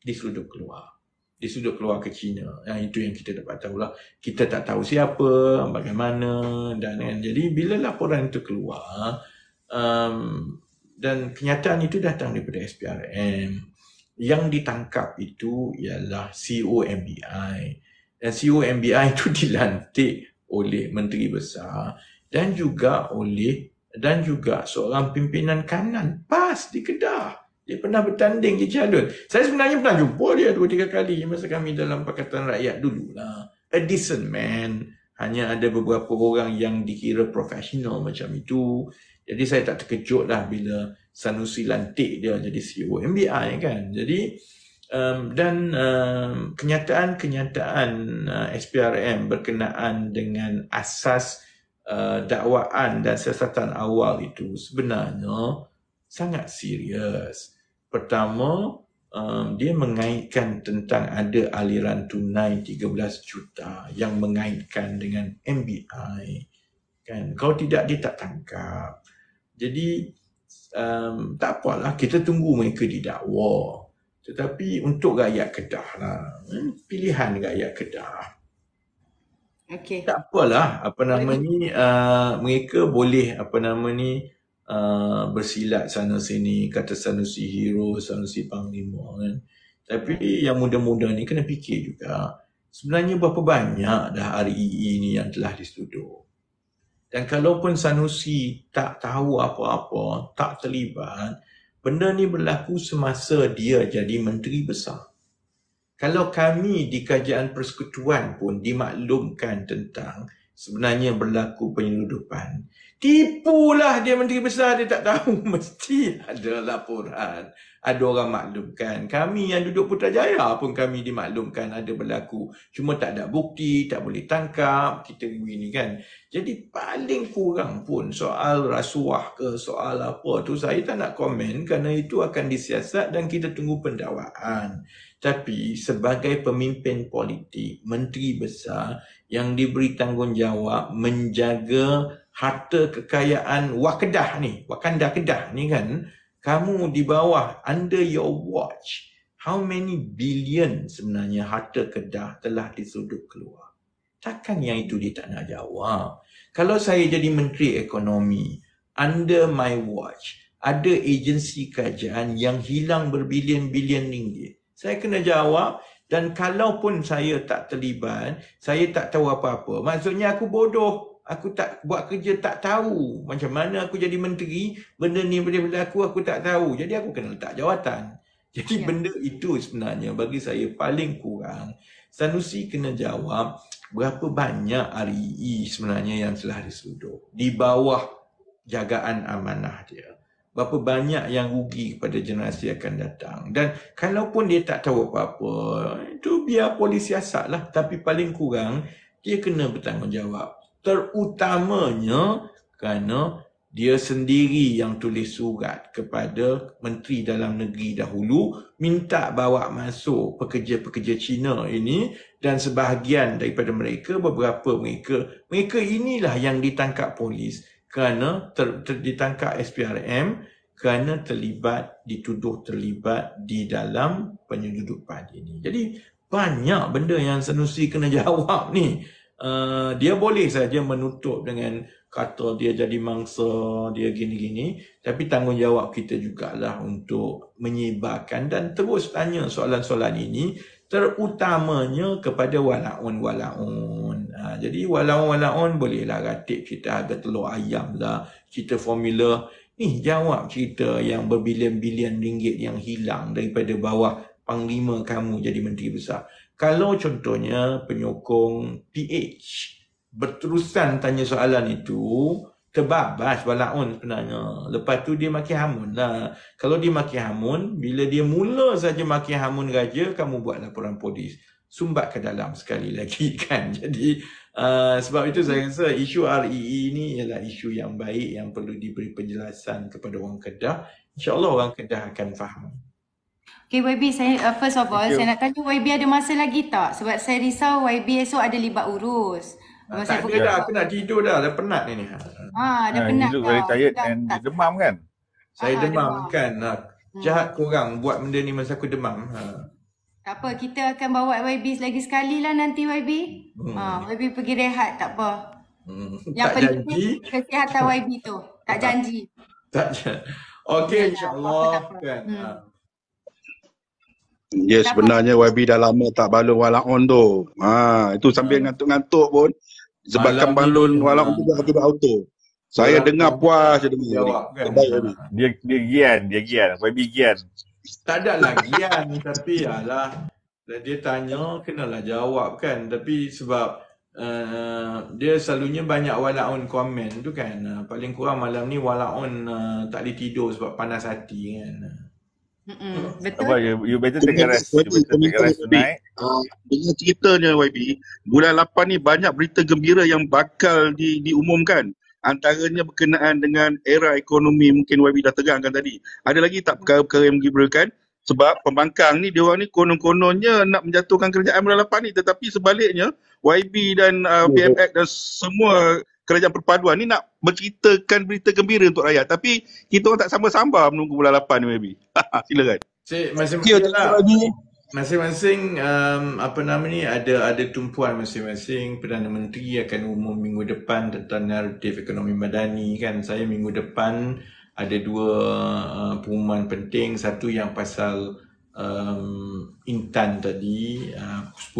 A: diseluduk keluar. Diseluduk keluar ke China. Itu yang kita dapat tahulah. Kita tak tahu siapa, bagaimana dan kan. Jadi bila laporan itu keluar dan kenyataan itu datang daripada SPRM, yang ditangkap itu ialah CEO MBI. Dan CEO MBI itu dilantik oleh Menteri Besar dan juga seorang pimpinan kanan PAS di Kedah. Dia pernah bertanding di calon. Saya sebenarnya pernah jumpa dia 2-3 kali masa kami dalam Pakatan Rakyat dululah. A decent man. Hanya ada beberapa orang yang dikira profesional macam itu. Jadi saya tak terkejut lah bila Sanusi lantik dia jadi CEO MBI kan. Jadi kenyataan-kenyataan SPRM berkenaan dengan asas dakwaan dan siasatan awal itu sebenarnya sangat serius. Pertama, dia mengaitkan tentang ada aliran tunai 13 juta yang mengaitkan dengan MBI. Kan? Kalau tidak, dia tak tangkap. Jadi, tak apalah, kita tunggu mereka didakwa. Tetapi untuk rakyat Kedah lah, pilihan rakyat Kedah.
B: Okay.
A: Tak apalah, mereka boleh bersilat sana sini, kata Sanusi hero, Sanusi panglima kan. Tapi yang muda-muda ni kena fikir juga, sebenarnya berapa banyak dah REE ni yang telah diseluduk. Dan kalaupun Sanusi tak tahu apa-apa, tak terlibat, benda ni berlaku semasa dia jadi Menteri Besar. Kalau kami di Kajian Persekutuan pun dimaklumkan tentang sebenarnya berlaku penyeludupan, tipulah dia Menteri Besar, dia tak tahu. Mesti ada laporan, ada orang maklumkan. Kami yang duduk Putrajaya pun kami dimaklumkan ada berlaku. Cuma tak ada bukti, tak boleh tangkap, kita begini kan. Jadi paling kurang pun soal rasuah ke soal apa tu saya tak nak komen kerana itu akan disiasat dan kita tunggu pendakwaan. Tapi sebagai pemimpin politik, Menteri Besar yang diberi tanggungjawab menjaga harta kekayaan Kedah ni, Wakanda Kedah ni kan, kamu di bawah, under your watch, how many billion sebenarnya harta Kedah telah diseluduk keluar? Takkan yang itu dia tak nak jawab. Kalau saya jadi Menteri Ekonomi, under my watch, ada agensi kajian yang hilang berbilion-bilion ringgit, saya kena jawab. Dan kalaupun saya tak terlibat, saya tak tahu apa-apa, maksudnya aku bodoh. aku tak buat kerja, tak tahu macam mana aku jadi menteri, benda ni boleh berlaku, aku tak tahu. Jadi aku kena letak jawatan. Jadi benda itu sebenarnya bagi saya paling kurang. Sanusi kena jawab berapa banyak REE sebenarnya yang telah disedut di bawah jagaan amanah dia. Berapa banyak yang rugi kepada generasi akan datang. Dan kalaupun dia tak tahu apa-apa, itu biar polis siasat lah. Tapi paling kurang dia kena bertanggungjawab. Terutamanya kerana dia sendiri yang tulis surat kepada Menteri Dalam Negeri dahulu minta bawa masuk pekerja-pekerja Cina ini, dan sebahagian daripada mereka, beberapa mereka inilah yang ditangkap polis kerana ditangkap SPRM kerana dituduh terlibat di dalam penyeludupan ini. Jadi banyak benda yang Sanusi kena jawab ni. Dia boleh saja menutup dengan kata dia jadi mangsa, dia gini-gini, tapi tanggungjawab kita jugalah untuk menyebarkan dan terus tanya soalan-soalan ini, terutamanya kepada walaun-walaun. Jadi walaun-walaun bolehlah ratip cerita harga telur ayam lah, cerita formula. Ni jawab cerita yang berbilion-bilion ringgit yang hilang daripada bawah Panglima kamu jadi Menteri Besar. Kalau contohnya penyokong PH berterusan tanya soalan itu, terbabas walaun sebenarnya. Lepas tu dia maki hamun lah. Kalau dia maki hamun, bila dia mula saja maki hamun raja, kamu buat laporan polis. Sumbat ke dalam sekali lagi kan. Jadi sebab itu saya rasa isu REE ni ialah isu yang baik yang perlu diberi penjelasan kepada orang Kedah. InsyaAllah orang Kedah akan faham.
B: Okay YB, saya first of all saya nak tanya YB ada masa lagi tak? Sebab saya risau YB esok ada libat urus.
A: Tak ada dah, aku nak tidur dah penat ni.
B: Dah penat
H: You
B: dah.
H: look very tired and demam kan?
A: Saya demam kan. Jahat korang buat benda ni masa aku demam.
B: Tak apa, kita akan bawa YB lagi sekali lah nanti YB. YB pergi rehat, tak apa. Yang
A: tak
B: penting
A: janji.
B: kesihatan YB tu. Tak janji.
A: Tak janji. Okey, insyaAllah kan.
J: Ya, sebenarnya YB dah lama tak balon walaun tu. Itu sambil ngantuk-ngantuk pun sebabkan balon walaun tu dah auto. Saya dengar puas je dengar.
A: Jawab kan.
H: Dia gian. YB gian.
A: Tak ada lah gian, tapi alah dia tanya kenalah jawab kan. Tapi sebab dia selalunya banyak walaun komen tu kan. Paling kurang malam ni walaun tak boleh tidur sebab panas hati kan.
B: Betul.
H: Apa, you better take a rest. You better take a rest tonight.
J: Dengan ceritanya YB, bulan 8 ni banyak berita gembira yang bakal diumumkan. Antaranya berkenaan dengan era ekonomi, mungkin YB dah tegangkan tadi. Ada lagi tak perkara-perkara yang menggembirakan? Sebab pembangkang ni, diorang ni konon-kononnya nak menjatuhkan kerajaan bulan 8 ni. Tetapi sebaliknya, YB dan PMX dan semua kerajaan perpaduan ni nak berceritakan berita gembira untuk rakyat. Tapi kita orang tak samba-samba menunggu bulan 8 ni YB. Silakan.
A: Masing-masing ada tumpuan masing-masing. Perdana Menteri akan umum minggu depan tentang naratif ekonomi madani kan. Saya minggu depan ada dua pengumuman penting. Satu yang pasal Intan tadi, 10